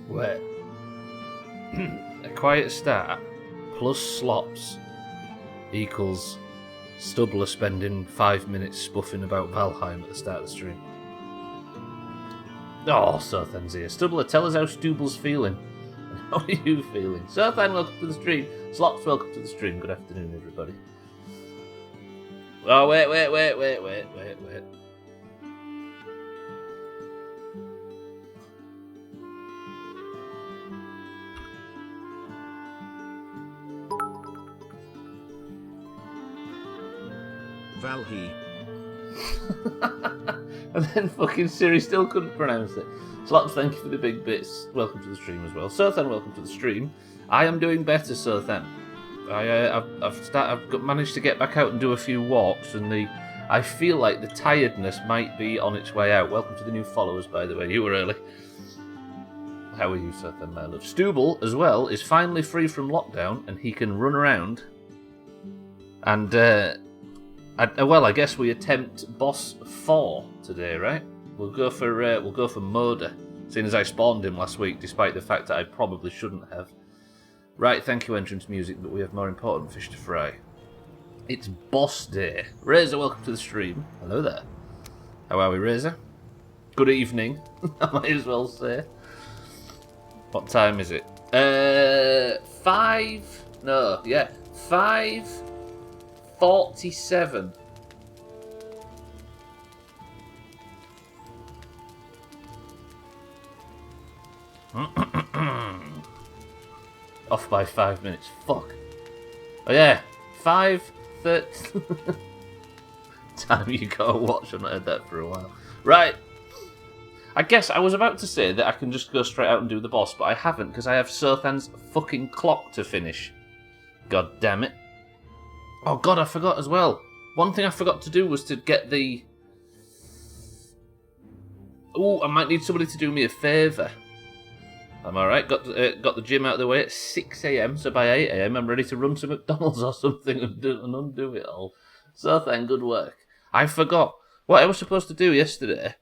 Wait. A quiet start plus slops equals Stubbler spending 5 minutes spuffing about Valheim at the start of the stream. Oh, Sothan's here. Stubbler, tell us how Stubble's feeling. How are you feeling? Sothan, welcome to the stream. Slops, welcome to the stream. Good afternoon, everybody. Oh, wait. Valheim. And then fucking Siri still couldn't pronounce it. Slops, thank you for the big bits. Welcome to the stream as well. Sothan, welcome to the stream. I am doing better, Sothan. I've managed to get back out and do a few walks, and I feel like the tiredness might be on its way out. Welcome to the new followers, by the way. You were early. How are you, Sothan, my love? Stubble, as well, is finally free from lockdown, and he can run around. And, I guess we attempt boss 4 today, right? We'll go for Moda, seeing as I spawned him last week, despite the fact that I probably shouldn't have. Right, thank you, entrance music, but we have more important fish to fry. It's boss day. Razor, welcome to the stream. Hello there. How are we, Razor? Good evening, I might as well say. What time is it? 5:47. Off by 5 minutes. Fuck. Oh yeah, 5:30. Time you gotta watch. I've not heard that for a while. Right. I guess I was about to say that I can just go straight out and do the boss, but I haven't because I have Sothan's fucking clock to finish. God damn it. Oh god, I forgot as well. One thing I forgot to do was to get the... Ooh, I might need somebody to do me a favour. I'm alright, got the gym out of the way at 6 AM, so by 8 AM I'm ready to run to McDonald's or something and undo it all. So thank good work. I forgot what I was supposed to do yesterday.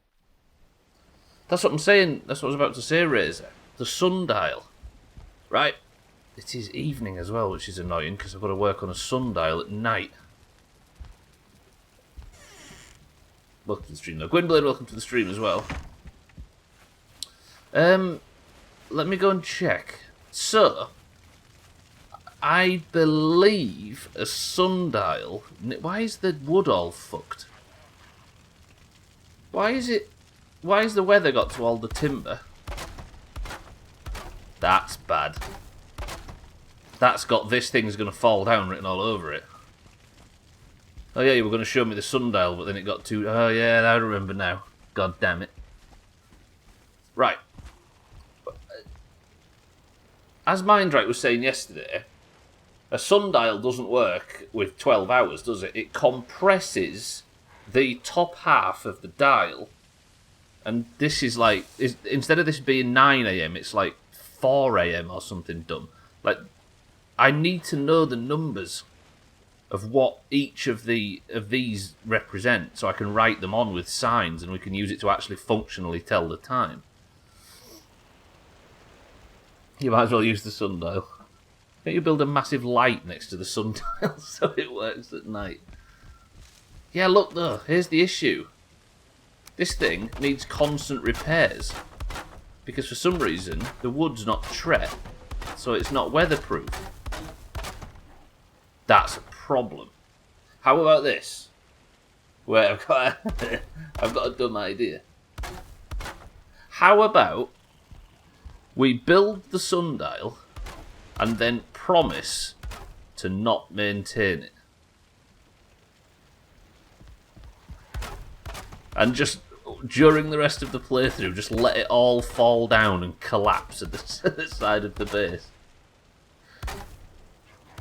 That's what I'm saying, that's what I was about to say, Razor. The sundial. Right. It is evening as well, which is annoying because I've got to work on a sundial at night. Welcome to the stream though. Gwynblade, welcome to the stream as well. Let me go and check. So, I believe a sundial... Why is the wood all fucked? Why is the weather got to all the timber? That's bad. That's got this thing's going to fall down written all over it. Oh yeah, you were going to show me the sundial, but then it got too... Oh yeah, I remember now. God damn it. Right. As Mindright was saying yesterday, a sundial doesn't work with 12 hours, does it? It compresses the top half of the dial. And this is like... Instead of this being 9 AM, it's like 4 AM or something dumb. Like... I need to know the numbers of what each of these represent so I can write them on with signs and we can use it to actually functionally tell the time. You might as well use the sundial. Can't you build a massive light next to the sundial so it works at night? Yeah, look though, here's the issue. This thing needs constant repairs because for some reason the wood's not tret, so it's not weatherproof. That's a problem. How about this? Wait, I've got a dumb idea. How about we build the sundial and then promise to not maintain it? And just, during the rest of the playthrough, just let it all fall down and collapse at the side of the base.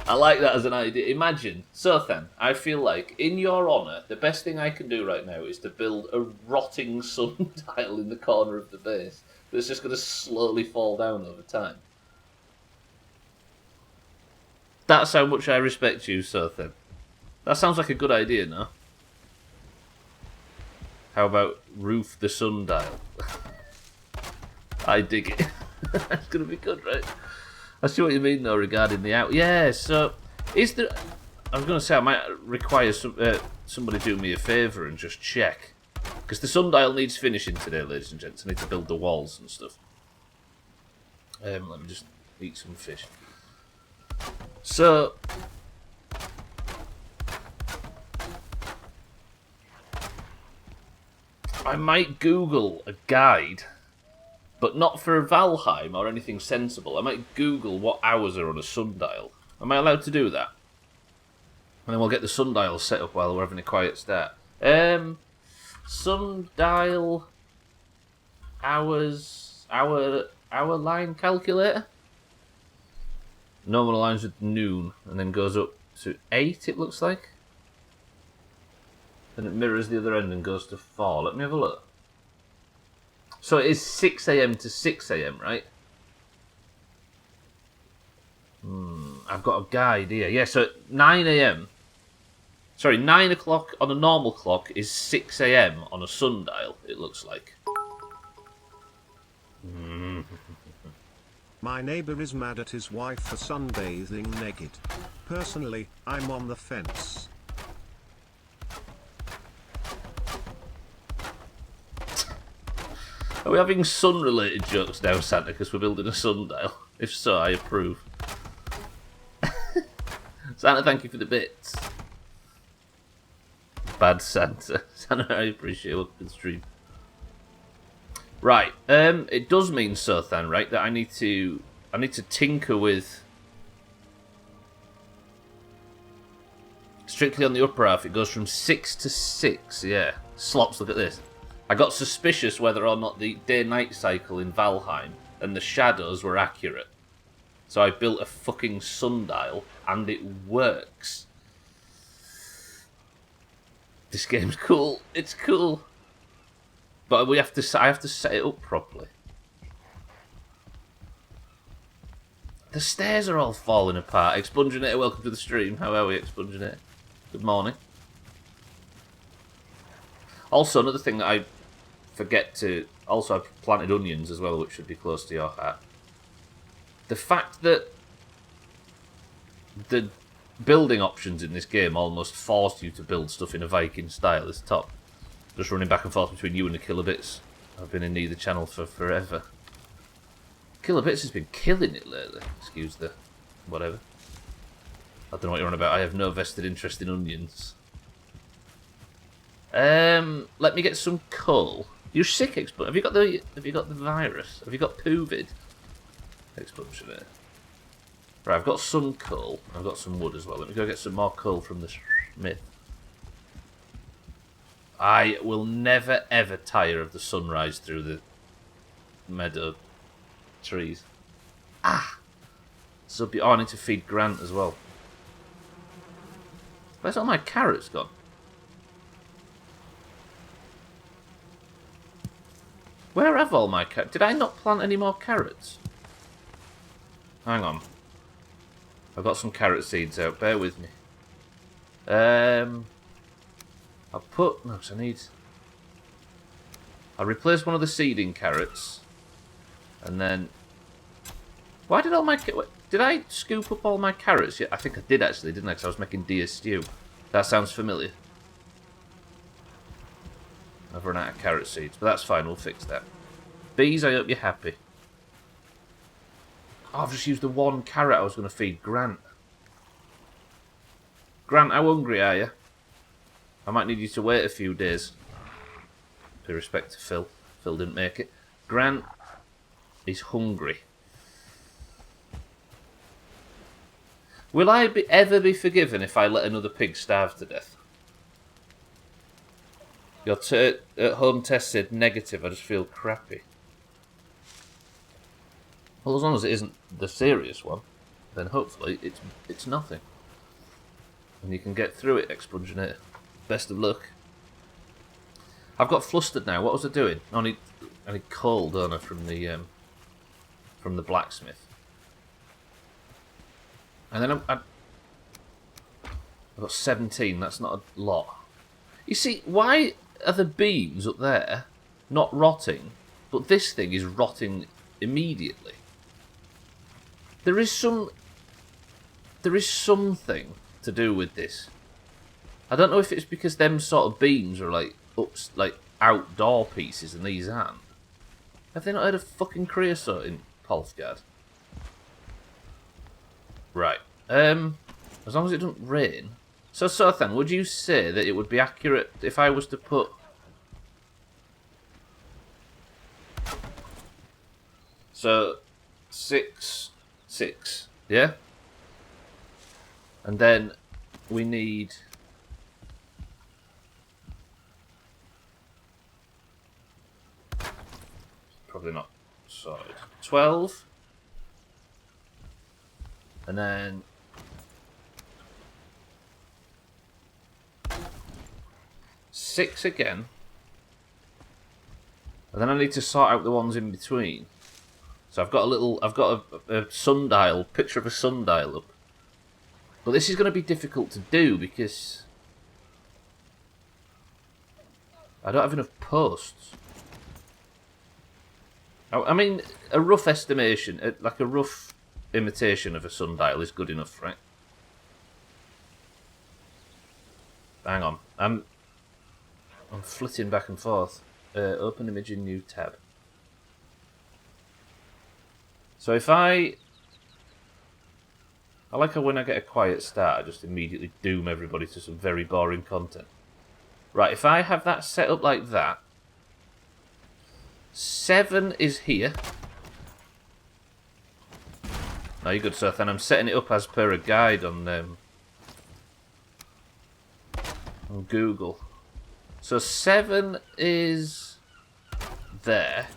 I like that as an idea. Imagine, Sothan, I feel like, in your honour, the best thing I can do right now is to build a rotting sundial in the corner of the base that's just going to slowly fall down over time. That's how much I respect you, Sothan. That sounds like a good idea, no? How about roof the sundial? I dig it. That's going to be good, right? I see what you mean, though, regarding the out. Yeah, so is there... I was going to say I might require somebody do me a favour and just check. Because the sundial needs finishing today, ladies and gents. I need to build the walls and stuff. Let me just eat some fish. So... I might Google a guide, but not for Valheim or anything sensible. I might Google what hours are on a sundial. Am I allowed to do that? And then we'll get the sundial set up while we're having a quiet start. Sundial hours, hour line calculator. Normal aligns with noon and then goes up to 8, it looks like. Then it mirrors the other end and goes to 4. Let me have a look. So it is 6 AM to 6 AM, right? I've got a guide here. Yeah, so 9 AM. Sorry, 9 o'clock on a normal clock is 6 AM on a sundial, it looks like. My neighbour is mad at his wife for sunbathing naked. Personally, I'm on the fence. Are we having sun-related jokes now, Santa, because we're building a sundial? If so, I approve. Santa, thank you for the bits. Bad Santa. Santa, I appreciate it. Welcome to the stream. Right, it does mean, Sothan, right, that I need to tinker with... Strictly on the upper half, it goes from 6 to 6, yeah. Slops, look at this. I got suspicious whether or not the day-night cycle in Valheim and the shadows were accurate. So I built a fucking sundial, and it works. This game's cool. It's cool. But I have to set it up properly. The stairs are all falling apart. Expunginator, welcome to the stream. How are we, Expunginator? Good morning. Also, another thing that I forget to... Also, I've planted onions as well, which should be close to your heart. The fact that the building options in this game almost forced you to build stuff in a Viking style is top. Just running back and forth between you and the Kilobits. I've been in neither channel for forever. Kilobits has been killing it lately. Excuse the... whatever. I don't know what you're on about. I have no vested interest in onions. Let me get some coal. You're sick, Expo. Have you got the virus? Have you got COVID? Expunginator. Right, I've got some coal. I've got some wood as well. Let me go get some more coal from the smith. I will never ever tire of the sunrise through the meadow trees. Ah! So oh, I need to feed Grant as well. Where's all my carrots gone? Where have all my carrots? Did I not plant any more carrots? Hang on. I've got some carrot seeds out. Bear with me. I'll put... No, so I need... I'll replace one of the seeding carrots. And then... Why did all my... Did I scoop up all my carrots? Yeah, I think I did actually, didn't I? Because I was making deer stew. That sounds familiar. I've run out of carrot seeds, but that's fine, we'll fix that. Bees, I hope you're happy. Oh, I've just used the one carrot I was going to feed Grant. Grant, how hungry are you? I might need you to wait a few days. With respect to Phil. Phil didn't make it. Grant is hungry. Will I ever be forgiven if I let another pig starve to death? Your at-home test said negative. I just feel crappy. Well, as long as it isn't the serious one, then hopefully it's nothing. And you can get through it, Expunginator. Best of luck. I've got flustered now. What was I doing? I need coal, don't I, from the blacksmith. And then I've got 17. That's not a lot. You see, why are the beams up there not rotting, but this thing is rotting immediately? There is something to do with this. I don't know if it's because them sort of beams are like outdoor pieces and these aren't. Have they not heard of fucking creosote in Polfgard? Right. As long as it doesn't rain. So Sothan, would you say that it would be accurate if I was to put... So, 6, 6, yeah? And then we need... Probably not sorted. 12. And then... 6 again. And then I need to sort out the ones in between. So I've got a sundial, picture of a sundial up. But this is going to be difficult to do because I don't have enough posts. I mean, a rough estimation, like a rough imitation of a sundial is good enough, right? Hang on, I'm flitting back and forth. Open image in new tab. So if I like how when I get a quiet start, I just immediately doom everybody to some very boring content. Right, if I have that set up like that, 7 is here. No, you're good, Seth. And I'm setting it up as per a guide on Google. So 7 is there,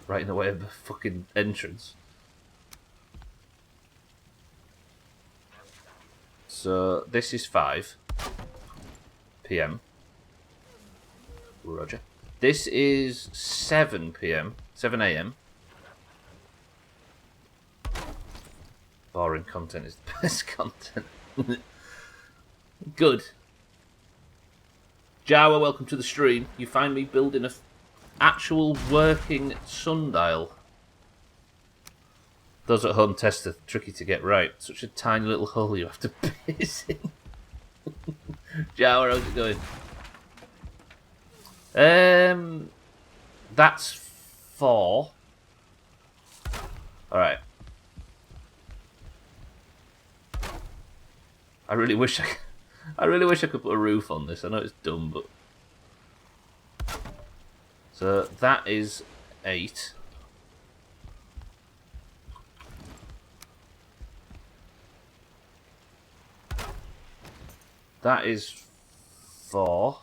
right in the way of the fucking entrance. So this is 5 PM. Roger. This is 7 PM, 7 AM. Boring content is the best content. Good. Jawa, welcome to the stream. You find me building a actual working sundial. Those at home tests are tricky to get right. Such a tiny little hole you have to piss in. Jawa, how's it going? That's 4. Alright. I really wish I could put a roof on this. I know it's dumb, but... So, that is 8. That is 4.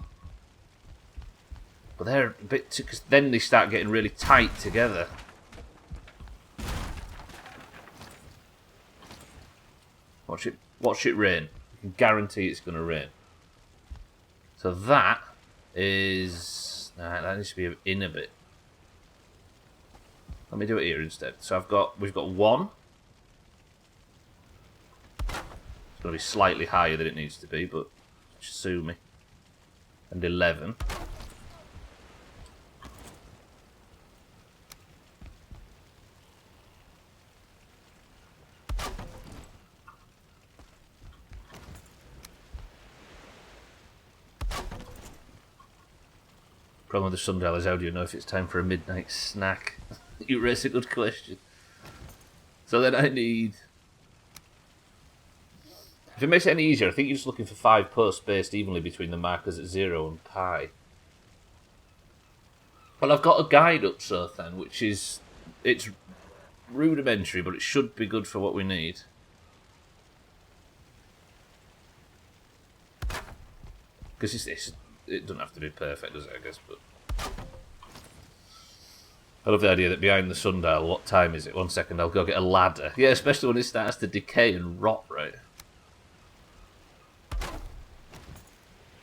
But they're a bit too... Because then they start getting really tight together. Watch it rain. You can guarantee it's going to rain. So that is... Nah, that needs to be in a bit. Let me do it here instead. So we've got 1. It's going to be slightly higher than it needs to be, but just sue me. And 11. Problem with the sundial is, how do you know if it's time for a midnight snack? You raise a good question. So then I need... If it makes it any easier, I think you're just looking for 5 posts spaced evenly between the markers at 0 and pi. Well, I've got a guide up, so then, which is... It's rudimentary, but it should be good for what we need. Because it doesn't have to be perfect, does it, I guess, but... I love the idea that behind the sundial, what time is it? 1 second, I'll go get a ladder. Yeah, especially when it starts to decay and rot, right?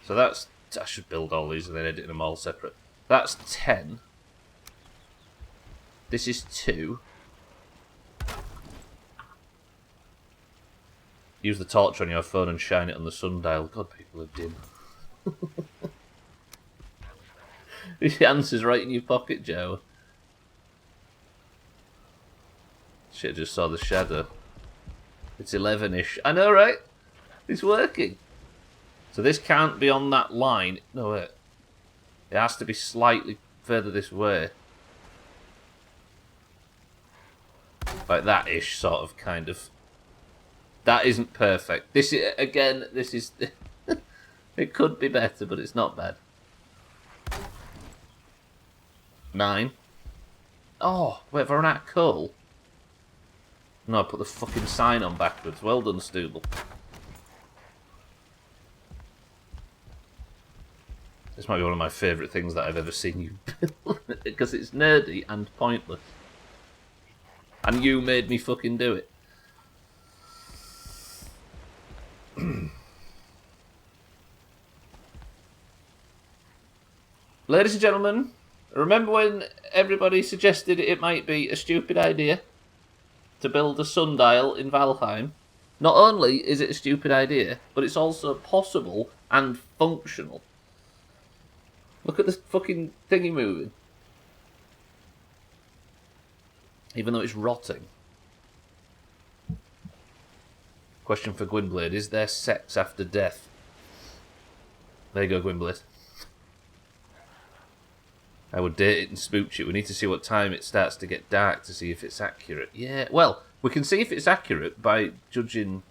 So that's... I should build all these and then edit them all separate. That's 10. This is 2. Use the torch on your phone and shine it on the sundial. God, people are dim. The answer's right in your pocket, Joe. Shit, just saw the shadow. It's 11-ish. I know, right? It's working. So this can't be on that line. No, wait. It has to be slightly further this way. Like that-ish, sort of, kind of. That isn't perfect. This is, again, this is... it could be better, but it's not bad. 9. Oh, wait, have I run out of coal? No, I put the fucking sign on backwards. Well done, Stubbler. This might be one of my favourite things that I've ever seen you build. Because it's nerdy and pointless. And you made me fucking do it. Ladies and gentlemen, remember when everybody suggested it might be a stupid idea to build a sundial in Valheim? Not only is it a stupid idea, but it's also possible and functional. Look at this fucking thingy moving. Even though it's rotting. Question for Gwynblade, is there sex after death? There you go, Gwynblade. I would date it and spooch it. We need to see what time it starts to get dark to see if it's accurate. Yeah, well, we can see if it's accurate by judging...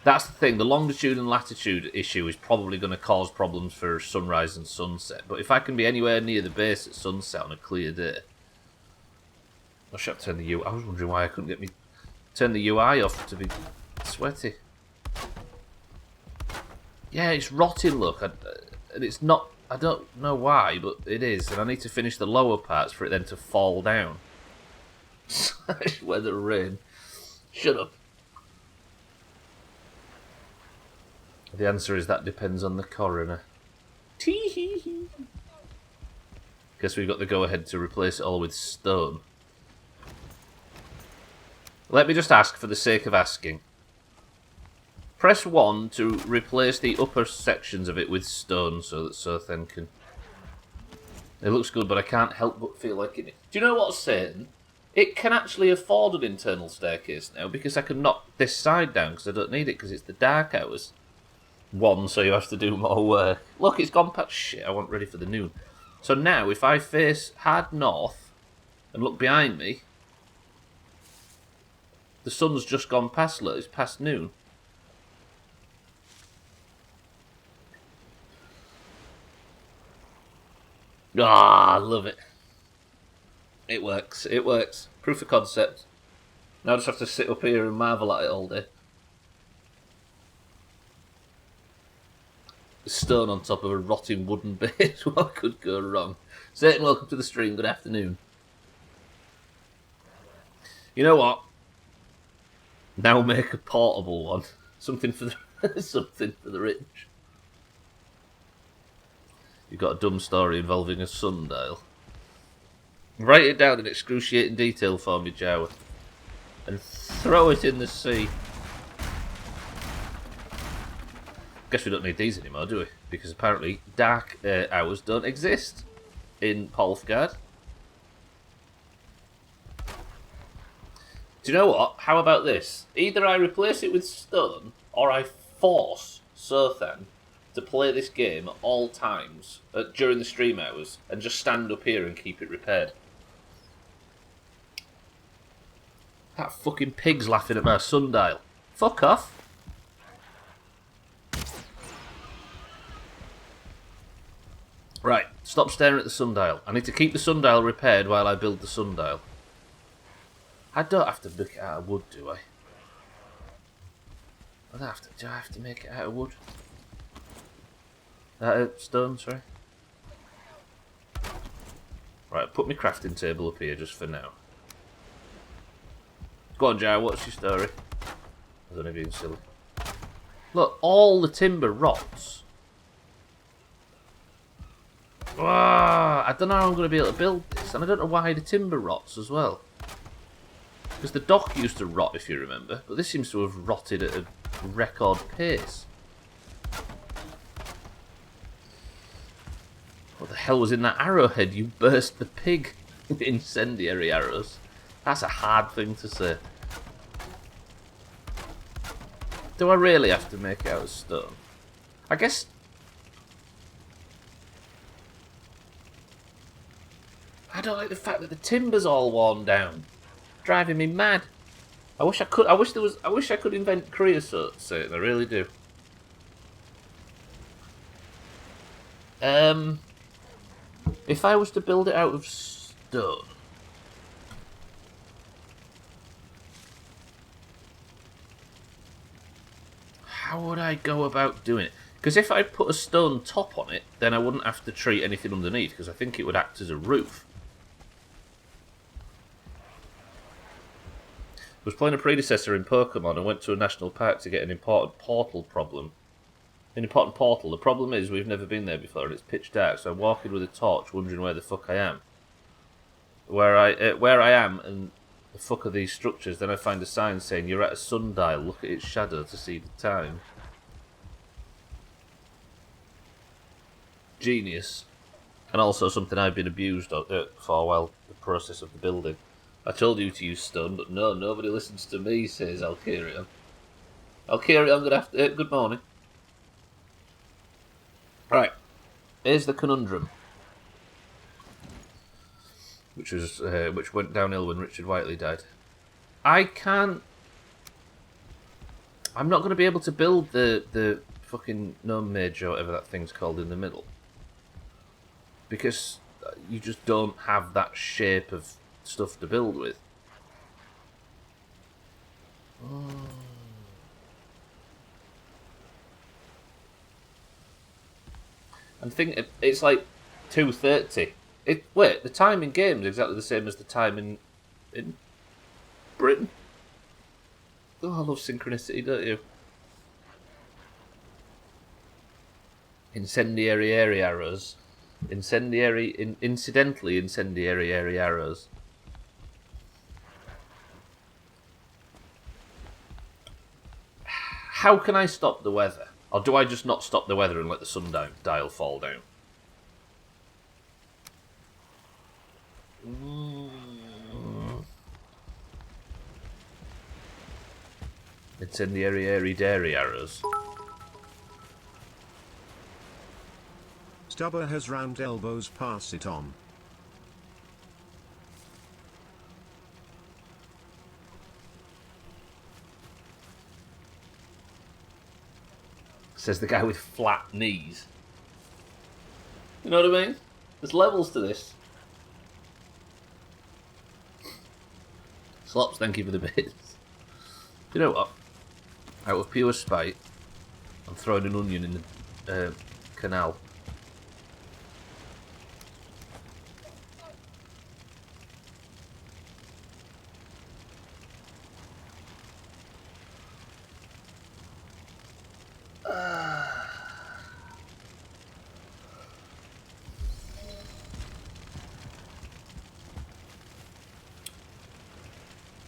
That's the thing, the longitude and latitude issue is probably going to cause problems for sunrise and sunset. But if I can be anywhere near the base at sunset on a clear day... I should have turned the UI... I was wondering why I couldn't get me... Turn the UI off to be sweaty. Yeah, it's rotting, look. And it's not... I don't know why, but it is. And I need to finish the lower parts for it then to fall down. Slash weather rain. Shut up. The answer is that depends on the coroner. Tee-hee-hee. Guess we've got the go-ahead to replace it all with stone. Let me just ask for the sake of asking. Press 1 to replace the upper sections of it with stone so that Sothen can... It looks good, but I can't help but feel like it... Do you know what I'm saying? It can actually afford an internal staircase now because I can knock this side down because I don't need it because it's the dark hours. 1, so you have to do more work. Look, it's gone past... Shit, I wasn't ready for the noon. So now, if I face hard north and look behind me, the sun's just gone past, look, it's past noon. Ah, I love it. It works, it works. Proof of concept. Now I just have to sit up here and marvel at it all day. Stone on top of a rotting wooden base. What could go wrong? Satan, welcome to the stream. Good afternoon. You know what? Now make a portable one. Something for the something for the rich. You've got a dumb story involving a sundial. Write it down in excruciating detail for me, Jawa. And throw it in the sea. Guess we don't need these anymore, do we? Because apparently dark hours don't exist in Polfgard. Do you know what? How about this? Either I replace it with stone, or I force Sothan to play this game at all times during the stream hours and just stand up here and keep it repaired. That fucking pig's laughing at my sundial. Fuck off. Right, stop staring at the sundial. I need to keep the sundial repaired while I build the sundial. I don't have to make it out of wood, do I? Do I have to make it out of wood? Stone, sorry. Right, put my crafting table up here just for now. Go on, Jar, what's your story? I was only being silly. Look, all the timber rots. I don't know how I'm going to be able to build this, and I don't know why the timber rots as well. Because the dock used to rot, if you remember, but this seems to have rotted at a record pace. What the hell was in that arrowhead? You burst the pig with incendiary arrows. That's a hard thing to say. Do I really have to make it out of stone? I guess... I don't like the fact that the timber's all worn down. Driving me mad. I wish I could. I wish I could invent creosote. I really do. If I was to build it out of stone, how would I go about doing it? Because if I put a stone top on it, then I wouldn't have to treat anything underneath, because I think it would act as a roof. I was playing a predecessor in Pokemon and went to a national park to get an important portal problem. An important portal. The problem is we've never been there before and it's pitch dark, so I'm walking with a torch wondering where the fuck I am. Where I am and the fuck are these structures, then I find a sign saying you're at a sundial, look at its shadow to see the time. Genius. And also something I've been abused for while the process of the building. I told you to use stone, but no, nobody listens to me, says Alkirion. Alkirion, good morning. Right, here's the conundrum. Which went downhill when Richard Whiteley died. I'm not going to be able to build the fucking gnome mage or whatever that thing's called in the middle. Because you just don't have that shape of stuff to build with. And think it's like 2:30. Wait, the time in game is exactly the same as the time in Britain. Oh, I love synchronicity, don't you? Incendiary area arrows. Incidentally incendiary area arrows. How can I stop the weather? Or do I just not stop the weather and let the sundial fall down? Incendiary dairy arrows. Stubbler has round elbows, pass it on. Says the guy with flat knees. You know what I mean? There's levels to this. Slops, thank you for the bits. You know what? Out of pure spite, I'm throwing an onion in the canal.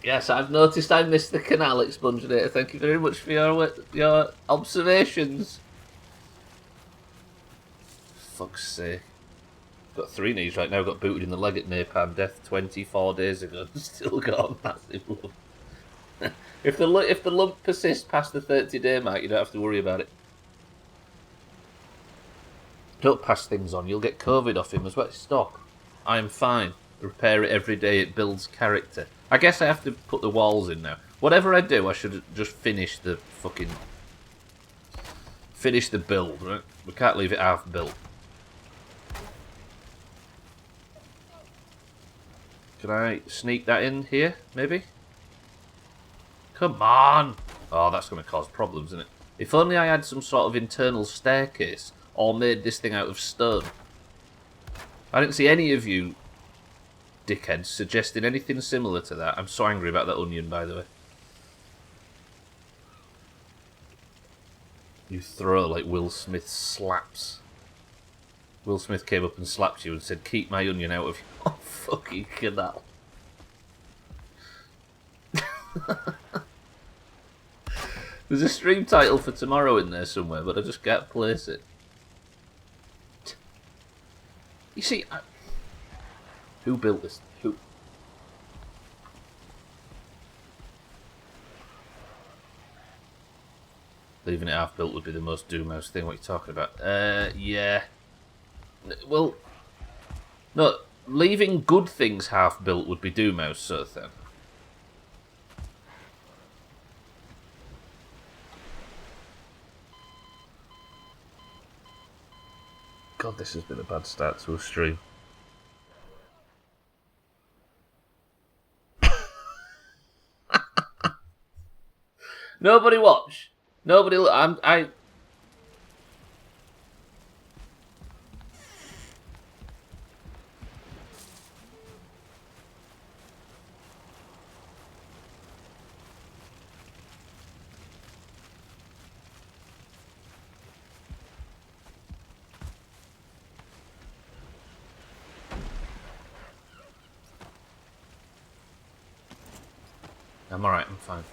Yes, I've noticed I missed the canal expunginator. Thank you very much for your observations. Fuck's sake. Got 3 knees right now, got booted in the leg at Napalm Death 24 days ago. Still got a massive lump. If the lump persists past the 30-day mark, you don't have to worry about it. Don't pass things on, you'll get COVID off him as well. Stop. I'm fine. Repair it every day, it builds character. I guess I have to put the walls in now. Whatever I do, I should just finish the build, right? We can't leave it half built. Can I sneak that in here, maybe? Come on! Oh, that's going to cause problems, isn't it? If only I had some sort of internal staircase, or made this thing out of stone. I didn't see any of you dickheads suggesting anything similar to that. I'm so angry about that onion, by the way. You throw like Will Smith slaps. Will Smith came up and slapped you and said, keep my onion out of your fucking canal. There's a stream title for tomorrow in there somewhere, but I just can't place it. You see, who built this? Who? Leaving it half-built would be the most Doomhaus thing. What are you talking about? Yeah. Well, no, leaving good things half-built would be Doomhaus, sort of thing. God, this has been a bad start to a stream. Nobody watch. Nobody. I. I'm alright. I'm fine.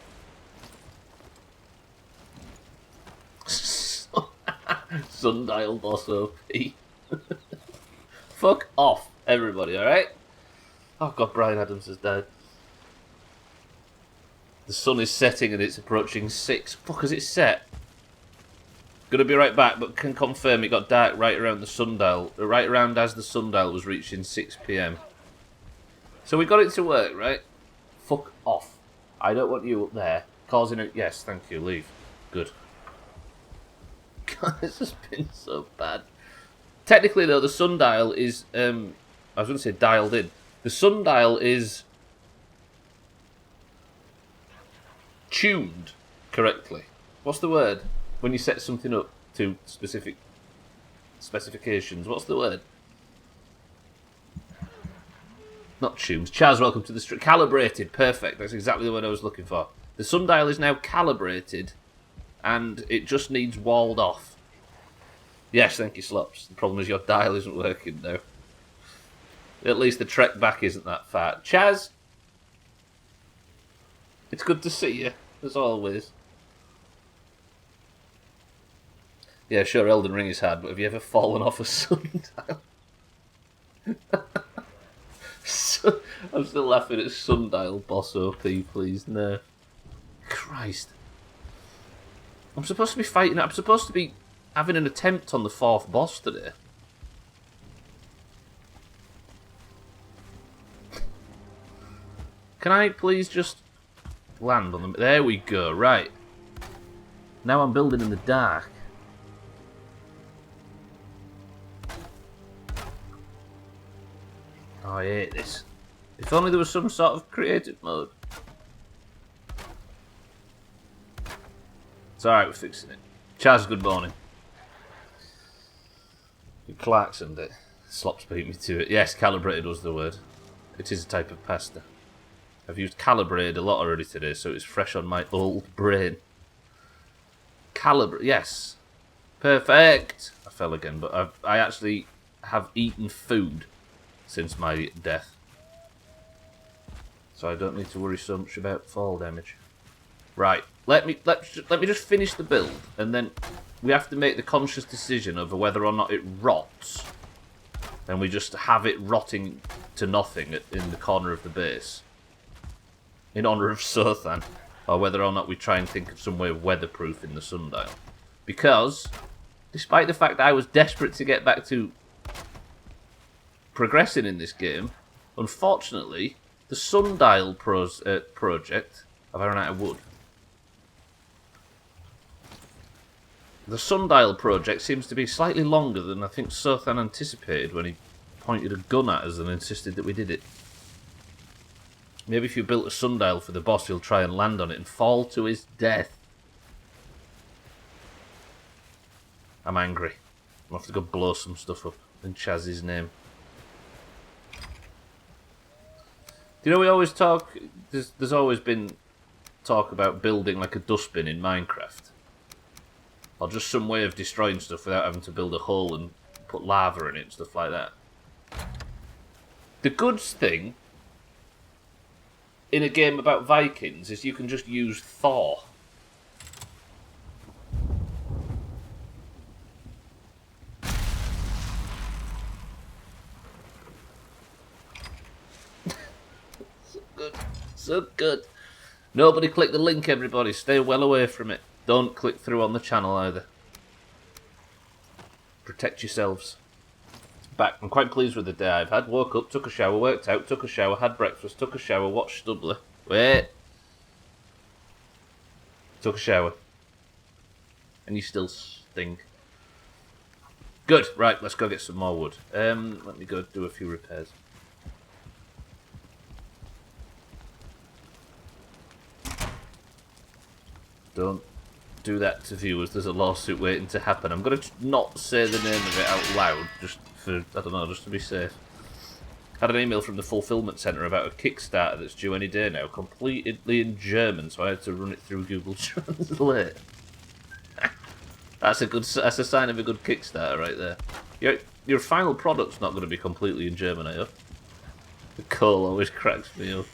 Sundial boss OP. Fuck off, everybody, alright? Oh god, Brian Adams has died. The sun is setting and it's approaching 6. Fuck, has it set? Gonna be right back, but can confirm it got dark right around the sundial. Right around as the sundial was reaching 6 PM. So we got it to work, right? Fuck off. I don't want you up there causing it. Yes, thank you, leave. Good. God, this has been so bad. Technically, though, the sundial is, I was going to say dialed in. The sundial is tuned correctly. What's the word? When you set something up to specific specifications. What's the word? Not tuned. Chaz, welcome to the stream. Calibrated. Perfect. That's exactly the word I was looking for. The sundial is now calibrated, and it just needs walled off. Yes, thank you, Slops. The problem is your dial isn't working now. At least the trek back isn't that far. Chaz, it's good to see you, as always. Yeah, sure, Elden Ring is hard, but have you ever fallen off a sundial? I'm still laughing at sundial boss OP, please. No. Christ. I'm supposed to be fighting. I'm supposed to be having an attempt on the 4th boss today. Can I please just land on them? There we go, right. Now I'm building in the dark. Oh, I hate this. If only there was some sort of creative mode. It's alright, we're fixing it. Chaz, good morning. You Clarksoned it. Slops beat me to it. Yes, calibrated was the word. It is a type of pasta. I've used calibrated a lot already today, so it's fresh on my old brain. Yes. Perfect. I fell again, but I actually have eaten food since my death. So I don't need to worry so much about fall damage. Right. Let me just finish the build, and then we have to make the conscious decision over whether or not it rots. Then we just have it rotting to nothing in the corner of the base, in honour of Sothan, or whether or not we try and think of some way of weatherproofing the sundial. Because, despite the fact that I was desperate to get back to progressing in this game, unfortunately, the sundial project... Have I run out of wood? The sundial project seems to be slightly longer than I think Sothan anticipated when he pointed a gun at us and insisted that we did it. Maybe if you built a sundial for the boss, he'll try and land on it and fall to his death. I'm angry. I'll have to go blow some stuff up in Chaz's name. Do you know we always talk... There's always been talk about building like a dustbin in Minecraft. Or just some way of destroying stuff without having to build a hole and put lava in it and stuff like that. The good thing in a game about Vikings is you can just use Thor. So good. So good. Nobody click the link, everybody. Stay well away from it. Don't click through on the channel either. Protect yourselves. Back. I'm quite pleased with the day I've had. Woke up, took a shower, worked out, took a shower, had breakfast, took a shower, watched Stubbler. Wait. Took a shower. And you still stink. Good. Right, let's go get some more wood. Let me go do a few repairs. Don't do that to viewers. There's a lawsuit waiting to happen. I'm going to not say the name of it out loud, just for, I don't know, just to be safe. Had an email from the Fulfillment Centre about a Kickstarter that's due any day now, completely in German, so I had to run it through Google Translate. That's a sign of a good Kickstarter right there. Your final product's not going to be completely in German, I hope. The coal always cracks me up.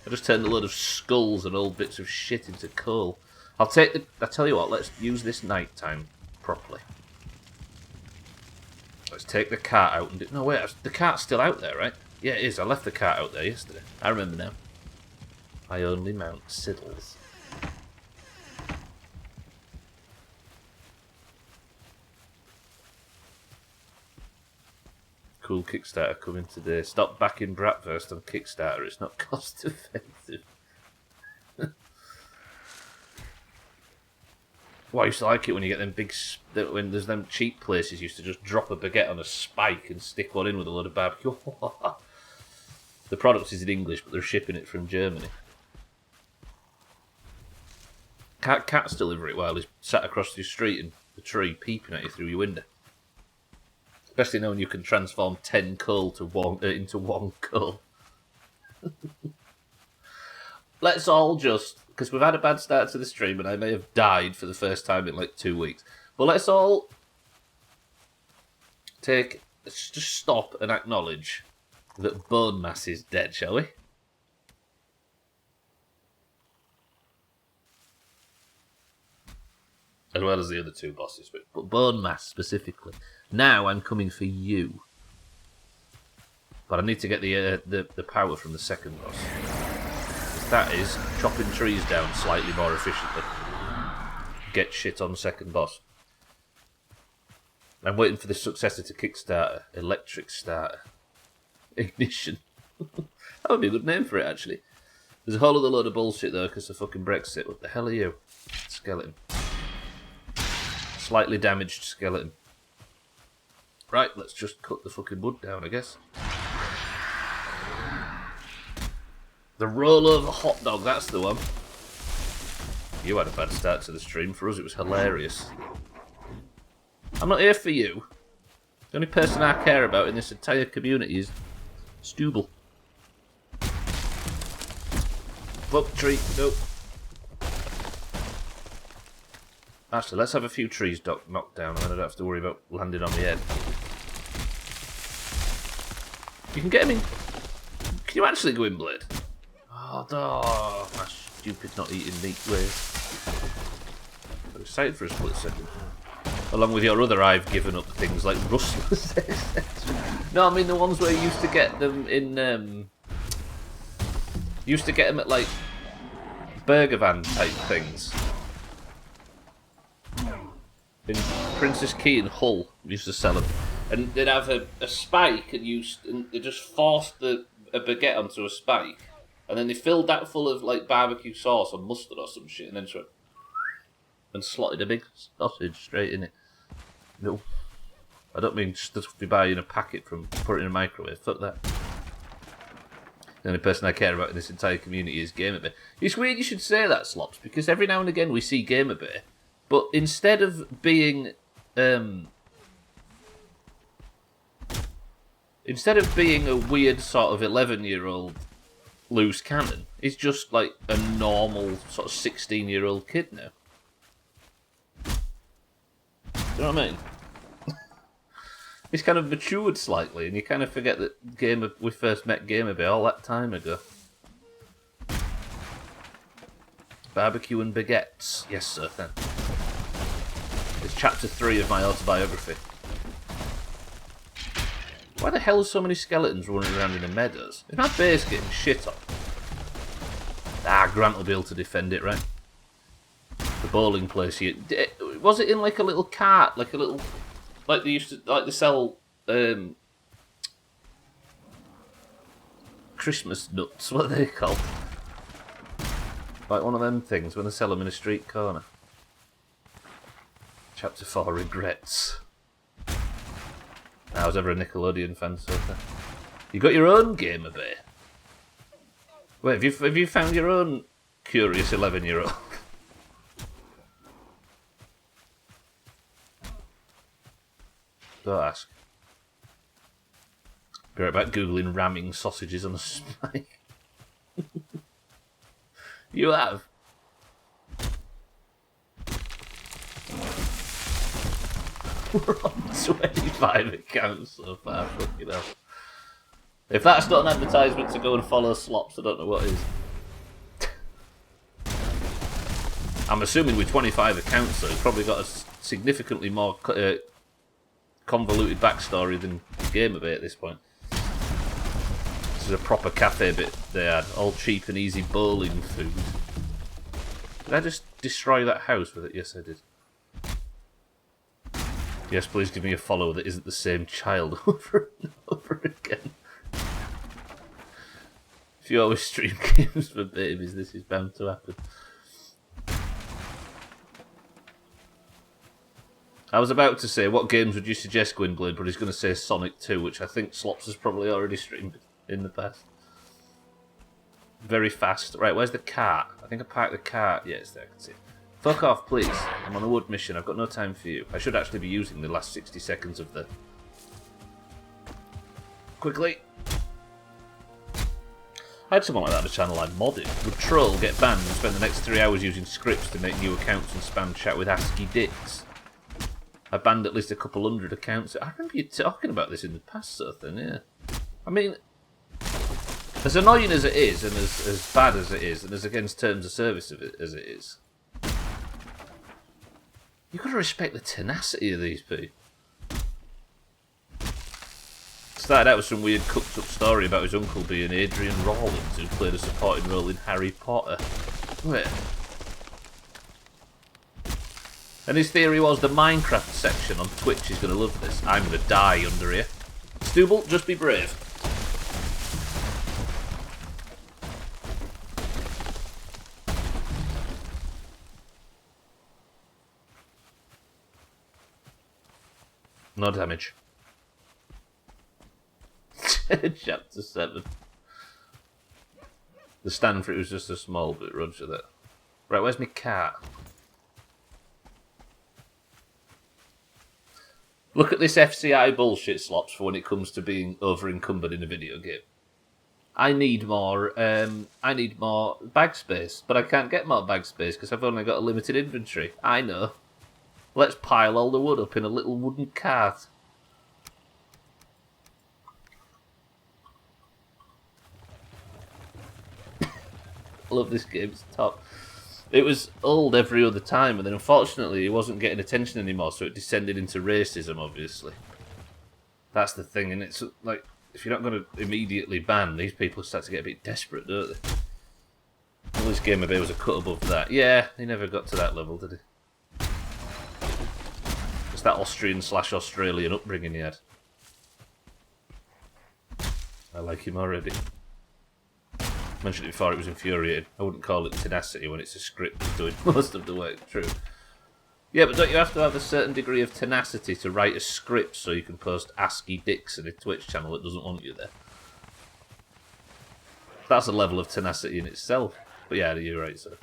I just turned a load of skulls and old bits of shit into coal. I tell you what, let's use this night time properly. Let's take the cart out and no wait, the cart's still out there, right? Yeah, it is. I left the cart out there yesterday. I remember now. I only mount siddles. Cool Kickstarter coming today. Stop backing Bratwurst on Kickstarter. It's not cost effective. Well, I used to like it when you get them big... when there's them cheap places used to just drop a baguette on a spike and stick one in with a load of barbecue. The product is in English, but they're shipping it from Germany. Cats deliver it while he's sat across the street in the tree peeping at you through your window. Especially knowing you can transform 10 coal into one coal. Let's all just... because we've had a bad start to the stream and I may have died for the first time in like 2 weeks. But let's all let's just stop and acknowledge that bone mass is dead, shall we? As well as the other two bosses, but bone mass specifically. Now I'm coming for you. But I need to get the power from the second boss. That is chopping trees down slightly more efficiently. Get shit on second boss. I'm waiting for the successor to Kickstarter. Electric Starter. Ignition. That would be a good name for it, actually. There's a whole other load of bullshit, though, because of fucking Brexit. What the hell are you? Skeleton. Slightly damaged skeleton. Right, let's just cut the fucking wood down, I guess. The rollover hot dog, that's the one. You had a bad start to the stream. For us, it was hilarious. I'm not here for you. The only person I care about in this entire community is Stubbler. Fuck tree, nope. Actually, let's have a few trees knocked down and then I don't have to worry about landing on my head. You can get him in... Can you actually go in, Blade? Oh, my stupid not eating meat ways. I'm excited for a split second. Along with your other I've given up things like rustlers. No, I mean the ones where you used to get them in... used to get them at like burger van type things. In Princess Key in Hull, we used to sell them. And they'd have a spike and they just forced a baguette onto a spike. And then they filled that full of like barbecue sauce or mustard or some shit and then and slotted a big sausage straight in it. No. I don't mean just to be buying a packet from put it in a microwave. Fuck that. The only person I care about in this entire community is Gamerbay. It's weird you should say that, Slops, because every now and again we see Gamerbay, but instead of being a weird sort of 11-year-old loose cannon, he's just like a normal sort of 16-year-old kid now. Do you know what I mean? He's kind of matured slightly, and you kind of forget that we first met Gamerbay all that time ago. Barbecue and baguettes. Yes, sir, then. It's chapter 3 of my autobiography. Why the hell are so many skeletons running around in the meadows? Is my base getting shit on? Ah, Grant will be able to defend it, right? The bowling place. Was it in like a little cart, like they used to like they sell Christmas nuts? What are they called? Like one of them things when they sell them in a street corner. Chapter 4 regrets. I was ever a Nickelodeon fan, so you got your own Gamer Bay. Wait, have you found your own curious 11-year-old? Don't ask. Be right back googling ramming sausages on a spike. You have? We're on 25 accounts so far, fucking hell. If that's not an advertisement to go and follow Slops, I don't know what is. I'm assuming with 25 accounts, though, it's probably got a significantly more convoluted backstory than Gamerbait at this point. This is a proper cafe bit they had, all cheap and easy bowling food. Did I just destroy that house with it? Yes, I did. Yes, please give me a follow that isn't the same child over and over again. If you always stream games for babies, this is bound to happen. I was about to say, what games would you suggest, Gwynblade, but he's going to say Sonic 2, which I think Slops has probably already streamed in the past. Very fast. Right, where's the cart? I think I parked the cart. Yeah, it's there, I can see it. Fuck off, please. I'm on a wood mission. I've got no time for you. I should actually be using the last 60 seconds of the... Quickly. I had someone like that on a channel I modded. Would troll, get banned, and spend the next 3 hours using scripts to make new accounts and spam chat with ASCII dicks. I banned at least a couple hundred accounts. I remember you talking about this in the past, sort of thing, yeah. I mean, as annoying as it is, and as bad as it is, and as against terms of service of it as it is, you've got to respect the tenacity of these people. Started out with some weird cooked up story about his uncle being Adrian Rawlins, who played a supporting role in Harry Potter. Wait. And his theory was the Minecraft section on Twitch is going to love this. I'm going to die under here. Stubble, just be brave. No damage. Chapter 7. The stand for it was just a small bit, roger that. Right, where's my cat? Look at this FCI bullshit, Slops, for when it comes to being over-encumbered in a video game. I need more bag space, but I can't get more bag space because I've only got a limited inventory. I know. Let's pile all the wood up in a little wooden cart. I love this game, it's top. It was old every other time, and then unfortunately it wasn't getting attention anymore, so it descended into racism, obviously. That's the thing, and it's like, if you're not going to immediately ban, these people start to get a bit desperate, don't they? Well, this Gamer Bay was a cut above that. Yeah, he never got to that level, did he? It's that Austrian/Australian upbringing he had. I like him already. Mentioned it before, it was infuriating. I wouldn't call it tenacity when it's a script that's doing most of the work. True. Yeah, but don't you have to have a certain degree of tenacity to write a script so you can post ASCII dicks in a Twitch channel that doesn't want you there? That's a level of tenacity in itself. But yeah, you're right, sir.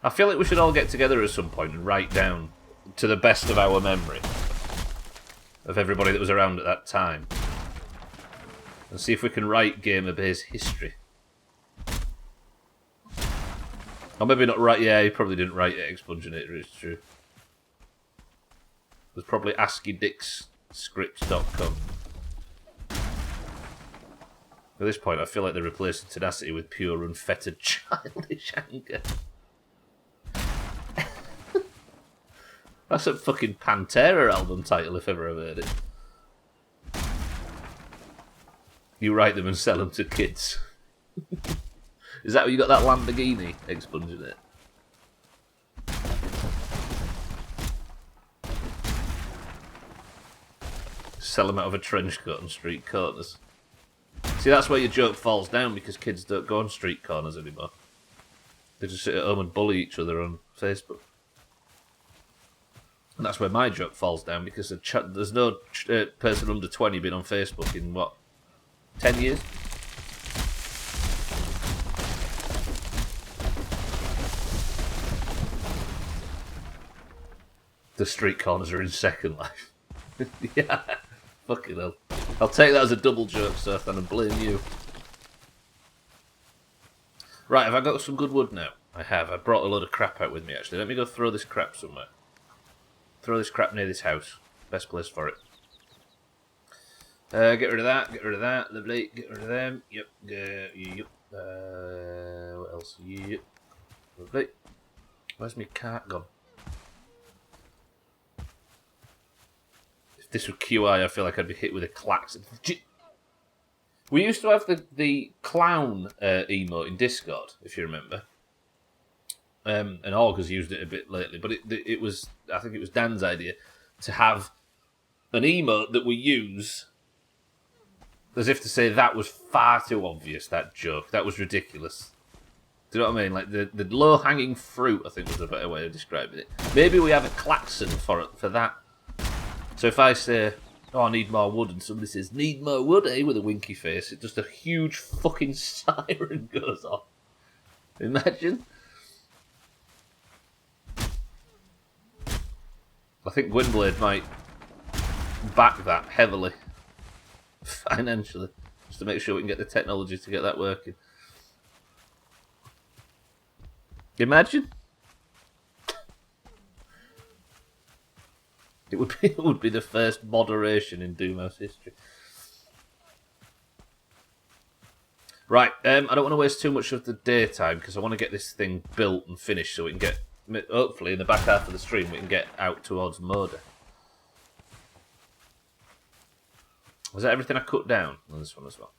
I feel like we should all get together at some point and write down, to the best of our memory, of everybody that was around at that time. And see if we can write Gamer Bay's history. Or maybe not write, yeah, he probably didn't write it, Expunginator, it's true. It was probably ASCIIDicksScripts.com. At this point, I feel like they're replacing tenacity with pure, unfettered, childish anger. That's a fucking Pantera album title, if ever I've heard it. You write them and sell them to kids. Is that where you got that Lamborghini expunging it? Sell them out of a trench coat on street corners. See, that's where your joke falls down, because kids don't go on street corners anymore. They just sit at home and bully each other on Facebook. And that's where my joke falls down, because there's no person under 20 been on Facebook in, what, 10 years? The street corners are in Second Life. Yeah. Fucking hell. I'll take that as a double joke, Sirthan, and blame you. Right, have I got some good wood now? I have. I brought a load of crap out with me, actually. Let me go throw this crap somewhere. Throw this crap near this house. Best place for it. Get rid of that. Get rid of that. Lovely. Get rid of them. Yep. Yep. What else? Yep. Lovely. Where's my cart gone? This was QI, I feel like I'd be hit with a klaxon. We used to have the clown emote in Discord, if you remember. And Augur's used it a bit lately, but it was, I think it was Dan's idea, to have an emote that we use as if to say that was far too obvious, that joke. That was ridiculous. Do you know what I mean? Like the low-hanging fruit, I think was a better way of describing it. Maybe we have a klaxon for that. So if I say, oh, I need more wood, and somebody says, need more wood, eh, with a winky face, it just a huge fucking siren goes off. Imagine. I think Gwynblade might back that heavily, financially, just to make sure we can get the technology to get that working. Imagine. It would be the first moderation in Doomhaus history. Right, I don't want to waste too much of the daytime, because I want to get this thing built and finished so we can get, hopefully in the back half of the stream, we can get out towards Moda. Was that everything I cut down on this one as well?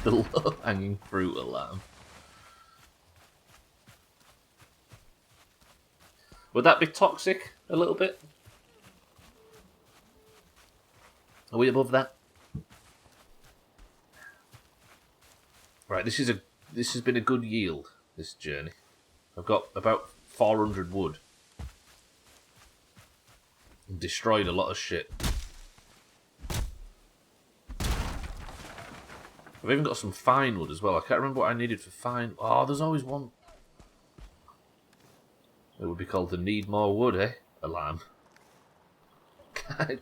The low-hanging fruit alarm. Would that be toxic a little bit? Are we above that? Right, this has been a good yield, this journey. I've got about 400 wood. And destroyed a lot of shit. I've even got some fine wood as well. I can't remember what I needed for fine. Oh, there's always one. It would be called the Need More Wood, eh? Alarm.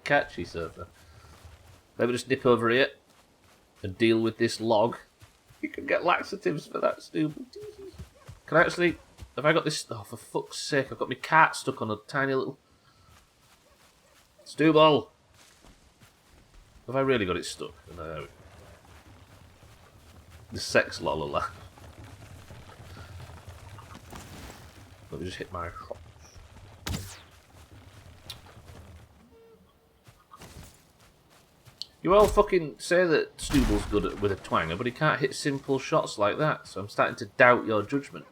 Catchy, Surfer. Let me just nip over here and deal with this log. You can get laxatives for that, stupid. Can I actually... Have I got this... Oh, for fuck's sake, I've got my cart stuck on a tiny little... Stubble! Have I really got it stuck? No. The sex lol alarm. Let me just hit my shots. You all fucking say that Stubble's good with a twanger, but he can't hit simple shots like that, so I'm starting to doubt your judgment.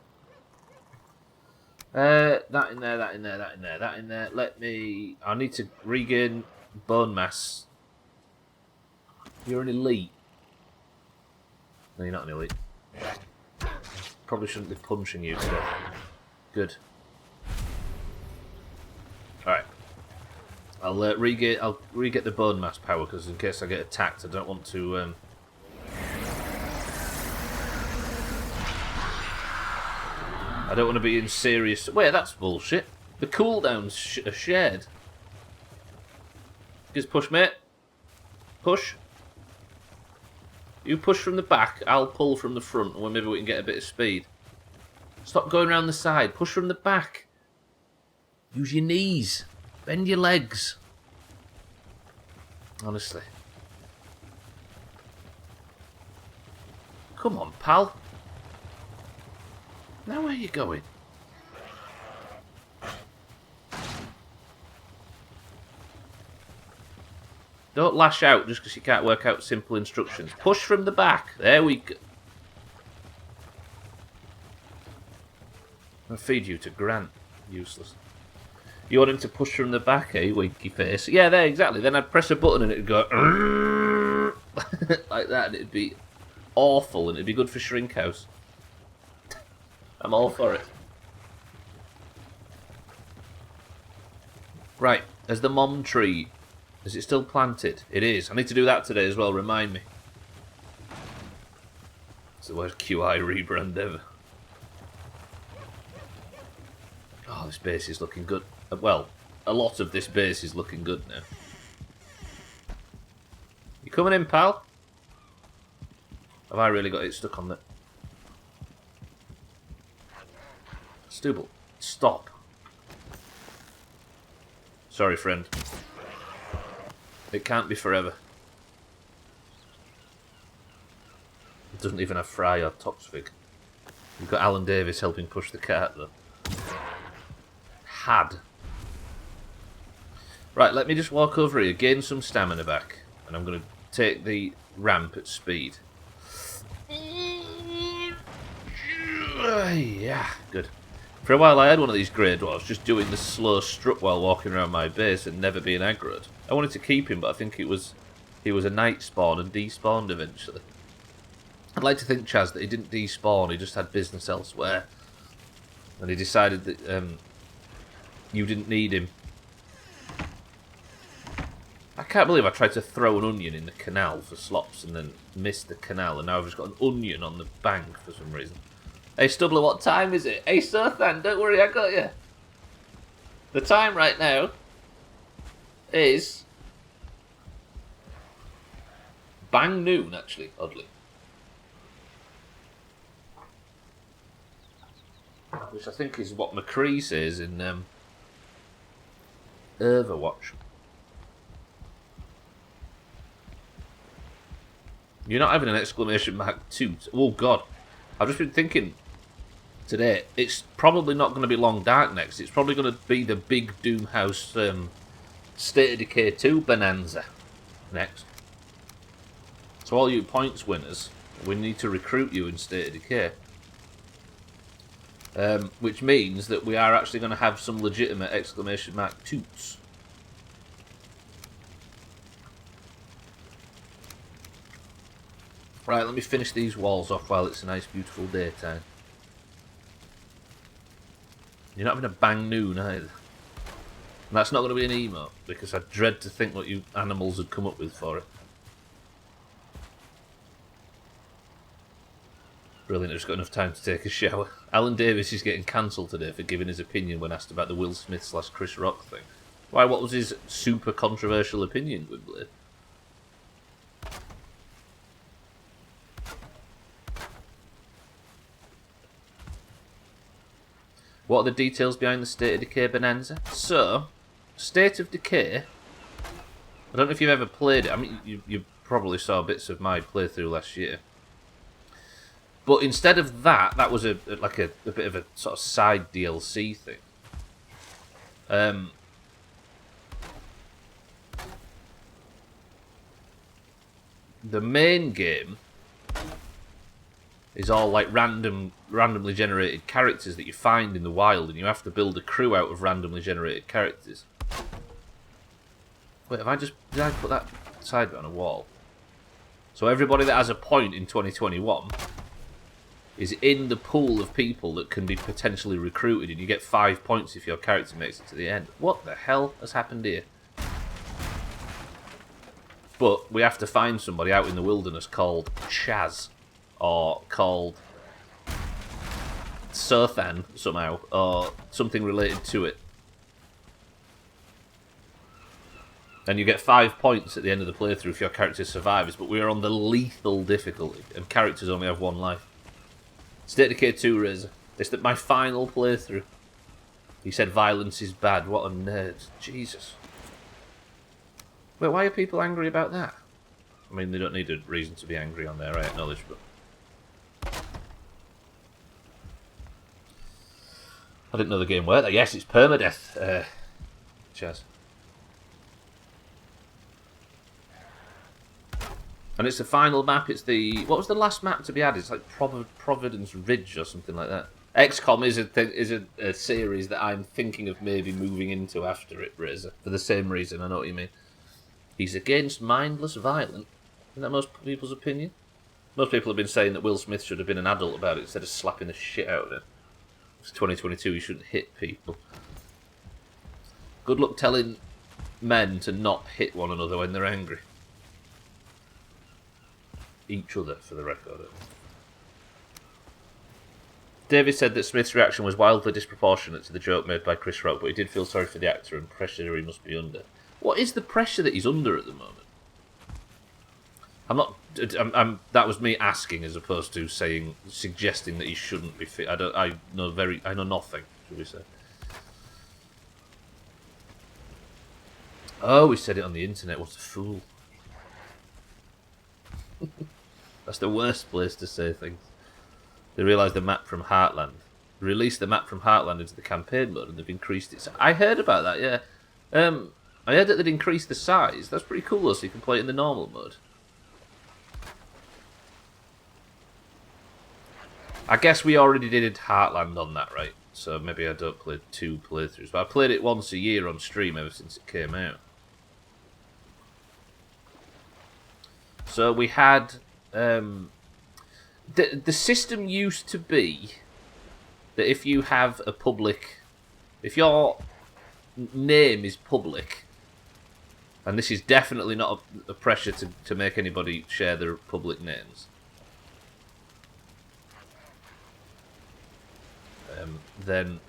That in there, that in there, that in there, that in there. I need to regain bone mass. You're an elite. No, you're not an elite. Probably shouldn't be punching you today. Good. Alright. I'll re-get the bone mass power, because in case I get attacked, I don't want to... I don't want to be in serious... Wait, that's bullshit. The cooldowns are shared. Just push, mate. Push. You push from the back, I'll pull from the front, or maybe we can get a bit of speed. Stop going around the side. Push from the back. Use your knees. Bend your legs. Honestly. Come on, pal. Now where are you going? Don't lash out just because you can't work out simple instructions. Push from the back. There we go. I'll feed you to Grant. Useless. You want him to push from the back, eh, winky face? Yeah, there, exactly. Then I'd press a button and it'd go like that, and it'd be awful, and it'd be good for Shrink House. I'm all for it. Right, there's the mom tree. Is it still planted? It is. I need to do that today as well, remind me. It's the worst QI rebrand ever. Oh, this base is looking good. Well, a lot of this base is looking good now. You coming in, pal? Have I really got it stuck on that? Stubble, stop. Sorry, friend. It can't be forever. It doesn't even have Fry or Topsfig. You've got Alan Davis helping push the cart, though. Had. Right, let me just walk over here, gain some stamina back, and I'm going to take the ramp at speed. Yeah, good. For a while I had one of these Grey Dwarves just doing the slow strut while walking around my base and never being aggroed. I wanted to keep him, but I think he was a night spawn and despawned eventually. I'd like to think, Chaz, that he didn't despawn, he just had business elsewhere. And he decided that you didn't need him. I can't believe I tried to throw an onion in the canal for slops and then missed the canal, and now I've just got an onion on the bank for some reason. Hey Stubbler, what time is it? Hey Sothan, don't worry, I got you. The time right now is bang noon, actually, oddly. Which I think is what McCree says in Overwatch. You're not having an exclamation mark toot. Oh god. I've just been thinking today, it's probably not going to be Long Dark next. It's probably going to be the big Doomhaus State of Decay 2 bonanza next. So all you points winners, we need to recruit you in State of Decay. Which means that we are actually going to have some legitimate exclamation mark toots. Right, let me finish these walls off while it's a nice beautiful daytime. You're not having a bang noon either. And that's not going to be an emote, because I dread to think what you animals had come up with for it. Brilliant, I've just got enough time to take a shower. Alan Davis is getting cancelled today for giving his opinion when asked about the Will Smith / Chris Rock thing. Why, what was his super controversial opinion, Wimblade? What are the details behind the State of Decay bonanza? So, State of Decay, I don't know if you've ever played it. I mean, you probably saw bits of my playthrough last year. But instead of that, that was like a bit of a sort of side DLC thing. The main game is all like randomly generated characters that you find in the wild, and you have to build a crew out of randomly generated characters. Wait, did I put that side bit on a wall? So everybody that has a point in 2021 is in the pool of people that can be potentially recruited, and you get 5 points if your character makes it to the end. What the hell has happened here? But we have to find somebody out in the wilderness called Chaz, or called Sothan somehow, or something related to it. And you get 5 points at the end of the playthrough if your character survives, but we're on the lethal difficulty, and characters only have 1 life. State of Decay 2, Razor. It's my final playthrough. He said violence is bad. What a nerd. Jesus. Wait, why are people angry about that? I mean, they don't need a reason to be angry on there, I acknowledge, but... I didn't know the game worked. Yes, it's permadeath. Chaz. And it's the final map. It's the... What was the last map to be added? It's like Providence Ridge or something like that. XCOM is a series that I'm thinking of maybe moving into after it, Razor. For the same reason, I know what you mean. He's against mindless violence. Isn't that most people's opinion? Most people have been saying that Will Smith should have been an adult about it instead of slapping the shit out of him. It's 2022, he shouldn't hit people. Good luck telling men to not hit one another when they're angry. Each other, for the record. David said that Smith's reaction was wildly disproportionate to the joke made by Chris Rock, but he did feel sorry for the actor and pressure he must be under. What is the pressure that he's under at the moment? I'm not. That was me asking, as opposed to suggesting that he shouldn't be fit. I know nothing. Should we say? Oh, we said it on the internet. What a fool! That's the worst place to say things. They realised the map from Heartland. They released the map from Heartland into the campaign mode, and they've increased it. I heard about that. Yeah, I heard that they'd increased the size. That's pretty cool, though. So you can play it in the normal mode. I guess we already did Heartland on that, right? So maybe I don't play 2 playthroughs. But I played it once a year on stream ever since it came out. So we had... The system used to be that if you have a public... If your name is public, and this is definitely not a pressure to make anybody share their public names... then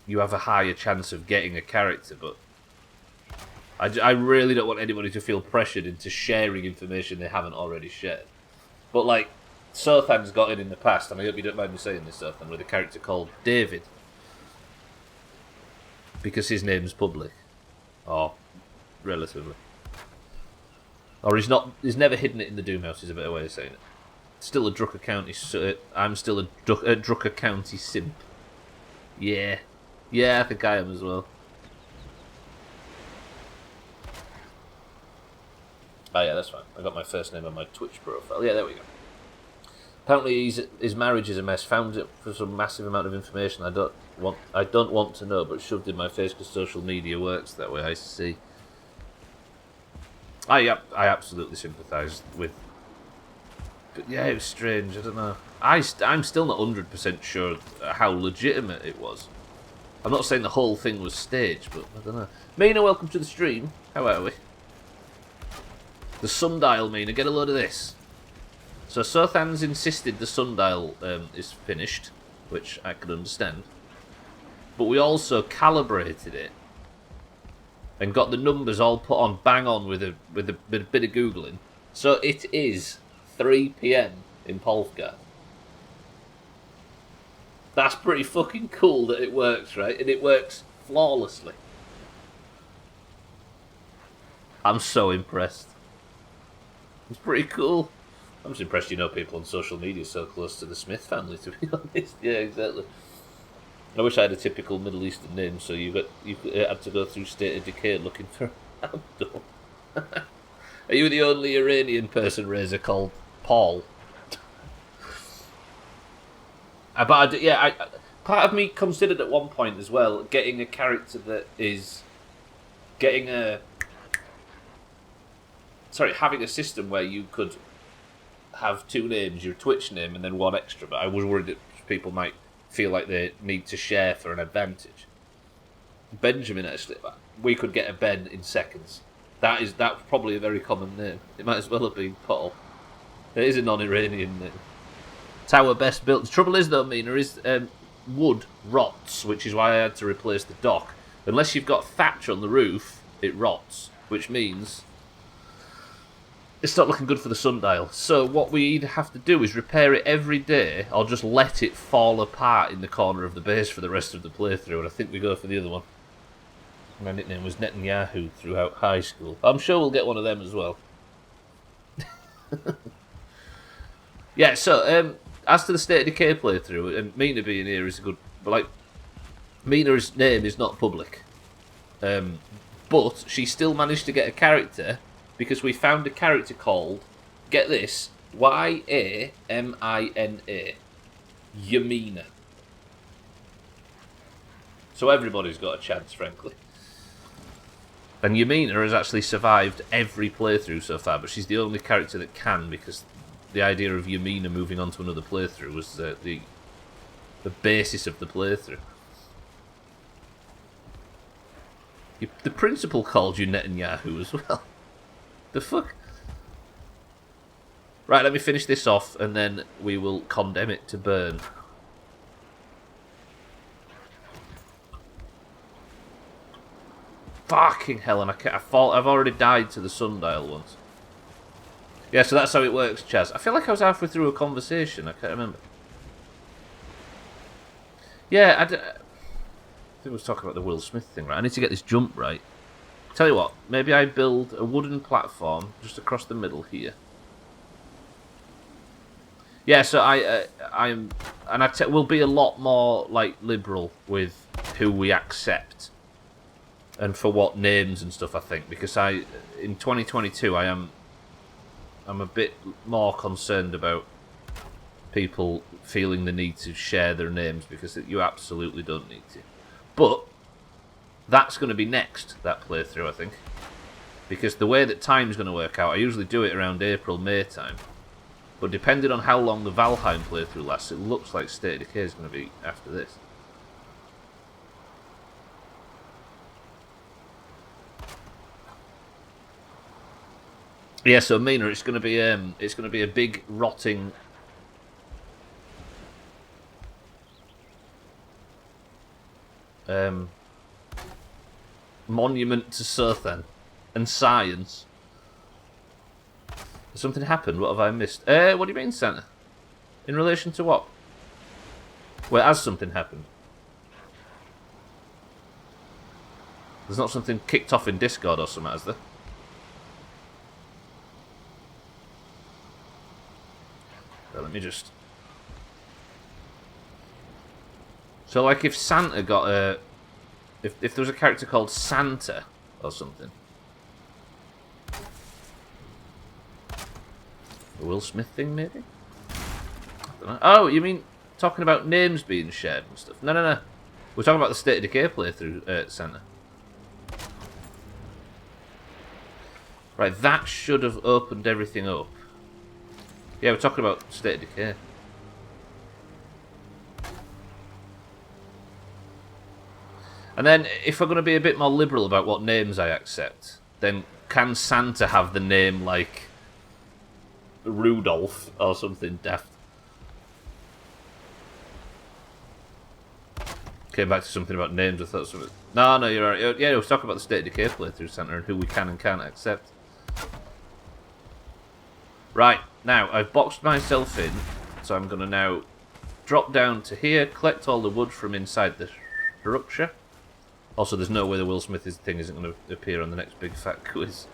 you have a higher chance of getting a character, but I really don't want anybody to feel pressured into sharing information they haven't already shared. But like, Sothan's got in the past, and I hope you don't mind me saying this, Sothan, with a character called David, because his name's public, or relatively, or he's never hidden it in the Doomhaus, is a better way of saying it. Still a Drucker County. I'm still a Drucker County simp. Yeah, I think I am as well. Oh yeah, that's fine. I got my first name on my Twitch profile. Yeah, there we go. Apparently, his marriage is a mess. Found it for some massive amount of information I don't want to know, but shoved in my face because social media works that way. I see. I absolutely sympathise with. But yeah, it was strange. I don't know. I'm still not 100% sure how legitimate it was. I'm not saying the whole thing was staged, but I don't know. Mina, welcome to the stream. How are we? The sundial, Mina. Get a load of this. So Sothan's insisted the sundial is finished, which I can understand. But we also calibrated it and got the numbers all put on bang on with a bit of googling. So it is 3 PM in Polfgar. That's pretty fucking cool that it works, right? And it works flawlessly. I'm so impressed. It's pretty cool. I'm just impressed you know people on social media so close to the Smith family, to be honest. Yeah, exactly. I wish I had a typical Middle Eastern name, so you had to go through State of Decay looking for Abdul. Are you the only Iranian person, Razor, called Paul? But part of me considered at one point as well getting a character that is having a system where you could have 2 names, your Twitch name and then 1 extra. But I was worried that people might feel like they need to share for an advantage. Benjamin, actually, we could get a Ben in seconds. That's probably a very common name. It might as well have been Paul. It is a non-Iranian name. Tower best built. The trouble is, though, Mina, is wood rots, which is why I had to replace the dock. Unless you've got thatch on the roof, it rots, which means it's not looking good for the sundial. So what we either have to do is repair it every day, or just let it fall apart in the corner of the base for the rest of the playthrough, and I think we go for the other one. My nickname was Netanyahu throughout high school. I'm sure we'll get one of them as well. Yeah, so, as to the State of Decay playthrough, and Mina being here is a good... But, like, Mina's name is not public. But she still managed to get a character because we found a character called, get this, Yamina. Yamina. So everybody's got a chance, frankly. And Yamina has actually survived every playthrough so far, but she's the only character that can, because the idea of Yamina moving on to another playthrough was the basis of the playthrough. The principal called you Netanyahu as well. The fuck? Right, let me finish this off, and then we will condemn it to burn. Fucking hell, and I've already died to the sundial once. Yeah, so that's how it works, Chaz. I feel like I was halfway through a conversation, I can't remember. Yeah, I think I was talking about the Will Smith thing, right? I need to get this jump right. Tell you what, maybe I build a wooden platform just across the middle here. Yeah, so we'll be a lot more like liberal with who we accept and for what names and stuff. I think because in 2022 I'm a bit more concerned about people feeling the need to share their names because you absolutely don't need to. But that's going to be next, that playthrough, I think. Because the way that time's going to work out, I usually do it around April, May time. But depending on how long the Valheim playthrough lasts, it looks like State of Decay is going to be after this. Yeah, so Mina, it's going to be a big rotting monument to Sothan and science. Has something happened? What have I missed? What do you mean, Santa? In relation to what? Where has something happened? There's not something kicked off in Discord or something, has there? Well, let me just... So, like, if Santa got a... If there was a character called Santa or something. The Will Smith thing, maybe? I don't know. Oh, you mean talking about names being shared and stuff? No. We're talking about the State of Decay playthrough, Santa. Right, that should have opened everything up. Yeah, we're talking about State of Decay. And then, if we're going to be a bit more liberal about what names I accept, then can Santa have the name, like, Rudolph or something daft? Came back to something about names, I thought something... No, you're right. Yeah, we're talking about the State of Decay playthrough, Santa, and who we can and can't accept. Right, now, I've boxed myself in, so I'm going to now drop down to here, collect all the wood from inside the structure. Also, there's no way the Will Smith thing isn't going to appear on the next big fat quiz.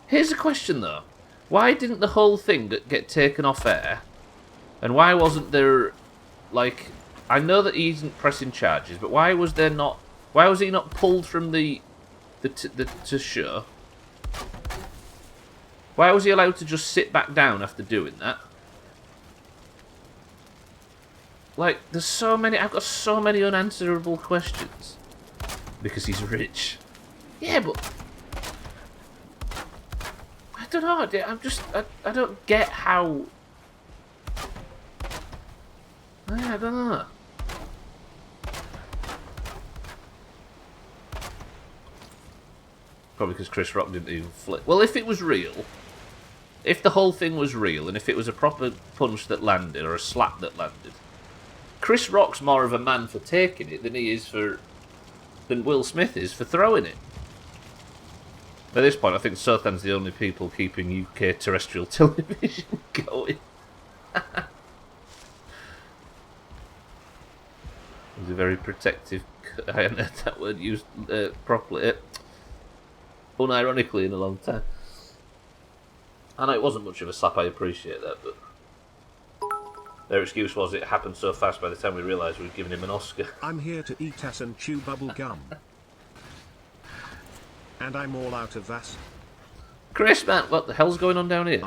Here's a question, though. Why didn't the whole thing get taken off air? And why wasn't there, like... I know that he isn't pressing charges, but why was there not... Why was he not pulled from the show? Why was he allowed to just sit back down after doing that? Like, there's so many... I've got so many unanswerable questions. Because he's rich. Yeah, but... I don't know. I'm just... I don't get how... I don't know. Probably because Chris Rock didn't even flip. Well, if it was real... If the whole thing was real, and if it was a proper punch that landed, or a slap that landed... Chris Rock's more of a man for taking it than he is for... than Will Smith is for throwing it. At this point, I think Sothan's the only people keeping UK terrestrial television going. He's a very protective... I haven't heard that word used properly. Unironically in a long time. I know it wasn't much of a slap, I appreciate that, but... Their excuse was it happened so fast by the time we realised we'd given him an Oscar. I'm here to eat ass and chew bubble gum. And I'm all out of that. Chris, man, what the hell's going on down here?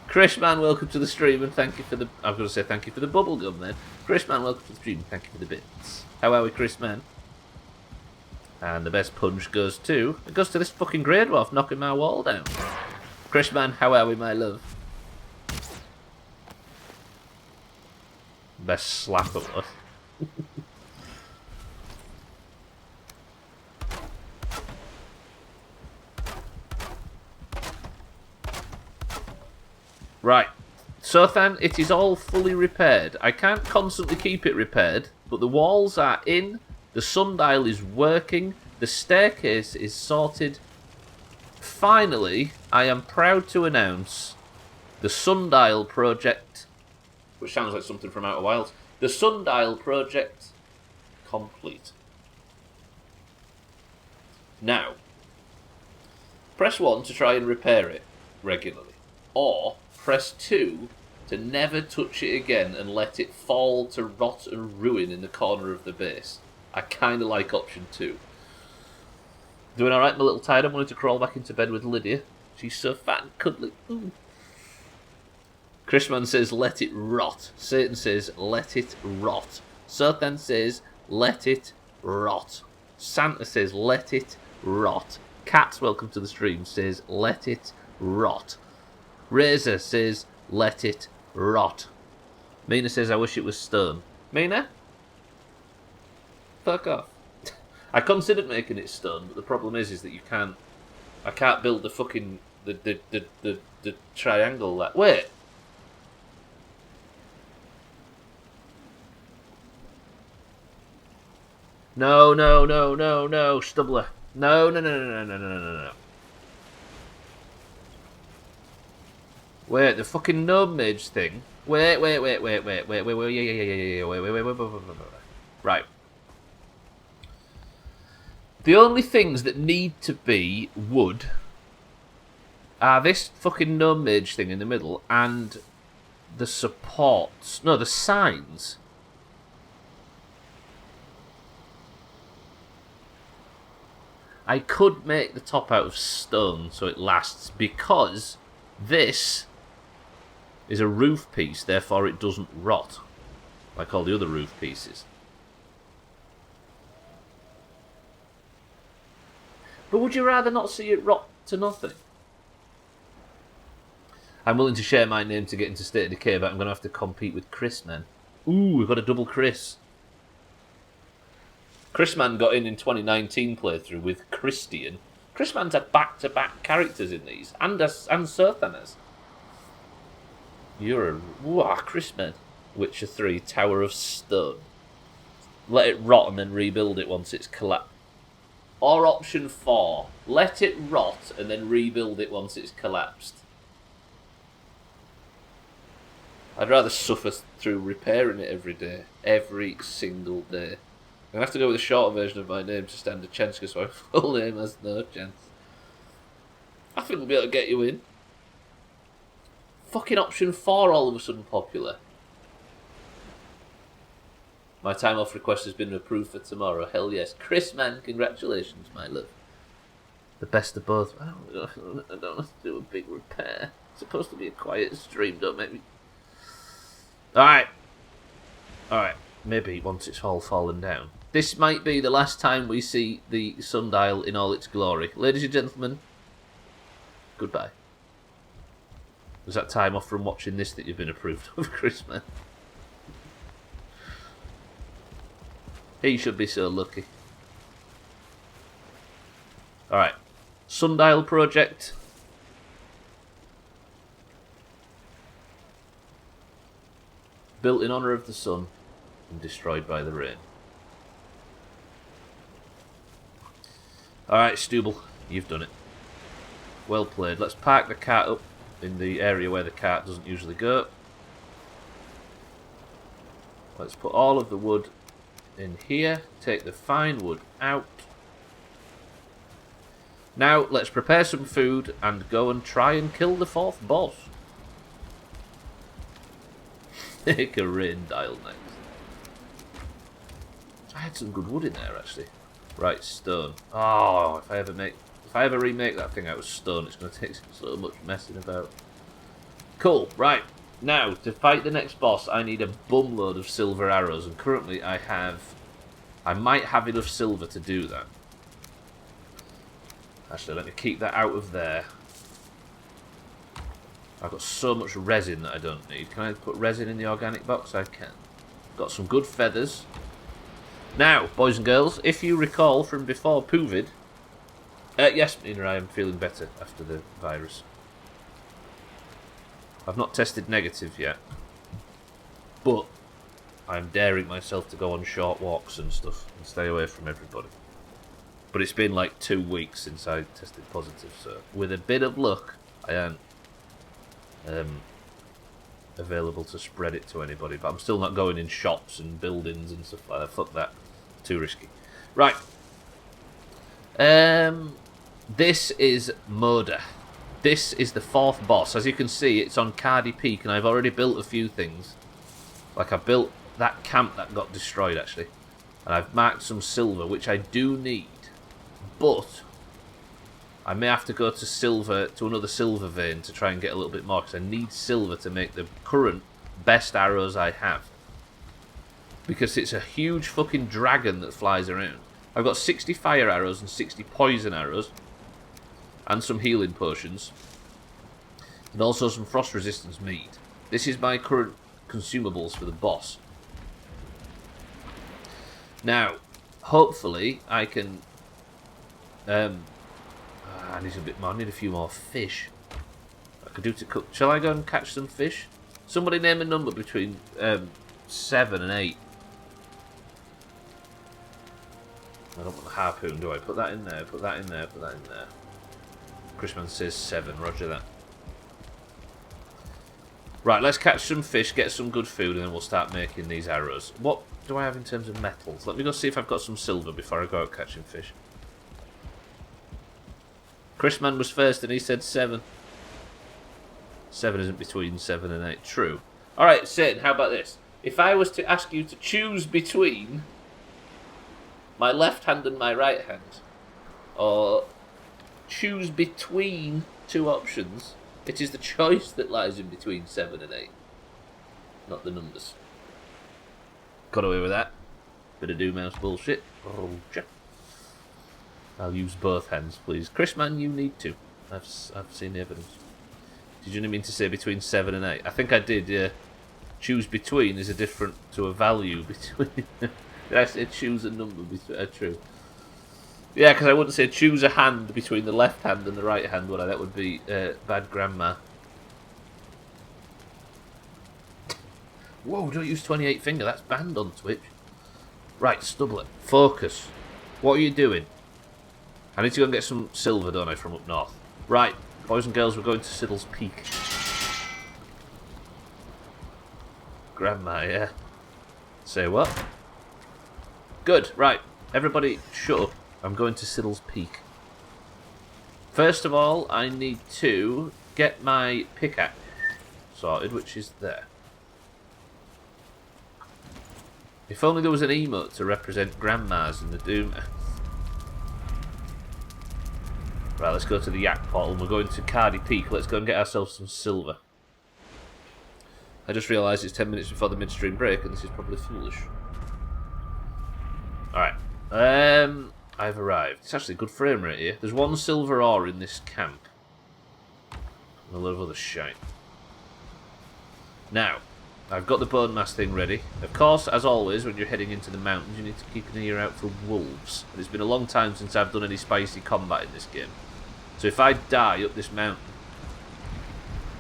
Chris, man, welcome to the stream and thank you for the... I was going to say thank you for the bubblegum then. Chris, man, welcome to the stream and thank you for the bits. How are we, Chris, man? And the best punch goes to... It goes to this fucking Grey Dwarf knocking my wall down. Chris, man, how are we, my love? Best slap it was. Right. So then, it is all fully repaired. I can't constantly keep it repaired, but the walls are in, the sundial is working, the staircase is sorted. Finally, I am proud to announce the sundial project, which sounds like something from Outer Wilds, the sundial project complete. Now, press 1 to try and repair it regularly, or press 2 to never touch it again and let it fall to rot and ruin in the corner of the base. I kind of like option 2. Doing alright, my little tired? I wanted to crawl back into bed with Lydia. She's so fat and cuddly. Ooh. Chrisman says, let it rot. Satan says, let it rot. Sothan says, let it rot. Santa says, let it rot. Cats, welcome to the stream, says, let it rot. Razor says, let it rot. Mina says, I wish it was stone. Mina? Fuck off. I considered making it stone, but the problem is that you can't... I can't build the fucking... the triangle that... Wait! No, Stubbler. No. Wait, the fucking gnome mage thing. Wait. Right. The only things that need to be wood are this fucking gnome mage thing in the middle and the supports. No, the signs. I could make the top out of stone so it lasts because this is a roof piece, therefore it doesn't rot like all the other roof pieces. But would you rather not see it rot to nothing? I'm willing to share my name to get into State of Decay, but I'm going to have to compete with Chris, man. Ooh, we've got a double Chris. Chrisman got in 2019 playthrough with Christian. Chrisman's had back-to-back characters in these, and Sothan has. You're a... Wow, Chrisman. Witcher 3, Tower of Stone. Let it rot and then rebuild it once it's collapsed. Or option 4, let it rot and then rebuild it once it's collapsed. I'd rather suffer through repairing it every day. Every single day. I'm going to have to go with a shorter version of my name to stand a chance because my full name has no chance. I think we'll be able to get you in. Fucking option 4 all of a sudden popular. My time off request has been approved for tomorrow. Hell yes. Chris, man, congratulations, my love. The best of both. I don't have to do a big repair. It's supposed to be a quiet stream, don't make me... Alright. Maybe once it's all fallen down. This might be the last time we see the sundial in all its glory. Ladies and gentlemen, goodbye. Was that time off from watching this that you've been approved of, Chris, man? He should be so lucky. Alright. Sundial project. Built in honour of the sun and destroyed by the rain. Alright, Stubbler, you've done it. Well played. Let's park the cart up in the area where the cart doesn't usually go. Let's put all of the wood in here. Take the fine wood out. Now, let's prepare some food and go and try and kill the 4th boss. Make a rain dial next. I had some good wood in there actually. Right, stone. Oh, if I ever remake that thing out of stone, it's going to take so much messing about. Cool. Right. Now, to fight the next boss, I need a bumload of silver arrows, and currently I might have enough silver to do that. Actually, let me keep that out of there. I've got so much resin that I don't need. Can I put resin in the organic box? I can. Got some good feathers. Now, boys and girls, if you recall from before COVID, yes, Nina, I am feeling better after the virus. I've not tested negative yet, but I'm daring myself to go on short walks and stuff and stay away from everybody. But it's been like 2 weeks since I tested positive, so with a bit of luck, I am available to spread it to anybody. But I'm still not going in shops and buildings and stuff like that. Fuck that. Too risky. Right. This is Moda. This is the 4th boss. As you can see, it's on Cardi Peak, and I've already built a few things. Like, I built that camp that got destroyed, actually. And I've marked some silver, which I do need. But I may have to go to another silver vein to try and get a little bit more, because I need silver to make the current best arrows I have. Because it's a huge fucking dragon that flies around. I've got 60 fire arrows and 60 poison arrows. And some healing potions. And also some frost resistance meat. This is my current consumables for the boss. Now, hopefully I can... I need a bit more. I need a few more fish. I could do to cook. Shall I go and catch some fish? Somebody name a number between 7 and 8. I don't want a harpoon, do I? Put that in there, put that in there, put that in there. Chrisman says 7, roger that. Right, let's catch some fish, get some good food, and then we'll start making these arrows. What do I have in terms of metals? Let me go see if I've got some silver before I go out catching fish. Chrisman was first and he said 7. 7 isn't between 7 and 8. True. Alright, Satan, how about this? If I was to ask you to choose between my left hand and my right hand, or choose between 2 options, it is the choice that lies in between 7 and 8, not the numbers. Got away with that. Bit of Doomhaus bullshit. Roger. I'll use both hands, please. Chrisman, you need to. I've seen the evidence. Did you mean to say between 7 and 8? I think I did, yeah. Choose between is a different to a value between. Did I say choose a number between? True. Yeah, because I wouldn't say choose a hand between the left hand and the right hand, would I? That would be bad grammar. Whoa, don't use 28 finger. That's banned on Twitch. Right, Stubbler. Focus. What are you doing? I need to go and get some silver, don't I, from up north. Right, boys and girls, we're going to Siddle's Peak. Grandma, yeah. Say what? Good, right. Everybody shut up. I'm going to Siddle's Peak. First of all, I need to get my pickaxe sorted, which is there. If only there was an emote to represent grandmas in the Doom. Right, let's go to the Yak Portal. We're going to Cardi Peak. Let's go and get ourselves some silver. I just realised it's 10 minutes before the midstream break, and this is probably foolish. Alright. I've arrived. It's actually a good frame rate here. There's 1 silver ore in this camp. And a lot of other shite. Now, I've got the bone mass thing ready. Of course, as always, when you're heading into the mountains, you need to keep an ear out for wolves. And it's been a long time since I've done any spicy combat in this game. So if I die up this mountain,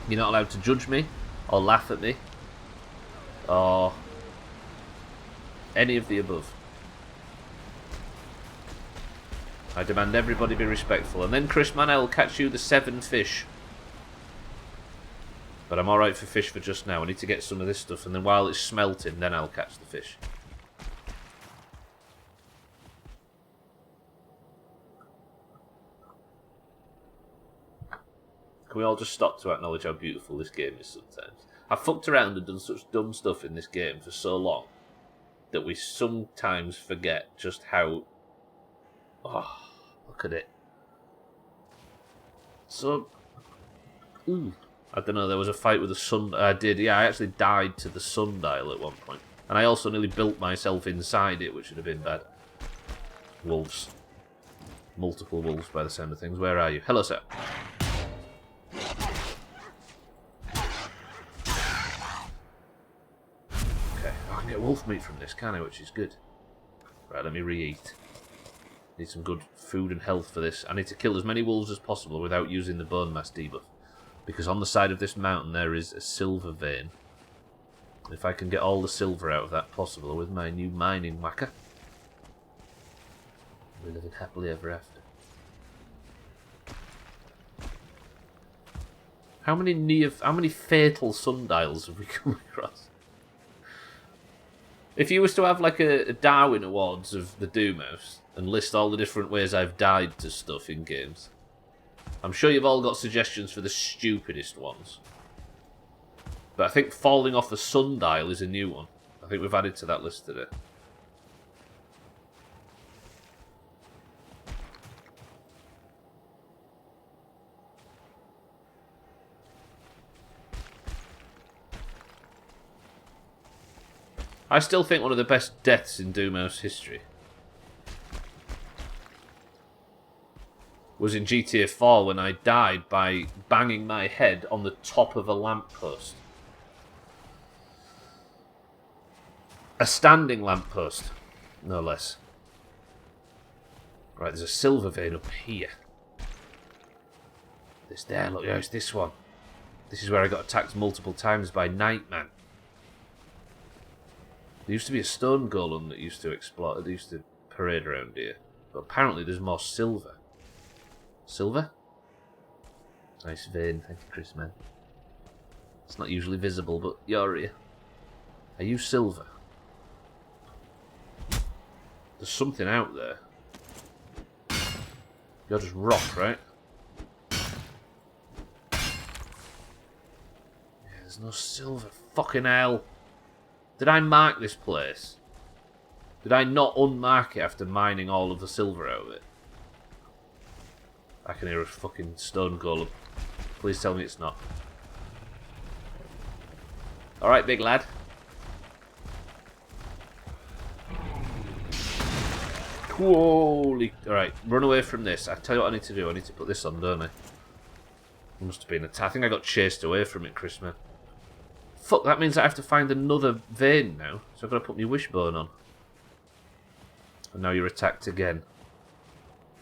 you're not allowed to judge me, or laugh at me, or any of the above. I demand everybody be respectful. And then, Chris Man, I will catch you the 7 fish. But I'm alright for fish for just now. I need to get some of this stuff, and then while it's smelting, then I'll catch the fish. Can we all just stop to acknowledge how beautiful this game is sometimes? I've fucked around and done such dumb stuff in this game for so long. that we sometimes forget just how... Oh, look at it. So... Ooh. I don't know, there was a fight with the sun... I did, yeah, I actually died to the sundial at one point. And I also nearly built myself inside it, which would have been bad. Wolves. Multiple wolves by the sound of things. Where are you? Hello, sir. Okay, I can get wolf meat from this, can I? Which is good. Right, let me re-eat. Need some good food and health for this. I need to kill as many wolves as possible without using the bone mass debuff. Because on the side of this mountain there is a silver vein. If I can get all the silver out of that possible with my new mining whacker, we're living happily ever after. How many fatal sundials have we come across? If you was to have like a Darwin Awards of the Doomhaus and list all the different ways I've died to stuff in games, I'm sure you've all got suggestions for the stupidest ones. But I think falling off a sundial is a new one. I think we've added to that list today. I still think one of the best deaths in Doomhaus history was in GTA 4 when I died by banging my head on the top of a lamppost. A standing lamppost, no less. Right, there's a silver vein up here. This there, look, it's this one. This is where I got attacked multiple times by Nightman. There used to be a stone golem that used to explode, that used to parade around here. But apparently there's more silver. Silver? Nice vein, thank you, Chris, man. It's not usually visible, but you're here. Are you silver? There's something out there. You're just rock, right? Yeah, there's no silver. Fucking hell. Did I mark this place? Did I not unmark it after mining all of the silver out of it? I can hear a fucking stone golem. Please tell me it's not. Alright, big lad. Holy... Alright, run away from this. I tell you what I need to do. I need to put this on, don't I? Must have been a... I think I got chased away from it, Chris, man. Fuck, that means I have to find another vein now. So I've got to put my wishbone on. And now you're attacked again.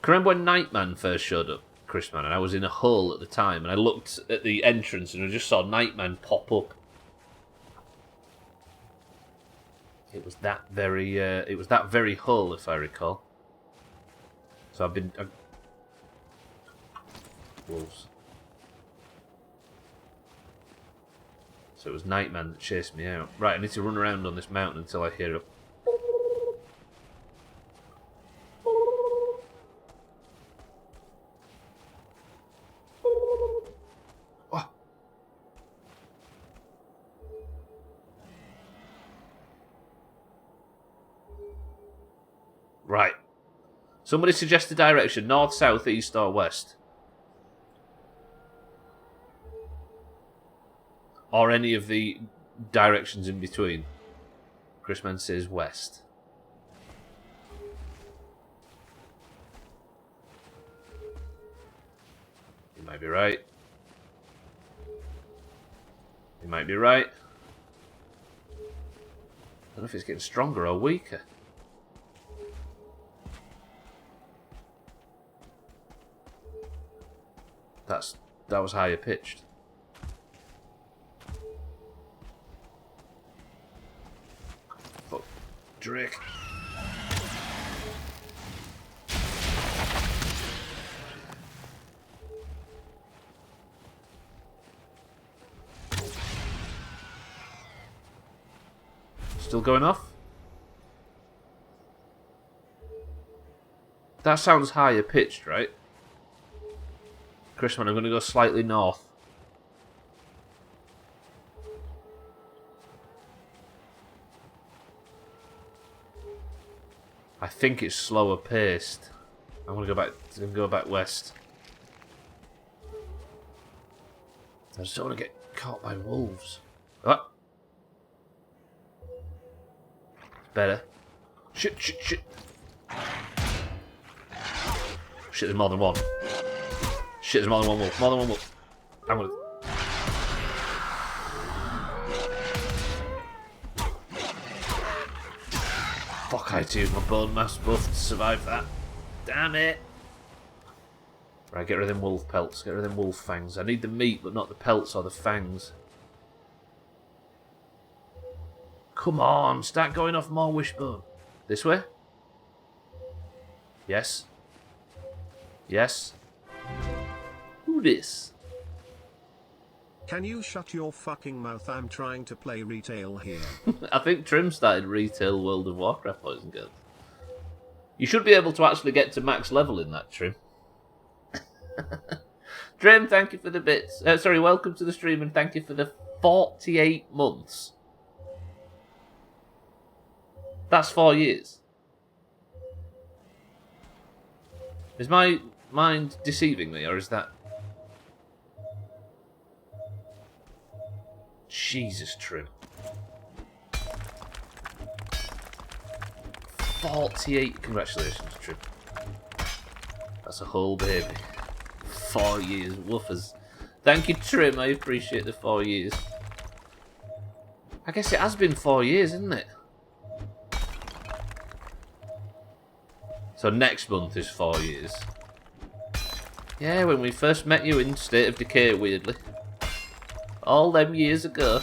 Can you remember when Nightman first showed up, Chris, man? And I was in a hole at the time. And I looked at the entrance and I just saw Nightman pop up. It was that very hole, if I recall. So I've been... Wolves. So it was Nightman that chased me out. Right, I need to run around on this mountain until I hear a... Oh. Right. Somebody suggest a direction. North, south, east or west. Or any of the directions in between. Chrisman says west. You might be right. You might be right. I don't know if it's getting stronger or weaker. That was higher pitched. Fuck. Drake. Still going off? That sounds higher pitched, right? Chrisman, I'm going to go slightly north. I think it's slower paced. I'm gonna go back west. I just don't want to get caught by wolves. What? Better. Shit, shit, shit. Shit, there's more than one. Shit, there's more than one wolf. More than one wolf. I'm gonna... Fuck, I had to use my bone mass buff to survive that. Damn it. Right, get rid of them wolf pelts. Get rid of them wolf fangs. I need the meat, but not the pelts or the fangs. Come on, start going off more wishbone. This way? Yes. Yes. Who this? Can you shut your fucking mouth? I'm trying to play retail here. I think Trim started retail World of Warcraft, boys and girls. You should be able to actually get to max level in that, Trim. Trim, thank you for the bits. Sorry, welcome to the stream and thank you for the 48 months. That's 4 years. Is my mind deceiving me, or is that... Jesus, Trim. 48. Congratulations, Trim. That's a whole baby. 4 years. Woofers. Thank you, Trim. I appreciate the 4 years. I guess it has been 4 years, isn't it? So next month is 4 years. Yeah, when we first met you in State of Decay, weirdly. All them years ago.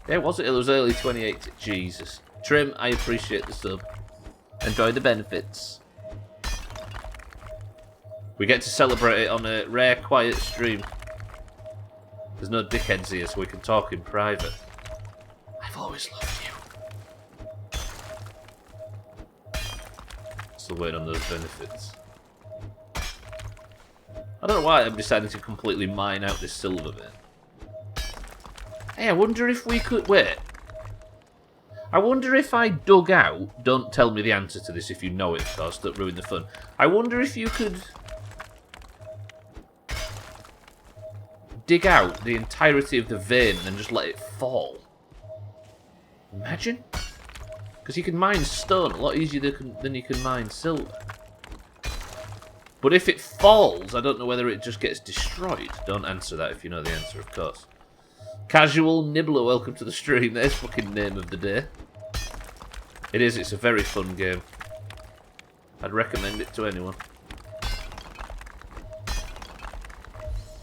Yeah, was it? It was early 2018. Jesus. Trim, I appreciate the sub. Enjoy the benefits. We get to celebrate it on a rare, quiet stream. There's no dickheads here, so we can talk in private. I've always loved you. Still waiting on those benefits. I don't know why I'm deciding to completely mine out this silver bit. Hey, I wonder if we could... Wait. I wonder if I dug out... Don't tell me the answer to this if you know it, of course. Don't ruin the fun. I wonder if you could... dig out the entirety of the vein and then just let it fall. Imagine? Because you can mine stone a lot easier than you can mine silver. But if it falls, I don't know whether it just gets destroyed. Don't answer that if you know the answer, of course. Casual Nibbler, welcome to the stream. There's fucking name of the day. It is, it's a very fun game. I'd recommend it to anyone.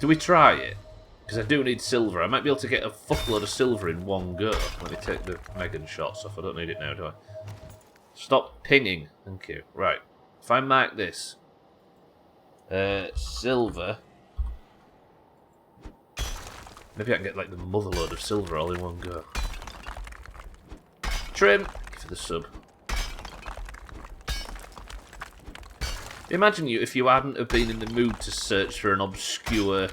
Do we try it? Because I do need silver. I might be able to get a fuckload of silver in one go. Let me take the Megan shots off. I don't need it now, do I? Stop pinging. Thank you. Right. If I mark this. Silver. Maybe I can get like the motherload of silver all in one go. Trim! Thank you for the sub. Imagine you if you hadn't have been in the mood to search for an obscure,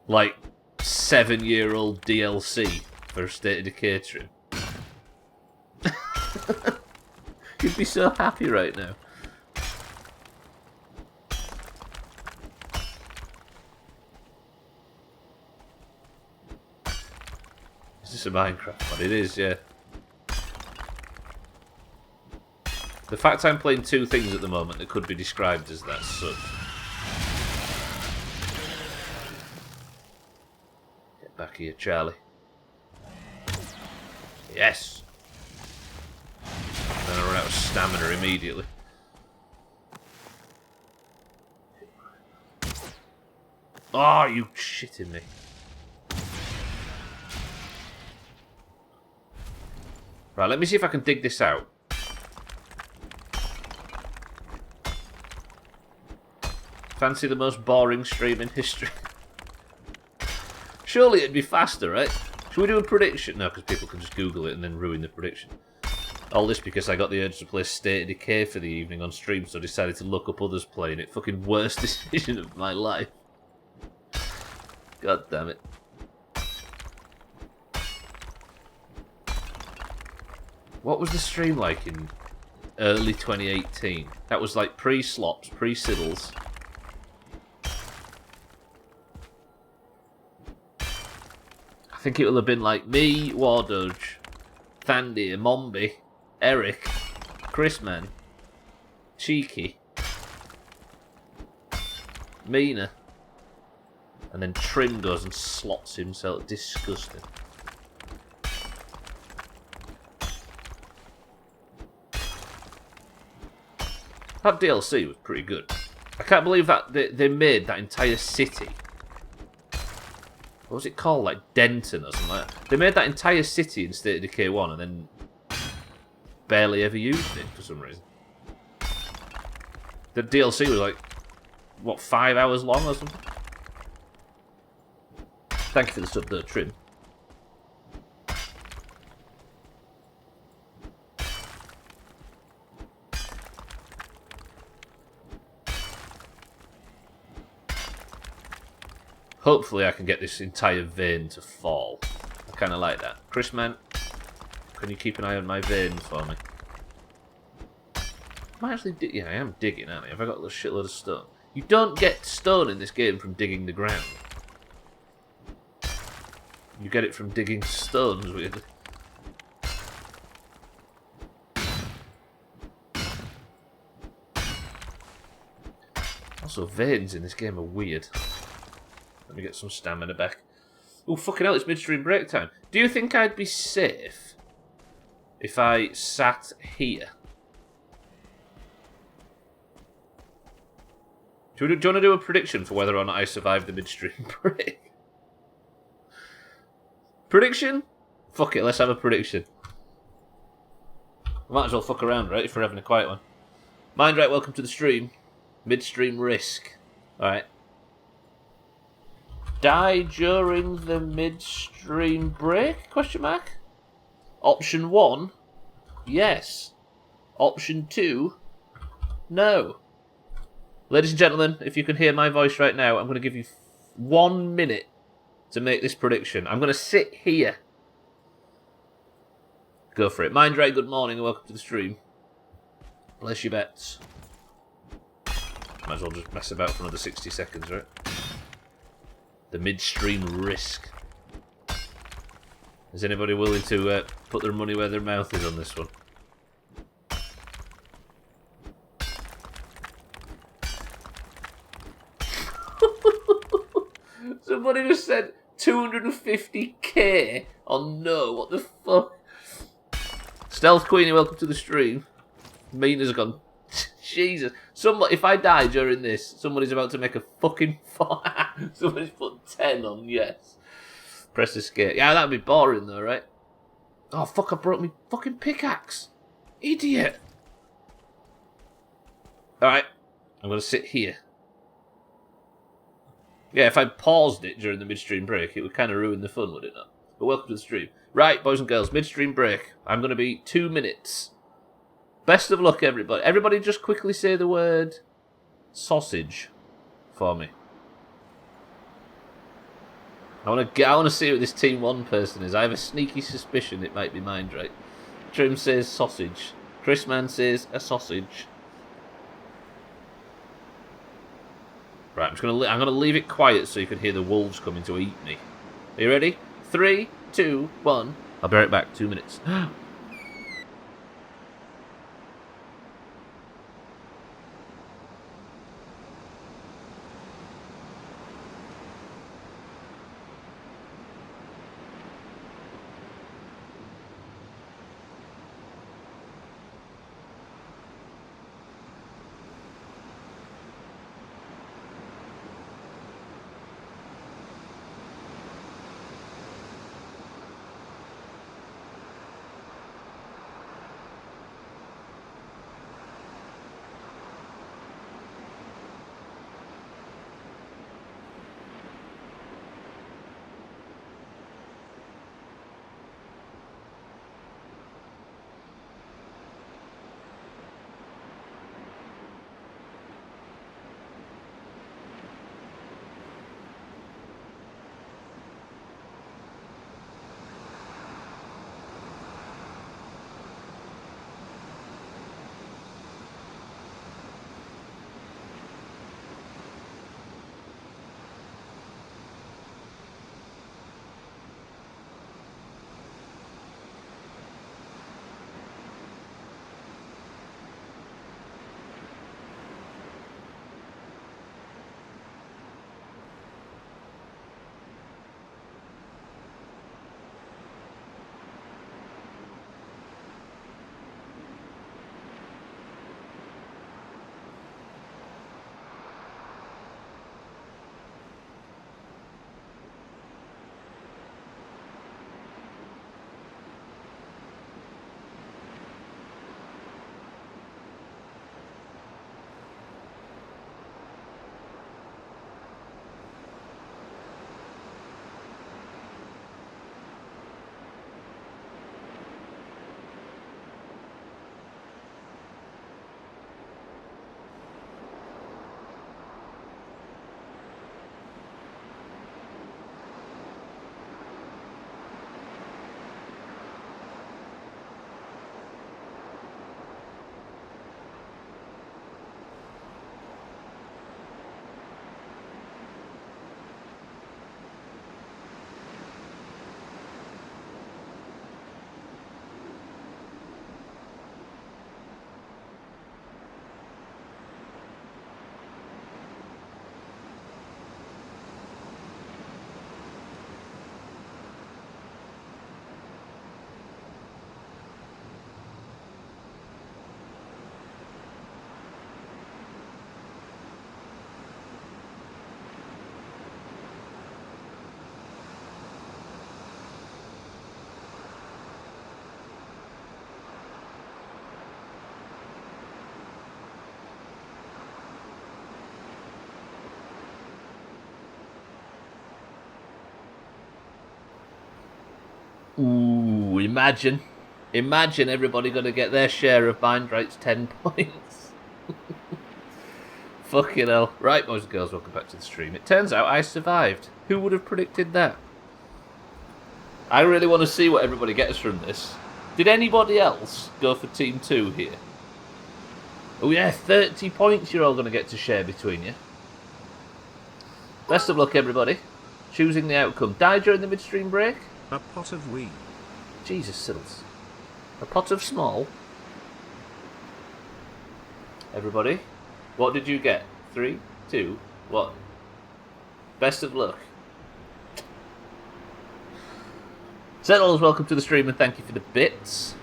like 7-year-old DLC for a State of Decay Trim. You'd be so happy right now. Is this a Minecraft one? It is, yeah. The fact I'm playing two things at the moment that could be described as that such. Get back here, Charlie. Yes! Then I run out of stamina immediately. Oh, you shitting me. Right, let me see if I can dig this out. Fancy the most boring stream in history. Surely it'd be faster, right? Should we do a prediction? No, because people can just Google it and then ruin the prediction. All this because I got the urge to play State of Decay for the evening on stream, so I decided to look up others playing it. Fucking worst decision of my life. God damn it. What was the stream like in early 2018? That was like pre-slops, pre-siddles. I think it will have been like me, Wardoge, Thandy, Mombi, Eric, Chrisman, Cheeky, Mina, and then Trim goes and slots himself. Disgusting. That DLC was pretty good. I can't believe that they made that entire city. What was it called? Like Denton or something like that. They made that entire city in State of Decay 1 and then barely ever used it for some reason. The DLC was like, what, 5 hours long or something? Thank you for the sub there, Trim. Hopefully I can get this entire vein to fall. I kind of like that. Chris, man, can you keep an eye on my vein for me? Am I actually yeah, I am digging, aren't I? Have I got a shitload of stone? You don't get stone in this game from digging the ground. You get it from digging stones, weirdly. Also, veins in this game are weird. Let me get some stamina back. Oh, fucking hell, it's midstream break time. Do you think I'd be safe if I sat here? Do you want to do a prediction for whether or not I survive the midstream break? Prediction? Fuck it, let's have a prediction. Might as well fuck around, right, if we're having a quiet one. Mind right, welcome to the stream. Midstream risk. Alright. Die during the midstream break? Question mark? Option 1, yes. Option 2, no. Ladies and gentlemen, if you can hear my voice right now, I'm going to give you 1 minute to make this prediction. I'm going to sit here. Go for it. Mind right, good morning and welcome to the stream. Place your bets. Might as well just mess about for another 60 seconds, right? The midstream risk. Is anybody willing to put their money where their mouth is on this one? Somebody just said 250k on no. What the fuck? Stealth Queenie, welcome to the stream. Mina's gone. Jesus. If I die during this, somebody's about to make a fucking somebody's put 10 on yes. Press escape. Yeah, that'd be boring though, right? Oh fuck, I broke my fucking pickaxe. Idiot. Alright. I'm gonna sit here. Yeah, if I paused it during the midstream break, it would kind of ruin the fun, would it not? But welcome to the stream. Right, boys and girls, midstream break. I'm going to be 2 minutes. Best of luck, everybody. Everybody just quickly say the word sausage for me. I want to see who this Team 1 person is. I have a sneaky suspicion it might be Mind Right. Trim says sausage. Chris Man says a sausage. Right, I'm gonna leave it quiet so you can hear the wolves coming to eat me. Are you ready? 3, 2, 1. I'll be right back. 2 minutes. Ooh, imagine. Imagine everybody going to get their share of Mind Rights 10 points. Fucking hell. Right, boys and girls, welcome back to the stream. It turns out I survived. Who would have predicted that? I really want to see what everybody gets from this. Did anybody else go for Team 2 here? Oh yeah, 30 points you're all going to get to share between you. Best of luck, everybody. Choosing the outcome. Die during the midstream break? A pot of wheat. Jesus, Sills. A pot of small. Everybody, what did you get? 3, 2, 1. Best of luck. Settles, welcome to the stream and thank you for the bits.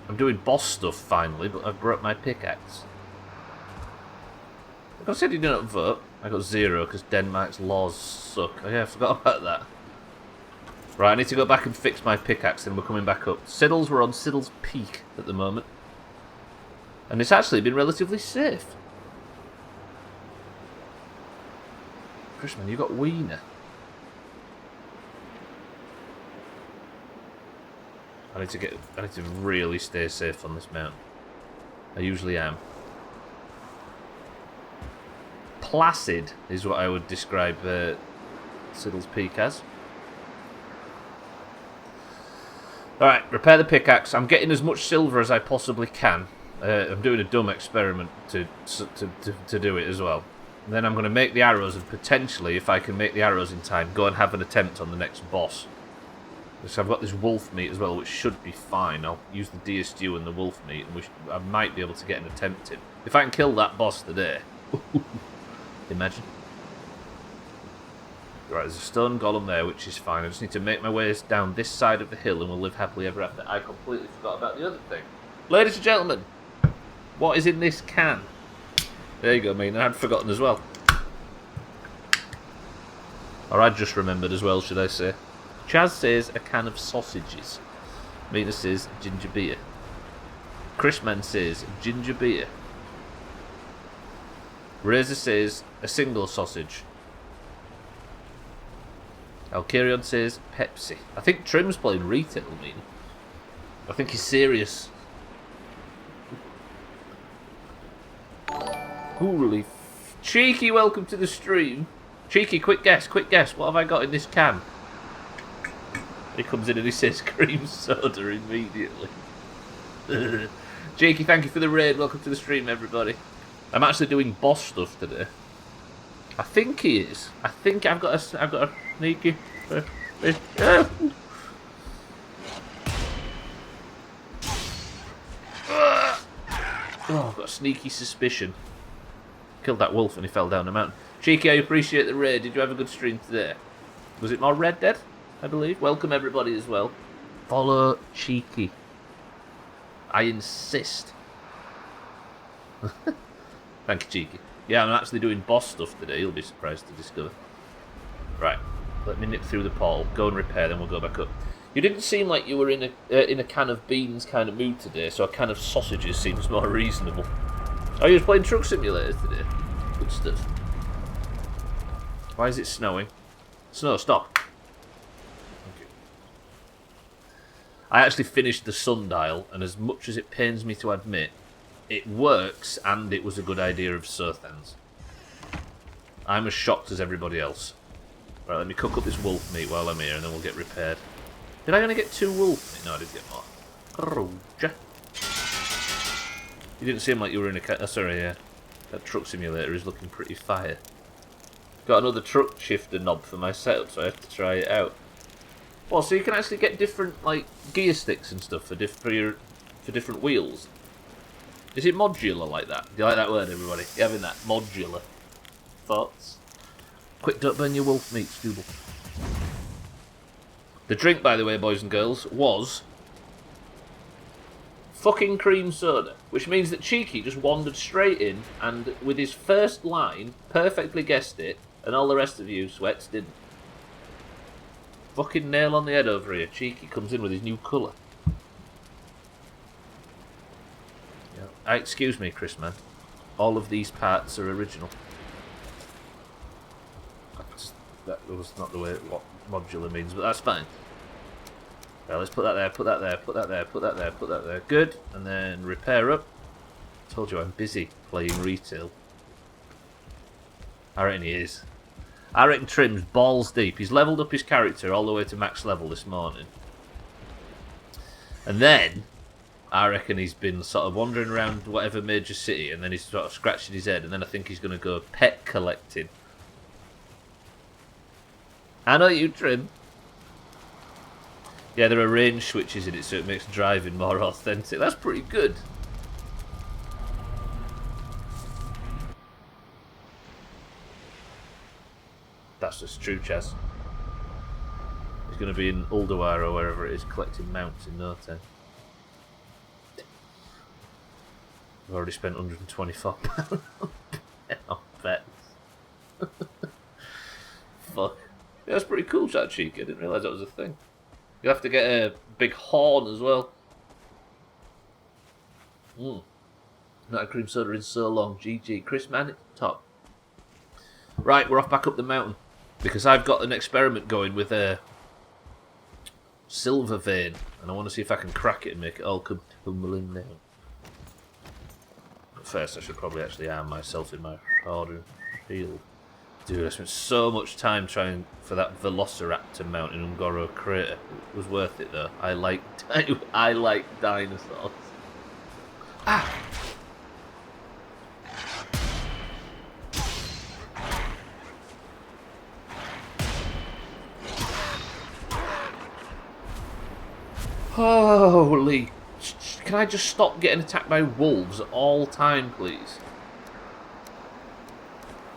I'm doing boss stuff finally, but I've broke my pickaxe. I said you didn't vote. I got 0 because Denmark's laws suck. Oh yeah, I forgot about that. Right, I need to go back and fix my pickaxe, then we're coming back up. Siddles, we're on Siddle's Peak at the moment. And it's actually been relatively safe. Chrisman, you got Wiener. I need to really stay safe on this mount. I usually am. Placid is what I would describe Siddle's Peak as. Alright, repair the pickaxe. I'm getting as much silver as I possibly can. I'm doing a dumb experiment to do it as well. And then I'm going to make the arrows and potentially, if I can make the arrows in time, go and have an attempt on the next boss. So I've got this wolf meat as well, which should be fine. I'll use the deer stew and the wolf meat, and I might be able to get an attempt in. If I can kill that boss today. Imagine. Right, there's a stone golem there, which is fine. I just need to make my way down this side of the hill and we'll live happily ever after. I completely forgot about the other thing. Ladies and gentlemen, what is in this can? There you go, Mina. I'd forgotten as well. Or I just remembered as well, should I say. Chaz says a can of sausages. Mina says ginger beer. Chrisman says ginger beer. Razor says a single sausage. Alkarion says Pepsi. I think Trim's playing retail, Mina. I think he's serious. Holy Cheeky, welcome to the stream. Cheeky, quick guess. What have I got in this can? He comes in and he says cream soda immediately. Cheeky, thank you for the raid. Welcome to the stream, everybody. I'm actually doing boss stuff today. I think he is. I think I've got a sneaky. Oh, I've got a sneaky suspicion. Killed that wolf and he fell down the mountain. Cheeky, I appreciate the raid. Did you have a good stream today? Was it more Red Dead, I believe? Welcome everybody as well. Follow Cheeky. I insist. Thank you, Cheeky. Yeah, I'm actually doing boss stuff today. You'll be surprised to discover. Right, let me nip through the portal, go and repair, then we'll go back up. You didn't seem like you were in a can of beans kind of mood today, so a can of sausages seems more reasonable. Oh, you were playing Truck Simulator today? Good stuff. Why is it snowing? Snow, stop. Okay. I actually finished the sundial, and as much as it pains me to admit, it works, and it was a good idea of Sothens. I'm as shocked as everybody else. Right, let me cook up this wolf meat while I'm here, and then we'll get repaired. Did I only get 2 wolf meat? No, I did get more. Roger. You didn't seem like you were in a... Oh, sorry, yeah. That Truck Simulator is looking pretty fire. Got another truck shifter knob for my setup, so I have to try it out. Well, so you can actually get different, like, gear sticks and stuff for different wheels. Is it modular like that? Do you like that word, everybody? You having that? Modular. Thoughts? Quick, don't burn your wolf meat, Stubbler. The drink, by the way, boys and girls, was fucking cream soda, which means that Cheeky just wandered straight in and, with his first line, perfectly guessed it, and all the rest of you sweats didn't. Fucking nail on the head over here. Cheeky comes in with his new colour. Yeah. Excuse me, Chris, man. All of these parts are original. That was not the way what modular means, but that's fine. Right, let's put that there, put that there, put that there, put that there, put that there. Good. And then repair up. Told you I'm busy playing retail. I reckon he is. I reckon Trim's balls deep. He's levelled up his character all the way to max level this morning. And then, I reckon he's been sort of wandering around whatever major city, and then he's sort of scratching his head, and then I think he's going to go pet collecting. I know you, Trim. Yeah, there are range switches in it, so it makes driving more authentic. That's pretty good. That's just true, Chaz. He's going to be in Ulduar or wherever it is, collecting mounts in no time. I've already spent £124 on pets. Fuck. Yeah, that's pretty cool, that cheek. I didn't realise that was a thing. You have to get a big horn as well. Not a cream soda in so long. GG. Chris, man, top. Right, we're off back up the mountain. Because I've got an experiment going with a silver vein. And I want to see if I can crack it and make it all come tumbling down. But first, I should probably actually arm myself in my harder shield. Dude, I spent so much time trying for that Velociraptor mount in Ungoro Crater. It was worth it though. I like dinosaurs. Ah! Holy! Can I just stop getting attacked by wolves at all time, please?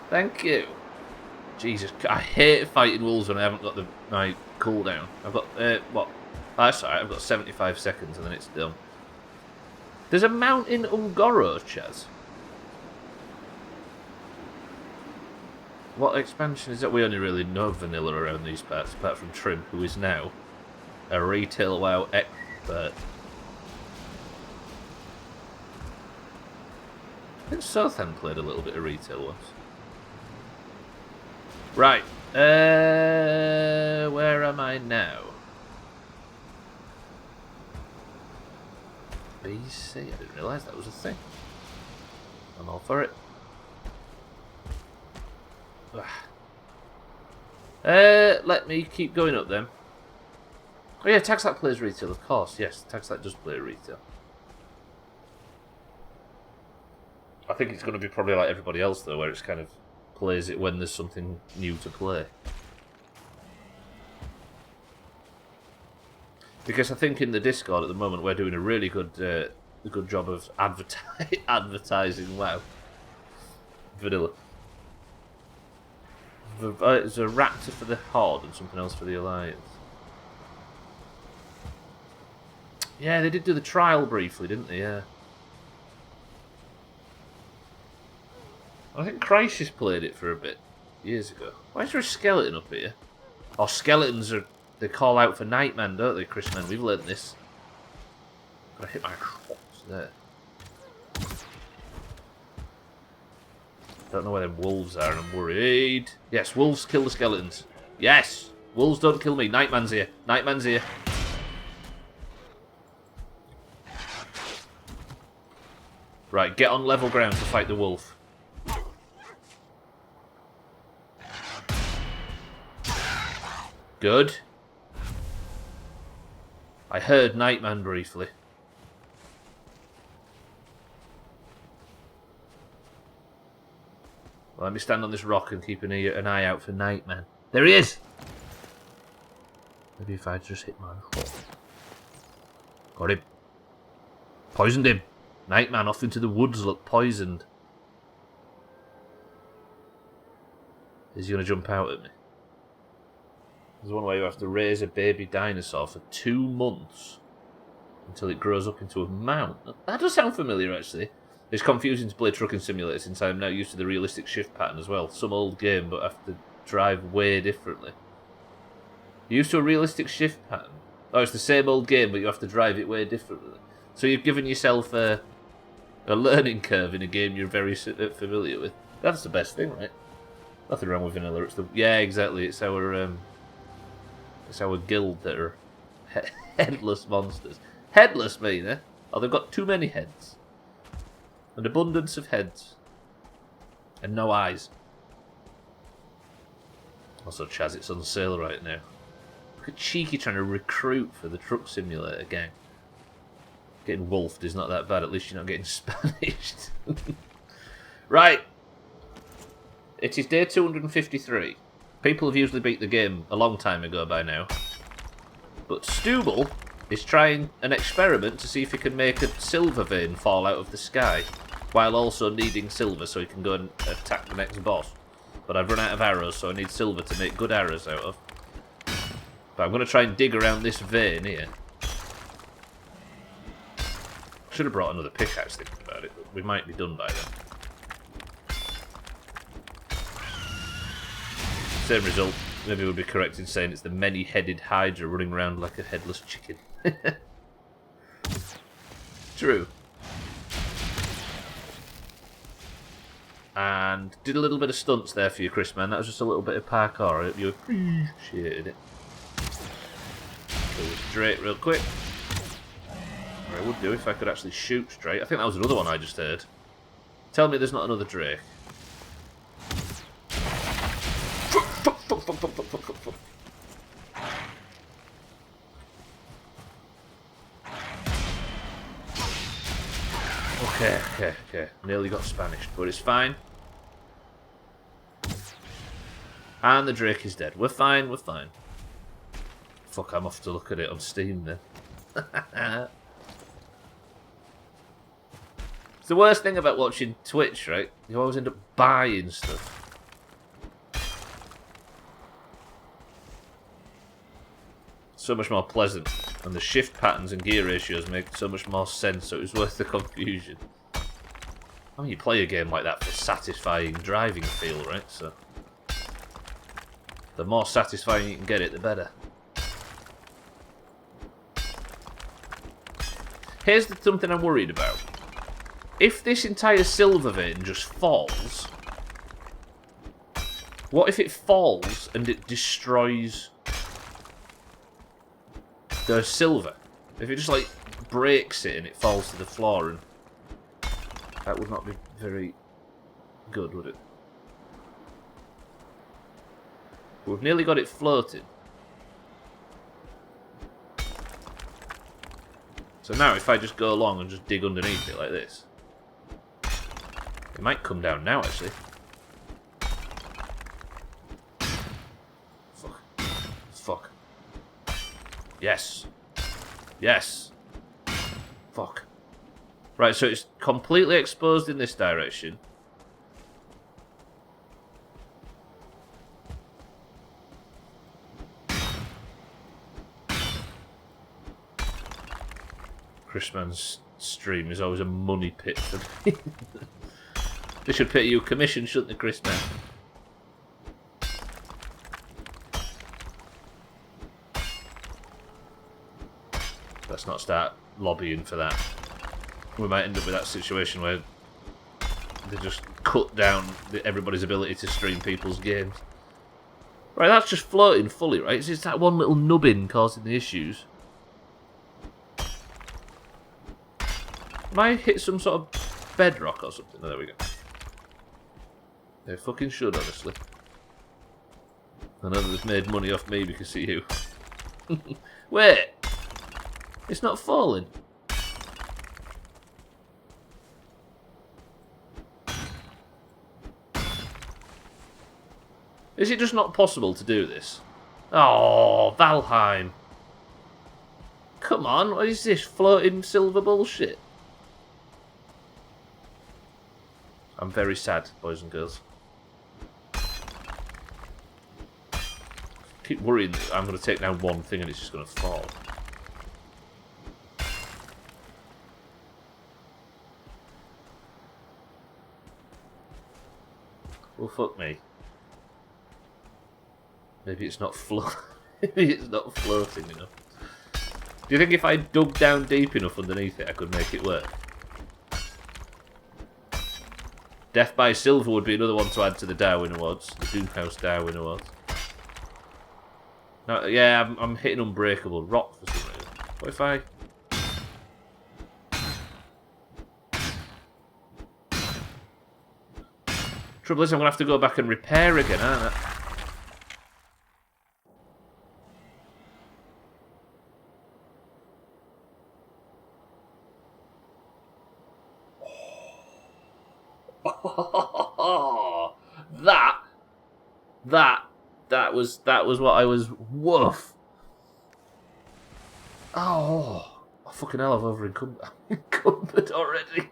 Thank you. Jesus, I hate fighting wolves when I haven't got my cooldown. I've got, what? That's alright, I've got 75 seconds and then it's done. There's a mount in Ungoro, Chaz. What expansion is that? We only really know vanilla around these parts, apart from Trim, who is now a retail WoW expert. I think Sothan played a little bit of retail once. Right, where am I now? BC, I didn't realise that was a thing. I'm all for it. Let me keep going up then. Oh yeah, Taxlat plays retail, of course. Yes, Taxlat does play retail. I think it's going to be probably like everybody else though, where it's kind of plays it when there's something new to play. Because I think in the Discord at the moment we're doing a really good job of advertising WoW. Vanilla. There's a raptor for the Horde and something else for the Alliance. Yeah, they did do the trial briefly, didn't they? Yeah. I think Crisis played it for a bit, years ago. Why is there a skeleton up here? Oh, skeletons are... They call out for Nightman, don't they, Chris, man? We've learned this. Gotta hit my shots there. Don't know where them wolves are and I'm worried. Yes, wolves kill the skeletons. Yes! Wolves don't kill me. Nightman's here. Nightman's here. Right, get on level ground to fight the wolf. Good. I heard Nightman briefly. Well, let me stand on this rock and keep an eye out for Nightman. There he is! Maybe if I just hit my foot. Got him. Poisoned him. Nightman off into the woods, look poisoned. Is he going to jump out at me? There's one way you have to raise a baby dinosaur for 2 months until it grows up into a mount. That does sound familiar, actually. It's confusing to play Trucking Simulator since I'm now used to the realistic shift pattern as well. Some old game, but I have to drive way differently. You're used to a realistic shift pattern? Oh, it's the same old game, but you have to drive it way differently. So you've given yourself a learning curve in a game you're very familiar with. That's the best thing, right? Nothing wrong with vanilla. It's the... Yeah, exactly. It's our guild that are Headless monsters. Headless mean, eh? Oh, they've got too many heads. An abundance of heads. And no eyes. Also, Chaz, it's on sale right now. Look at Cheeky trying to recruit for the Truck Simulator gang. Getting wolfed is not that bad, at least you're not getting Spanished. Right. It is day 253. People have usually beat the game a long time ago by now. But Stubbler is trying an experiment to see if he can make a silver vein fall out of the sky, while also needing silver so he can go and attack the next boss. But I've run out of arrows, so I need silver to make good arrows out of. But I'm going to try and dig around this vein here. Should have brought another pickaxe thinking about it, but we might be done by then. Same result. Maybe we'd be correct in saying it's the many-headed Hydra running around like a headless chicken. True. And did a little bit of stunts there for you, Chris, man. That was just a little bit of parkour. I hope you appreciated it. Kill this Drake real quick. Or I would do if I could actually shoot straight. I think that was another one I just heard. Tell me there's not another Drake. Okay. Nearly got Spanished, but it's fine. And the Drake is dead. We're fine. Fuck, I'm off to look at it on Steam then. It's the worst thing about watching Twitch, right? You always end up buying stuff. So much more pleasant, and the shift patterns and gear ratios make so much more sense, so it was worth the confusion. I mean, you play a game like that for satisfying driving feel, right? So the more satisfying you can get it, the better. Here's something I'm worried about. If this entire silver vein just falls, what if it falls and it destroys the silver? If it just like breaks it and it falls to the floor, and that would not be very good, would it? We've nearly got it floating. So now if I just go along and just dig underneath it like this, it might come down now actually. Fuck. Yes. Fuck. Right, so it's completely exposed in this direction. Chrisman's stream is always a money pit for me. They should pay you a commission, shouldn't they, Chrisman? Let's not start lobbying for that. We might end up with that situation where they just cut down everybody's ability to stream people's games. Right, that's just floating fully, right? It's just that one little nubbin causing the issues. Might hit some sort of bedrock or something. Oh, there we go. They fucking should, honestly. I know they've made money off me because of you. Wait! It's not falling. Is it just not possible to do this? Oh, Valheim. Come on, what is this? Floating silver bullshit? I'm very sad, boys and girls. Keep worrying that I'm going to take down one thing and it's just going to fall. Well, fuck me. Maybe it's not Maybe it's not floating enough. Do you think if I dug down deep enough underneath it, I could make it work? Death by Silver would be another one to add to the Darwin Awards. The Doomhaus Darwin Awards. No, yeah, I'm hitting Unbreakable Rock for some reason. What if I... Trouble is, I'm going to have to go back and repair again, aren't I? That was what I was. Woof. Oh, fucking hell! I've over encumbered already.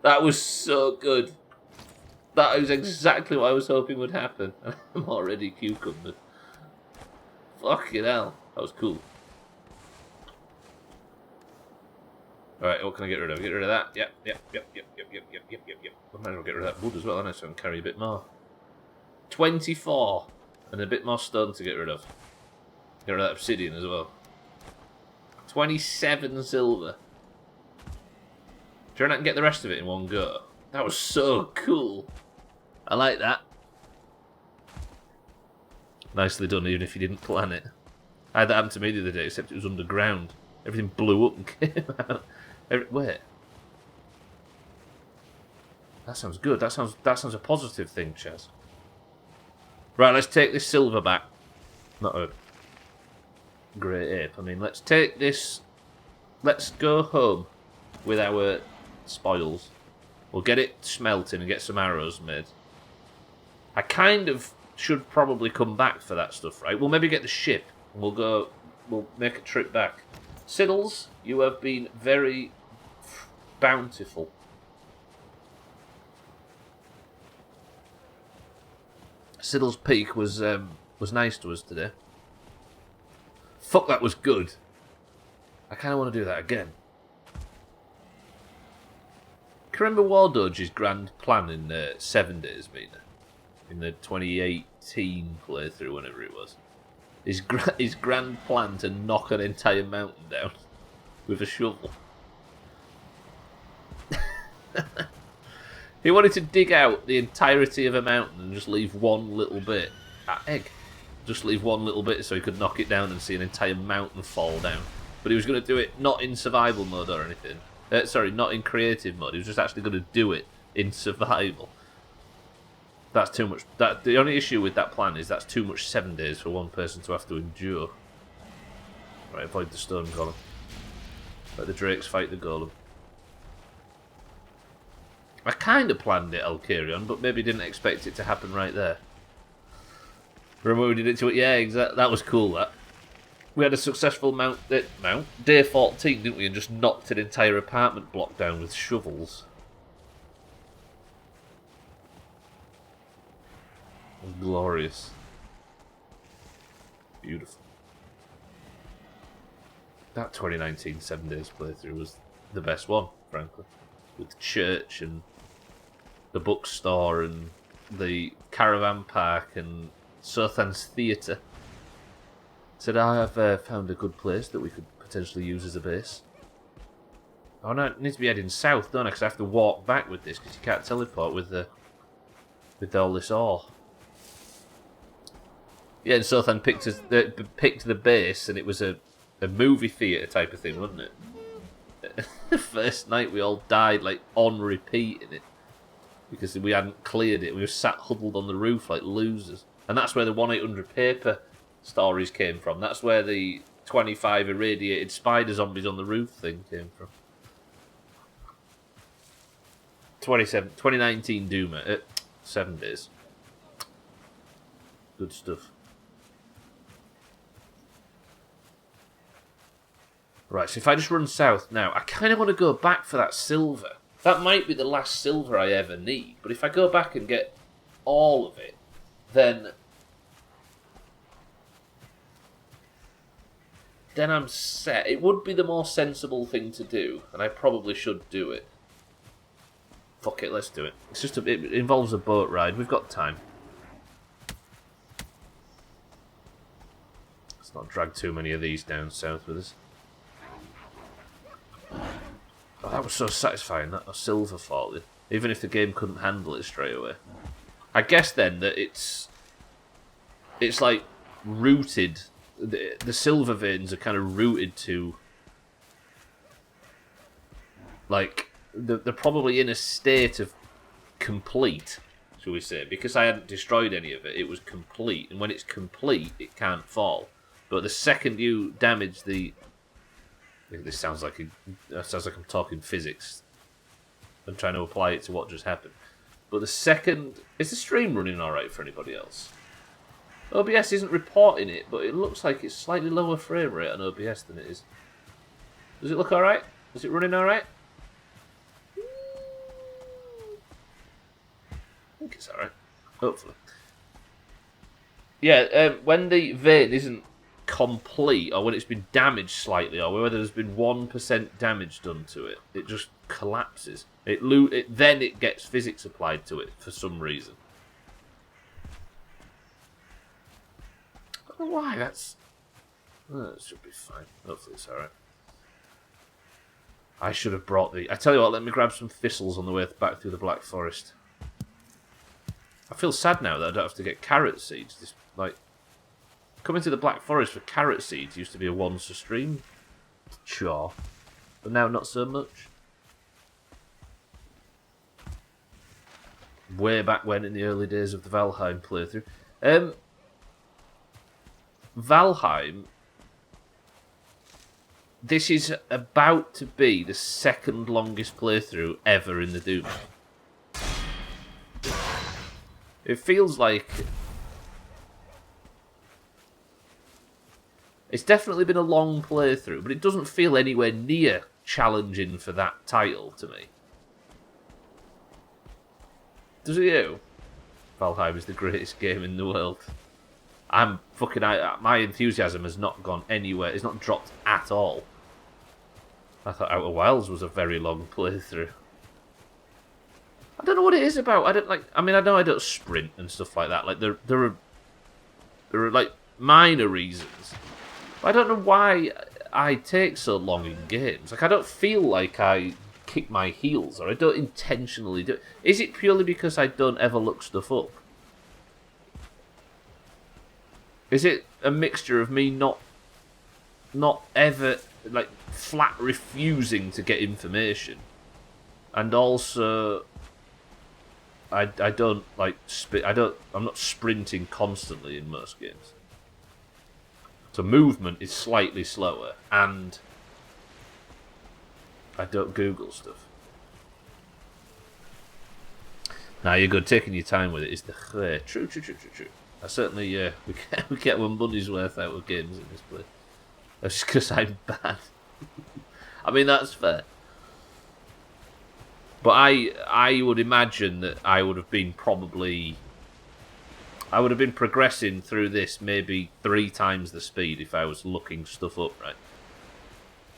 That was so good. That was exactly what I was hoping would happen. I'm already cucumbered. Fucking hell, that was cool. Alright, what can I get rid of? Get rid of that. Yep. I might as well get rid of that wood as well, and so I can carry a bit more. 24. And a bit more stone to get rid of. Get rid of that obsidian as well. 27 silver. Do you reckon I can get the rest of it in one go? That was so cool. I like that. Nicely done, even if you didn't plan it. I had that happen to me the other day, except it was underground. Everything blew up and came out. Wait. That sounds good. That sounds a positive thing, Chaz. Right, let's take this silver back. Not a great ape. I mean, let's take this. Let's go home with our spoils. We'll get it smelting and get some arrows made. I kind of should probably come back for that stuff, right? We'll maybe get the ship and we'll make a trip back. Siddles, you have been very bountiful. Siddle's Peak was nice to us today. Fuck, that was good. I kind of want to do that again. Can you remember Wardoge's grand plan in 7 days, Mina? In the 2018 playthrough, whenever it was. His grand plan to knock an entire mountain down with a shovel. He wanted to dig out the entirety of a mountain and just leave one little bit. Egg. Just leave one little bit so he could knock it down and see an entire mountain fall down. But he was going to do it not in survival mode or anything. Sorry, not in creative mode. He was just actually going to do it in survival. That's too much. The only issue with that plan is that's too much 7 days for one person to have to endure. Right, avoid the stone golem. Let the drakes fight the golem. I kind of planned it, Alkarion, but maybe didn't expect it to happen right there. Remember we did it to it? Yeah, exactly. That was cool, that. We had a successful day 14, didn't we? And just knocked an entire apartment block down with shovels. Glorious. Beautiful. That 2019 7 days playthrough was the best one, frankly. With the church and the bookstore and the caravan park and Sothan's theatre. Said, I have found a good place that we could potentially use as a base. Oh no, it needs to be heading south, don't I? Because I have to walk back with this, because you can't teleport with all this ore. Yeah, and Sothan picked the base, and it was a movie theatre type of thing, wasn't it? The first night we all died, like, on repeat in it. Because we hadn't cleared it. We were sat huddled on the roof like losers. And that's where the 1-800 paper stories came from. That's where the 25 irradiated spider zombies on the roof thing came from. 2019 Doom 7 days. Good stuff. Right, so if I just run south now, I kind of want to go back for that silver. That might be the last silver I ever need, but if I go back and get all of it, then I'm set. It would be the more sensible thing to do, and I probably should do it. Fuck it, let's do it. It's just it involves a boat ride. We've got time. Let's not drag too many of these down south with us. Oh, that was so satisfying, that silver falling. Even if the game couldn't handle it straight away. I guess then that it's like rooted the silver veins are kind of rooted to, like, they're probably in a state of complete, shall we say, because I hadn't destroyed any of it. It was complete, and when it's complete, it can't fall. But the second you damage the, this sounds like I'm talking physics. I'm trying to apply it to what just happened. But the second, is the stream running all right for anybody else? OBS isn't reporting it, but it looks like it's slightly lower frame rate on OBS than it is. Does it look all right? Is it running all right? I think it's all right. Hopefully. Yeah, when the vein isn't complete, or when it's been damaged slightly, or whether there's been 1% damage done to it, it just collapses. Then it gets physics applied to it for some reason. I don't know why. That should be fine. Hopefully it's alright. I should have brought I tell you what, let me grab some thistles on the way back through the Black Forest. I feel sad now that I don't have to get carrot seeds. Coming to the Black Forest for carrot seeds used to be a once a stream chore, but now not so much. Way back when, in the early days of the Valheim playthrough. Valheim, this is about to be the second longest playthrough ever in the Doom. It feels like it's definitely been a long playthrough, but it doesn't feel anywhere near challenging for that title to me. Does it you? Valheim is the greatest game in the world. My enthusiasm has not gone anywhere. It's not dropped at all. I thought Outer Wilds was a very long playthrough. I don't know what it is about. I know I don't sprint and stuff like that. Like there are like minor reasons. I don't know why I take so long in games. Like, I don't feel like I kick my heels, or I don't intentionally do it. Is it purely because I don't ever look stuff up? Is it a mixture of me not ever, like, flat refusing to get information, and also I'm not sprinting constantly in most games. So movement is slightly slower, and I don't Google stuff. Now you're good. Taking your time with it is the true. I certainly we get one money's worth out of games in this place. That's just because I'm bad. I mean, that's fair. But I would imagine that I would have been progressing through this maybe 3 times the speed if I was looking stuff up, right?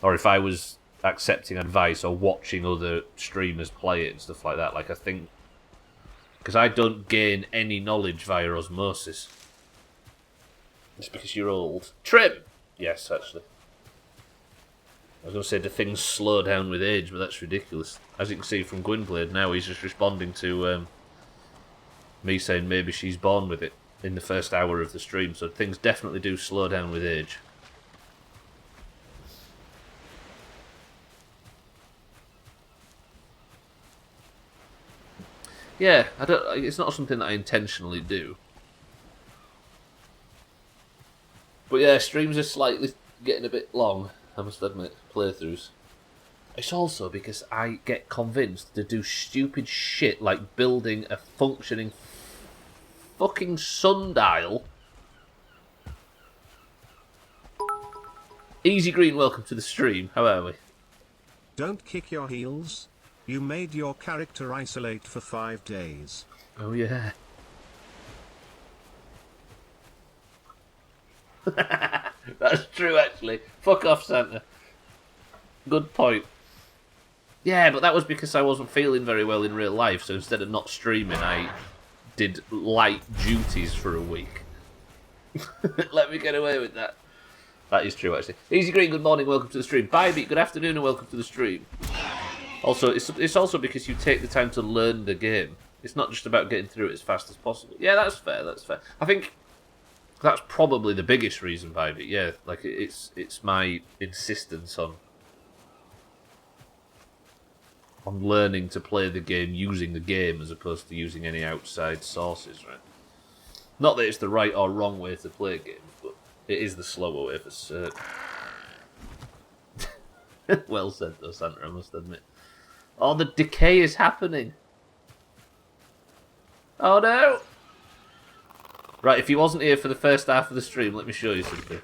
Or if I was accepting advice or watching other streamers play it and stuff like that. Like, I think... Because I don't gain any knowledge via osmosis. It's because you're old. Trim! Yes, actually. I was going to say, do things slow down with age, but that's ridiculous. As you can see from Gwynblade now, he's just responding to... me saying maybe she's born with it in the first hour of the stream, so things definitely do slow down with age. Yeah, it's not something that I intentionally do. But yeah, streams are slightly getting a bit long, I must admit, playthroughs. It's also because I get convinced to do stupid shit like building a functioning fucking sundial. Easy Green, welcome to the stream. How are we? Don't kick your heels. You made your character isolate for 5 days. Oh yeah. That's true, actually. Fuck off, Santa. Good point. Yeah, but that was because I wasn't feeling very well in real life, so instead of not streaming, I did light duties for a week. Let me get away with that. That is true, actually. Easy Green, good morning, welcome to the stream. Bye, Beat, good afternoon, and welcome to the stream. Also, it's also because you take the time to learn the game. It's not just about getting through it as fast as possible. Yeah, that's fair, that's fair. I think That's probably the biggest reason behind it. Yeah, like it's my insistence on learning to play the game using the game as opposed to using any outside sources, right? Not that it's the right or wrong way to play games, but it is the slower way for certain. Well said though, Santa, I must admit. Oh, the decay is happening. Oh no! Right, if you wasn't here for the first half of the stream, let me show you something.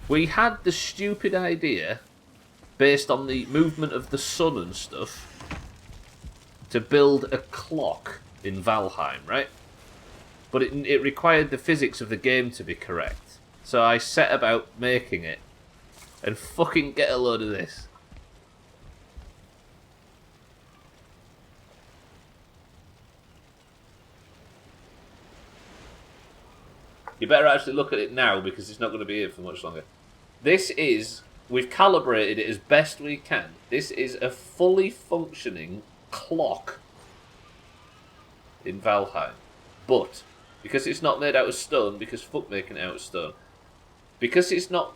We had the stupid idea, based on the movement of the sun and stuff, to build a clock in Valheim, right? But it required the physics of the game to be correct. So I set about making it, and fucking get a load of this. You better actually look at it now because it's not going to be here for much longer. This is, we've calibrated it as best we can. This is a fully functioning clock in Valheim. But, because it's not made out of stone, because fuck making it out of stone, because it's not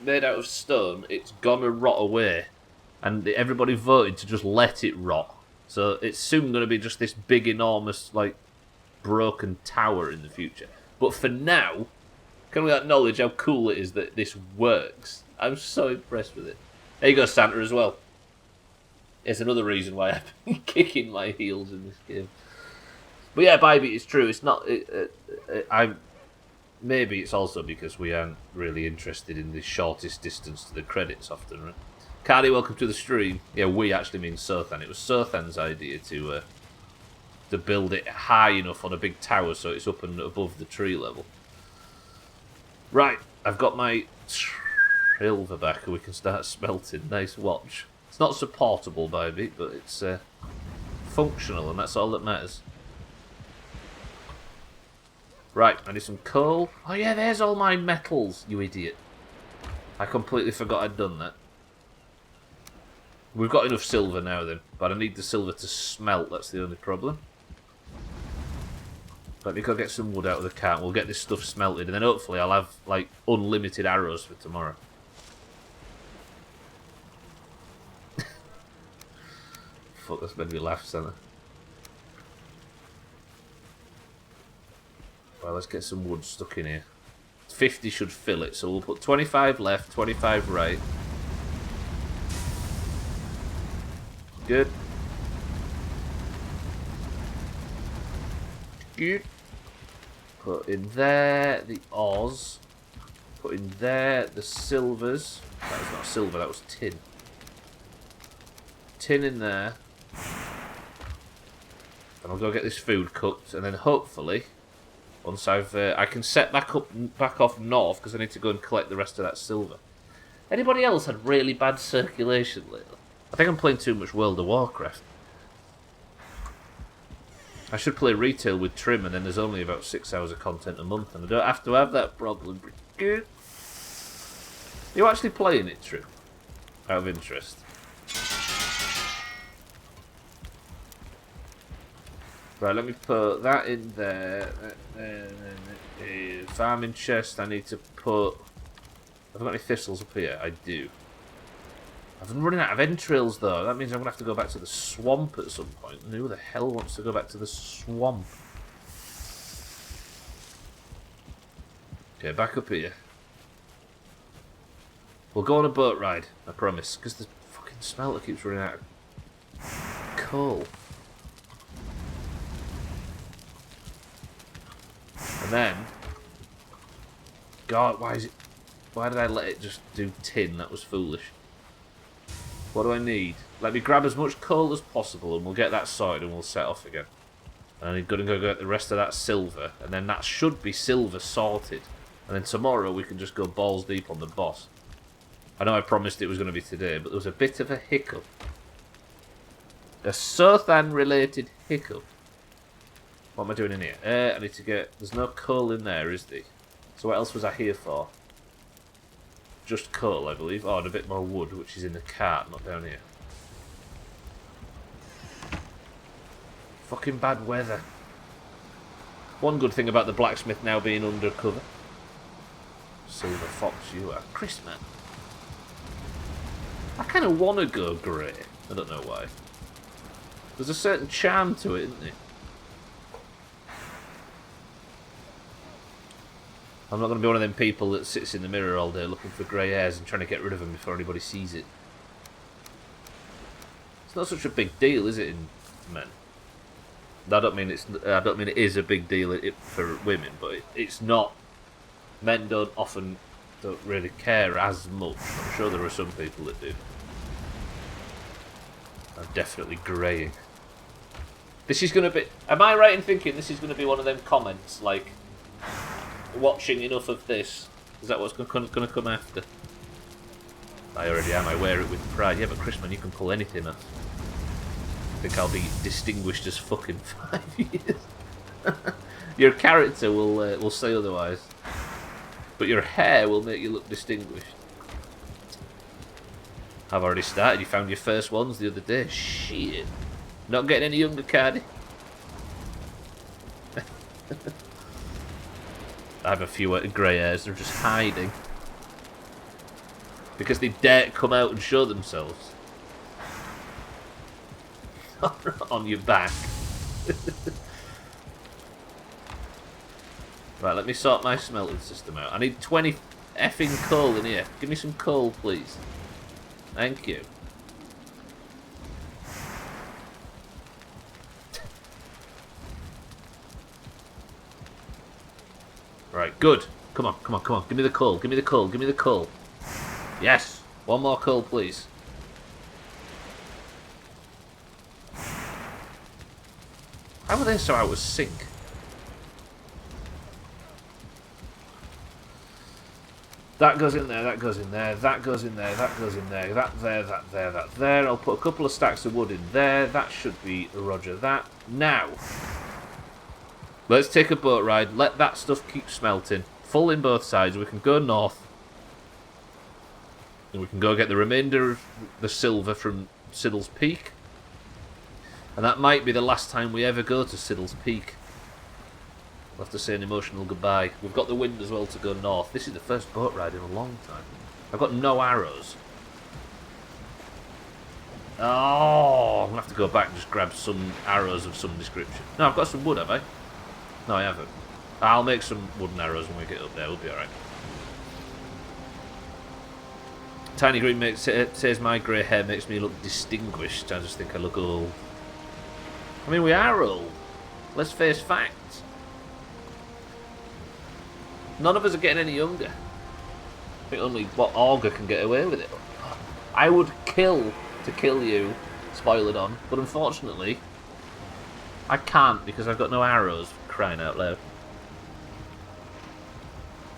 made out of stone, it's gonna rot away. And everybody voted to just let it rot. So it's soon going to be just this big, enormous, like, broken tower in the future. But for now, can we acknowledge how cool it is that this works? I'm so impressed with it. There you go, Santa, as well. It's another reason why I've been kicking my heels in this game. But yeah, Bybee, it's true. It's not... Maybe it's also because we aren't really interested in the shortest distance to the credits often, right? Cardi, welcome to the stream. Yeah, we actually mean Sothan. It was Sothan's idea to build it high enough on a big tower so it's up and above the tree level. Right, I've got my silver back and we can start smelting. Nice watch. It's not supportable, Bybee, but it's functional and that's all that matters. Right, I need some coal. Oh yeah, there's all my metals, you idiot. I completely forgot I'd done that. We've got enough silver now then, but I need the silver to smelt, that's the only problem. Let me go get some wood out of the cart, we'll get this stuff smelted, and then hopefully I'll have, like, unlimited arrows for tomorrow. Fuck, that's made me laugh, Santa. Well, let's get some wood stuck in here. 50 should fill it, so we'll put 25 left, 25 right. Good. Good. Put in there the Oz. Put in there the silvers. That was not silver, that was tin. Tin in there. And I'll go get this food cooked, and then hopefully, once I can set back off north because I need to go and collect the rest of that silver. Anybody else had really bad circulation lately? I think I'm playing too much World of Warcraft. I should play retail with Trim and then there's only about 6 hours of content a month and I don't have to have that problem. Good. You actually playing it, Trim? Out of interest. Right, let me put that in there. Farming chest, I need to put... Have I got any thistles up here? I do. I've been running out of entrails though. That means I'm going to have to go back to the swamp at some point. And who the hell wants to go back to the swamp? Okay, back up here. We'll go on a boat ride, I promise. Because the fucking smelter keeps running out of coal. And then... God, why did I let it just do tin? That was foolish. What do I need? Let me grab as much coal as possible and we'll get that sorted and we'll set off again. And I'm going to go get the rest of that silver. And then that should be silver sorted. And then tomorrow we can just go balls deep on the boss. I know I promised it was going to be today, but there was a bit of a hiccup. A Sothan related hiccup. What am I doing in here? I need to get... There's no coal in there, is there? So what else was I here for? Just coal, I believe. Oh, and a bit more wood, which is in the cart, not down here. Fucking bad weather. One good thing about the blacksmith now being undercover. Silver fox, you are. Chris, man. I kind of want to go grey. I don't know why. There's a certain charm to it, isn't there? I'm not going to be one of them people that sits in the mirror all day looking for grey hairs and trying to get rid of them before anybody sees it. It's not such a big deal, is it, in men? I don't mean it is a big deal for women, but it's not. Men don't really care as much. I'm sure there are some people that do. I'm definitely greying. This is going to be... Am I right in thinking this is going to be one of them comments, like, watching enough of this? Is that what's going to come after? I already am. I wear it with pride. Yeah, but Chris, man, you can pull anything off. I think I'll be distinguished as fucking 5 years. Your character will say otherwise. But your hair will make you look distinguished. I've already started. You found your first ones the other day. Shit. Not getting any younger, Cardi. I have a few grey hairs. They're just hiding. Because they dare come out and show themselves. On your back. Right, let me sort my smelting system out. I need 20 effing coal in here. Give me some coal, please. Thank you. Right, good. Come on, come on, come on. Give me the coal, give me the coal, give me the coal. Yes! One more coal, please. How are they so out of sync? That goes in there, that goes in there, that goes in there, that goes in there, that there, that there, that there. I'll put a couple of stacks of wood in there. That should be roger that. Now, let's take a boat ride. Let that stuff keep smelting. Full in both sides. We can go north. And we can go get the remainder of the silver from Siddle's Peak. And that might be the last time we ever go to Siddle's Peak. We'll have to say an emotional goodbye. We've got the wind as well to go north. This is the first boat ride in a long time. I've got no arrows. Oh, I'm going to have to go back and just grab some arrows of some description. No, I've got some wood, have I? No, I haven't. I'll make some wooden arrows when we get up there. We'll be alright. Tiny Green says my grey hair makes me look distinguished. I just think I look old. I mean, we are old. Let's face facts. None of us are getting any younger. I think only Augur can get away with it. I would kill to kill you, spoiler on, but unfortunately, I can't because I've got no arrows, crying out loud.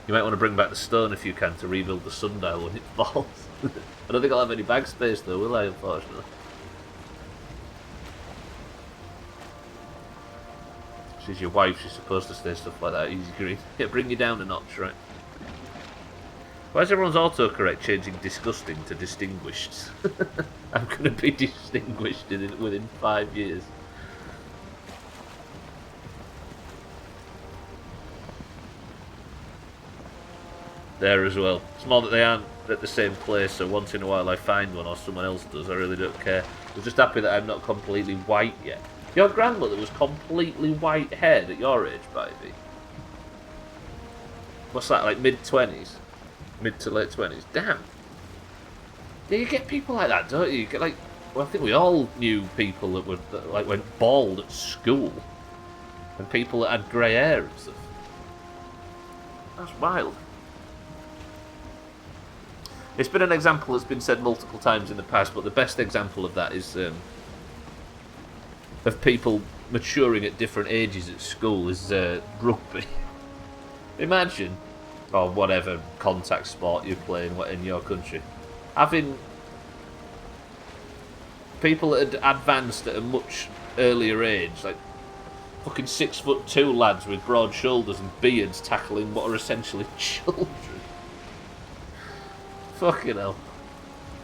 You might want to bring back the stone if you can to rebuild the sundial when it falls. I don't think I'll have any bag space though, will I, unfortunately? She's your wife, she's supposed to say stuff like that, easy green. Yeah, bring you down a notch, right? Why is everyone's autocorrect changing disgusting to distinguished? I'm going to be distinguished within 5 years. There as well. It's more that they aren't at the same place, so once in a while I find one or someone else does, I really don't care. I'm just happy that I'm not completely white yet. Your grandmother was completely white-haired at your age, baby. What's that, like mid-20s? Mid to late 20s? Damn. Yeah, you get people like that, don't you? You get like... Well, I think we all knew people that like went bald at school. And people that had grey hair and stuff. That's wild. It's been an example that's been said multiple times in the past, but the best example of that is... of people maturing at different ages at school is rugby. Imagine, or whatever contact sport you're playing in your country, having people that had advanced at a much earlier age, like fucking 6'2" lads with broad shoulders and beards tackling what are essentially children. Fucking hell.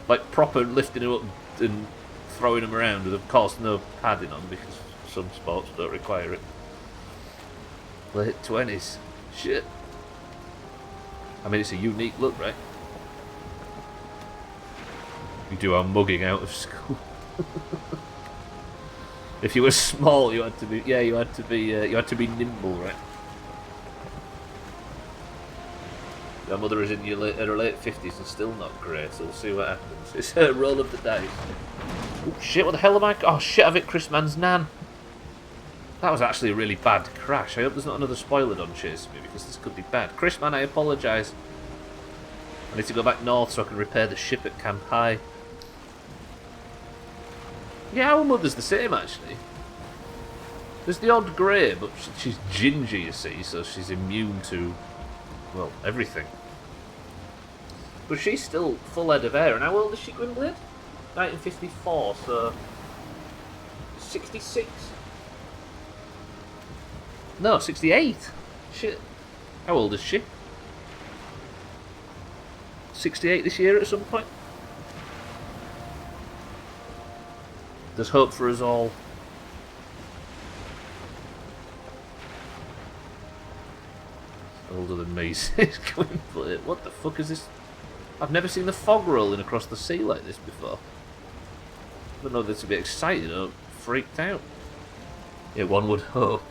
Like proper lifting them up and throwing them around with, of course, no padding on because some sports don't require it. Late 20s. Shit. I mean, it's a unique look, right? You do our mugging out of school. If you were small, you had to be. Yeah, you had to be nimble, right? Your mother is in her late 50s and still not great, so we'll see what happens. It's a roll of the dice. Oh shit! What the hell am I? Oh shit! I've hit Chris Mann's nan. That was actually a really bad crash. I hope there's not another spoiler done chasing me, because this could be bad. Chris Mann, I apologise. I need to go back north so I can repair the ship at Camp High. Yeah, our mother's the same, actually. There's the odd grey, but she's ginger, you see, so she's immune to, well, everything. But she's still full head of hair, and how old is she, Gwynblade? 1954, so 66. No, 68. Shit. How old is she? 68 this year at some point? There's hope for us all. Older than me, says Gwynblade. What the fuck is this? I've never seen the fog rolling across the sea like this before. I don't know whether to be excited or freaked out. Yeah, one would hope.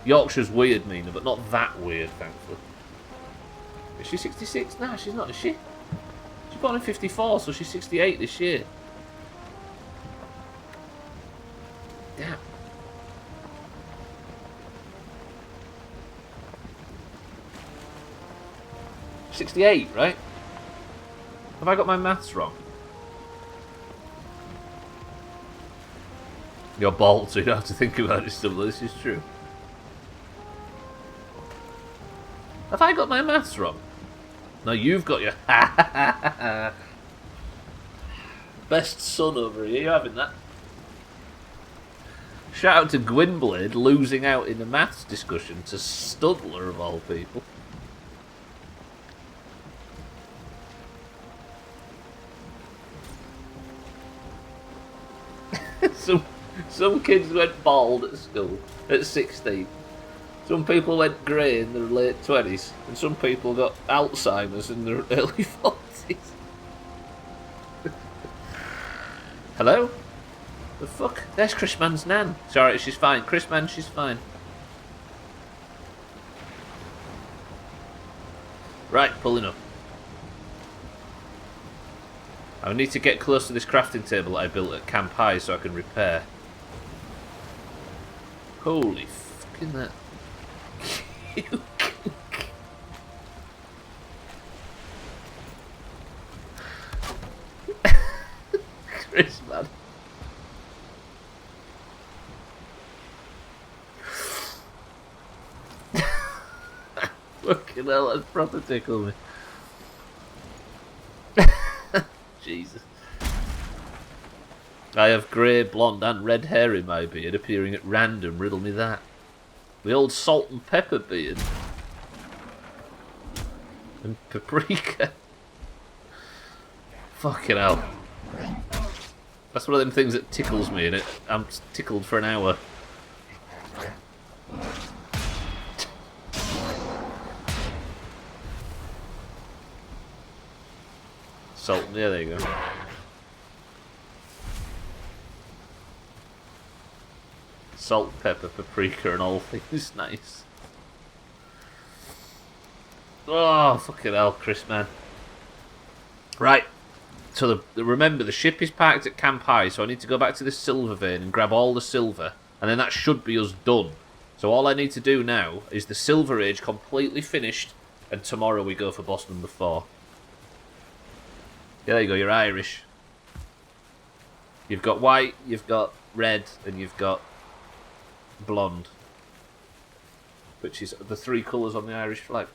Yorkshire's weird, Mina, but not that weird, thankfully. Is she 66? Nah, she's not, is she? She's born in 54, so she's 68 this year. Damn. '68, right? Have I got my maths wrong? You're bald, so you don't have to think about it, Stubbler. This is true. Have I got my maths wrong? No, you've got your best son over here. You're having that. Shout out to Gwynblade losing out in the maths discussion to Stubbler of all people. Some kids went bald at school at 16. Some people went grey in their late 20s, and some people got Alzheimer's in their early 40s. Hello? The fuck? There's Chris Mann's nan. Sorry, she's fine. Chris Mann, she's fine. Right, pulling up. I need to get close to this crafting table that I built at Camp High so I can repair. Holy fucking that. Chris Mann. Fucking hell, that's proper tickle me. Jesus. I have grey, blonde and red hair in my beard appearing at random, riddle me that. The old salt and pepper beard. And paprika. Fucking hell. That's one of them things that tickles me, and I'm tickled for an hour. Salt, yeah, there you go. Salt, pepper, paprika, and all things nice. Oh, fucking hell, Chris, man. Right. So, remember, the ship is parked at Camp High, so I need to go back to this silver vein and grab all the silver, and then that should be us done. So all I need to do now is the Silver Age completely finished, and tomorrow we go for boss number 4. Yeah, there you go, you're Irish. You've got white, you've got red, and you've got blonde. Which is the 3 colours on the Irish flag.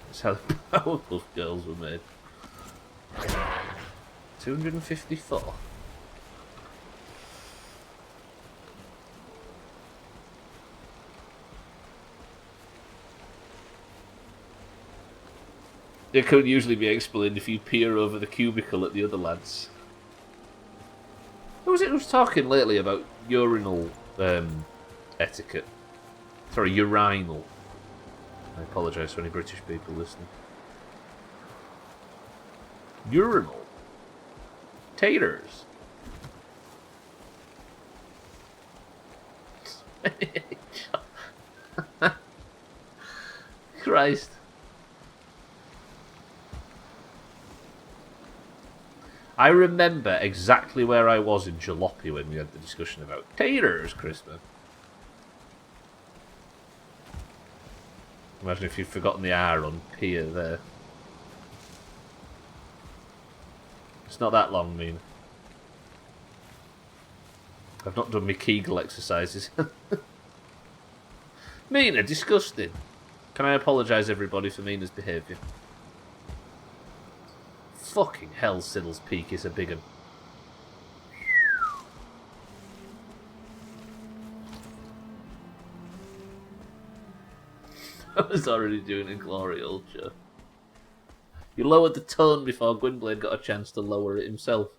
That's how the Powerpuff Girls were made. 254. It could usually be explained if you peer over the cubicle at the other lads. Who was it who was talking lately about urinal etiquette? Sorry, urinal. I apologise for any British people listening. Urinal. Taters. Christ. I remember exactly where I was in Jalopy when we had the discussion about taters, Christmas. Imagine if you'd forgotten the R on pier there. It's not that long, Mina. I've not done my Kegel exercises. Mina, disgusting. Can I apologise, everybody, for Mina's behaviour? Fucking hell, Siddle's Peak is a big one. I was already doing a glory ultra. You lowered the tone before Gwynblade got a chance to lower it himself.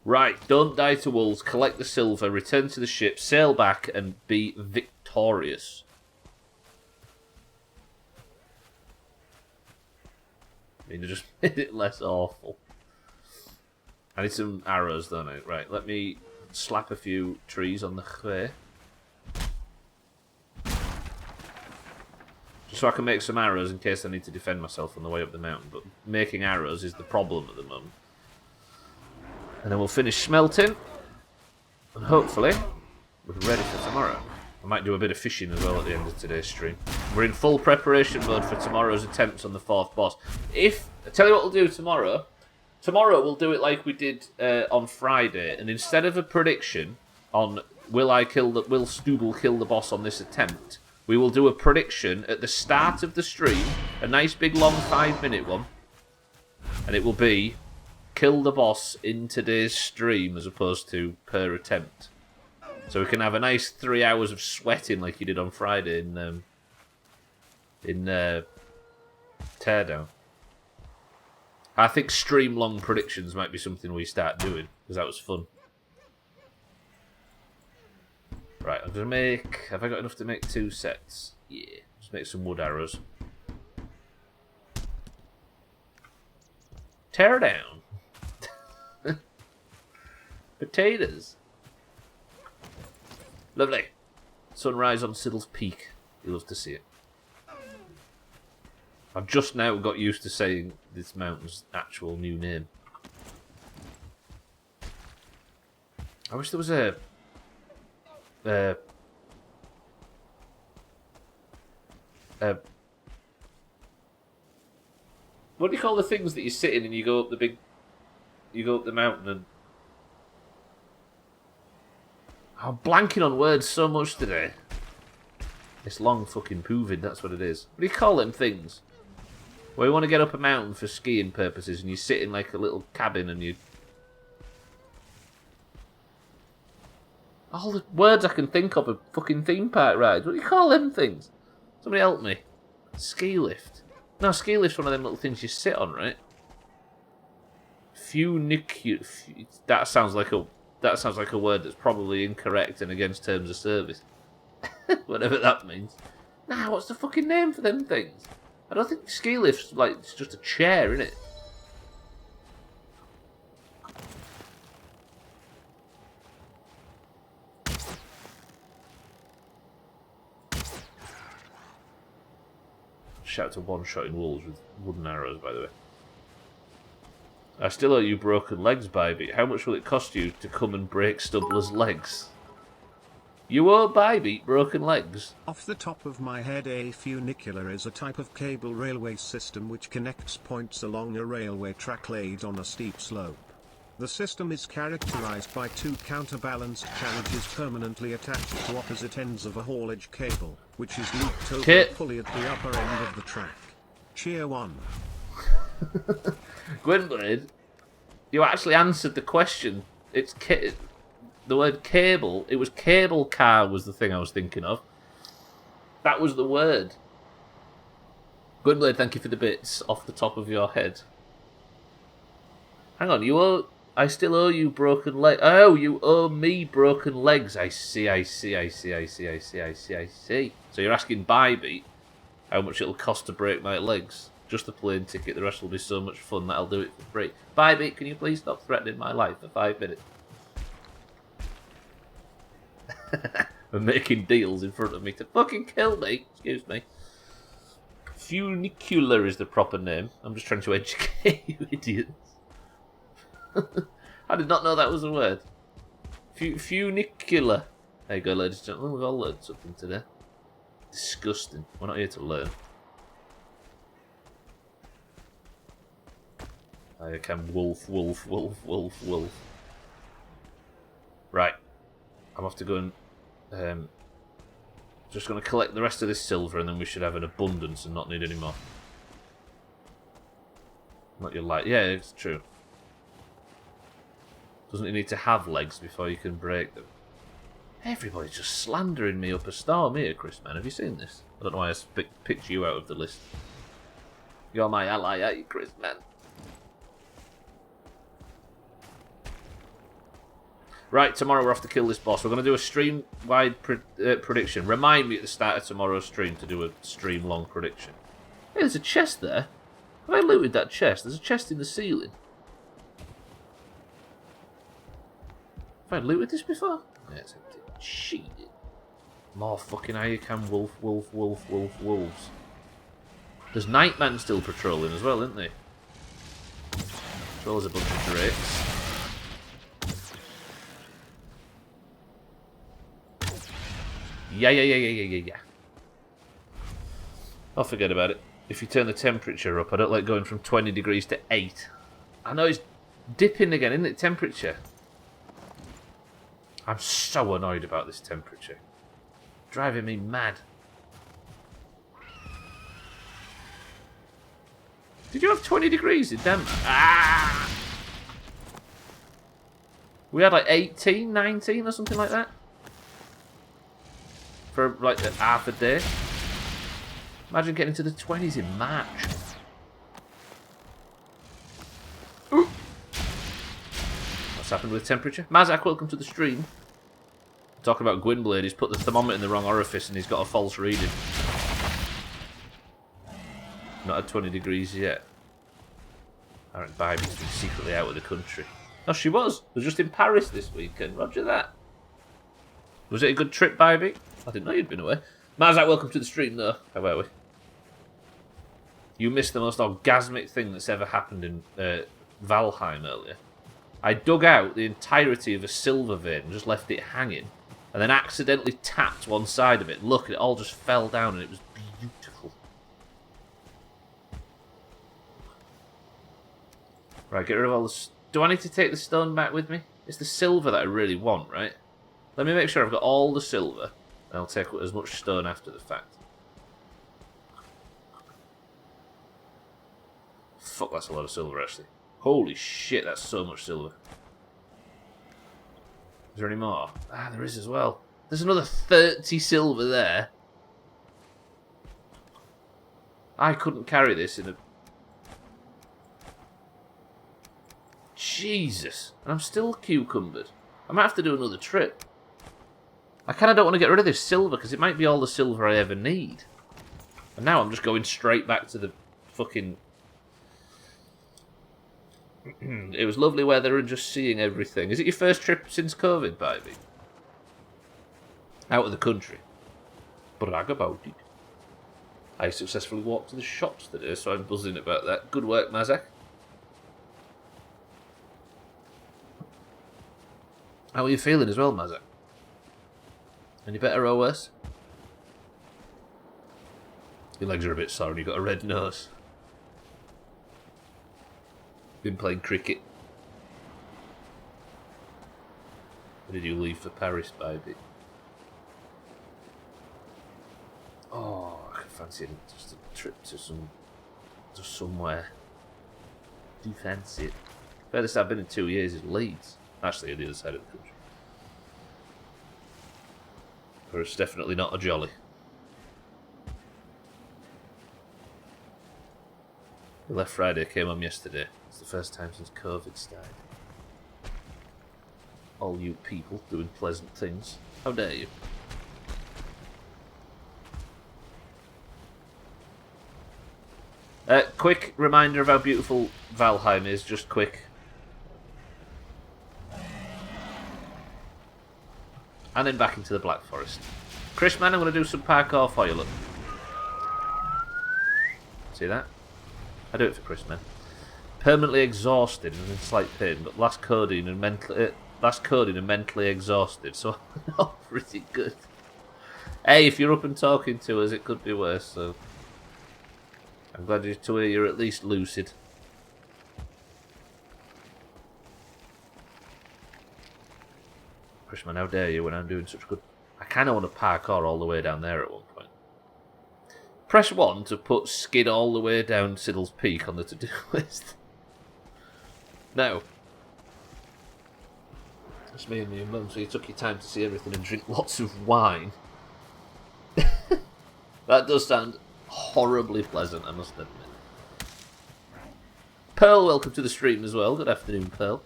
Right, don't die to wolves, collect the silver, return to the ship, sail back, and be victorious. I mean, it just made it less awful. I need some arrows, don't I? Right, let me slap a few trees on the way. Just so I can make some arrows in case I need to defend myself on the way up the mountain. But making arrows is the problem at the moment. And then we'll finish smelting. And hopefully, we're ready for tomorrow. I might do a bit of fishing as well at the end of today's stream. We're in full preparation mode for tomorrow's attempts on the 4th boss. I tell you what we'll do tomorrow. Tomorrow we'll do it like we did on Friday. And instead of a prediction on will Stubbler kill the boss on this attempt, we will do a prediction at the start of the stream. A nice big long 5-minute one. And it will be kill the boss in today's stream as opposed to per attempt. So we can have a nice 3 hours of sweating like you did on Friday in Teardown. I think stream long predictions might be something we start doing because that was fun. Right, I'm gonna make. Have I got enough to make 2 sets? Yeah, just make some wood arrows. Teardown. Potatoes. Lovely. Sunrise on Siddle's Peak. You love to see it. I've just now got used to saying this mountain's actual new name. I wish there was a... what do you call the things that you sit in and you go up the big... You go up the mountain and... I'm blanking on words so much today. It's long fucking poovid, that's what it is. What do you call them things? Where you want to get up a mountain for skiing purposes and you sit in like a little cabin and you... All the words I can think of are fucking theme park rides. What do you call them things? Somebody help me. Ski lift. No, ski lift's one of them little things you sit on, right? That sounds like a word that's probably incorrect and against terms of service. Whatever that means. Nah, what's the fucking name for them things? I don't think ski lift's like it's just a chair, innit? Shout to one-shotting wolves with wooden arrows, by the way. I still owe you broken legs, Bybee. How much will it cost you to come and break Stubbler's legs? You owe Bybee broken legs? Off the top of my head, a funicular is a type of cable railway system which connects points along a railway track laid on a steep slope. The system is characterized by 2 counterbalanced carriages permanently attached to opposite ends of a haulage cable, which is looped over a pulley at the upper end of the track. Cheer 1. Gwynblade, you actually answered the question. It's the word cable. It was cable car was the thing I was thinking of. That was the word. Gwynblade, thank you for the bits off the top of your head. Hang on, you owe I still owe you broken leg. Oh, you owe me broken legs. I see. So you're asking Bybeat how much it'll cost to break my legs? Just the plane ticket. The rest will be so much fun that I'll do it for free. Bybeat, can you please stop threatening my life for 5 minutes? And making deals in front of me to fucking kill me. Excuse me. Funicular is the proper name. I'm just trying to educate you idiots. I did not know that was a word. Funicular. There you go, ladies and gentlemen. We've all learned something today. Disgusting. We're not here to learn. I can wolf. Right. I'm off to go and... just going to collect the rest of this silver and then we should have an abundance and not need any more. Not your light. Yeah, it's true. Doesn't it need to have legs before you can break them? Everybody's just slandering me up a storm here, Chris, man. Have you seen this? I don't know why I picked you out of the list. You're my ally, aren't you, Chris, man? Right, tomorrow we're off to kill this boss. We're going to do a stream-wide prediction. Remind me at the start of tomorrow's stream to do a stream-long prediction. Hey, there's a chest there. Have I looted that chest? There's a chest in the ceiling. Have I looted this before? Yeah, it's empty. Cheated. More fucking Ayakan wolves. There's Nightman still patrolling as well, isn't they? As well as a bunch of drakes. Yeah. I'll forget about it. If you turn the temperature up, I don't like going from 20 degrees to 8. I know it's dipping again, isn't it, temperature? I'm so annoyed about this temperature. Driving me mad. Did you have 20 degrees in Denmark? Ah! We had like 18, 19 or something like that. For like half a day. Imagine getting to the 20s in March. Ooh. What's happened with temperature? Mazak, welcome to the stream. Talking about Gwynblade, he's put the thermometer in the wrong orifice and he's got a false reading. Not at 20 degrees yet. Alright, Bibby's been secretly out of the country. No, she was. Was just in Paris this weekend. Roger that. Was it a good trip, Bibby? I didn't know you'd been away. Mazak, welcome to the stream, though. How about we? You missed the most orgasmic thing that's ever happened in Valheim earlier. I dug out the entirety of a silver vein and just left it hanging, and then accidentally tapped one side of it. Look, it all just fell down, and it was beautiful. Right, get rid of all the... Do I need to take the stone back with me? It's the silver that I really want, right? Let me make sure I've got all the silver. And I'll take as much stone after the fact. Fuck, that's a lot of silver, actually. Holy shit, that's so much silver. Is there any more? Ah, there is as well. There's another 30 silver there. I couldn't carry this in a... Jesus. And I'm still cucumbered. I might have to do another trip. I kind of don't want to get rid of this silver because it might be all the silver I ever need. And now I'm just going straight back to the fucking... It was lovely weather and just seeing everything. Is it your first trip since COVID, baby? Out of the country. Brag about it. I successfully walked to the shops today, so I'm buzzing about that. Good work, Mazak. How are you feeling as well, Mazak? Any better or worse? Your legs are a bit sore and you've got a red nose. Been playing cricket. Or did you leave for Paris, baby? Oh, I can fancy just a trip to somewhere. Do you fancy it? Furthest I've been in 2 years is Leeds. Actually, on the other side of the country. But it's definitely not a jolly. We left Friday, came home yesterday. It's the first time since COVID started. All you people doing pleasant things. How dare you? Quick reminder of how beautiful Valheim is, just quick. And then back into the Black Forest. Chris, man, I'm going to do some parkour for you, look. See that? I do it for Chris, man. Permanently exhausted and in slight pain, but last coding and mentally exhausted, so not pretty good. Hey, if you're up and talking to us, it could be worse, so... I'm glad to hear you're at least lucid. Chrisman, how dare you when I'm doing such good... I kind of want to parkour all the way down there at one point. Press 1 to put skid all the way down Siddle's Peak on the to-do list. No. It's me and your mum, so you took your time to see everything and drink lots of wine. That does sound horribly pleasant, I must admit. Pearl, welcome to the stream as well. Good afternoon, Pearl.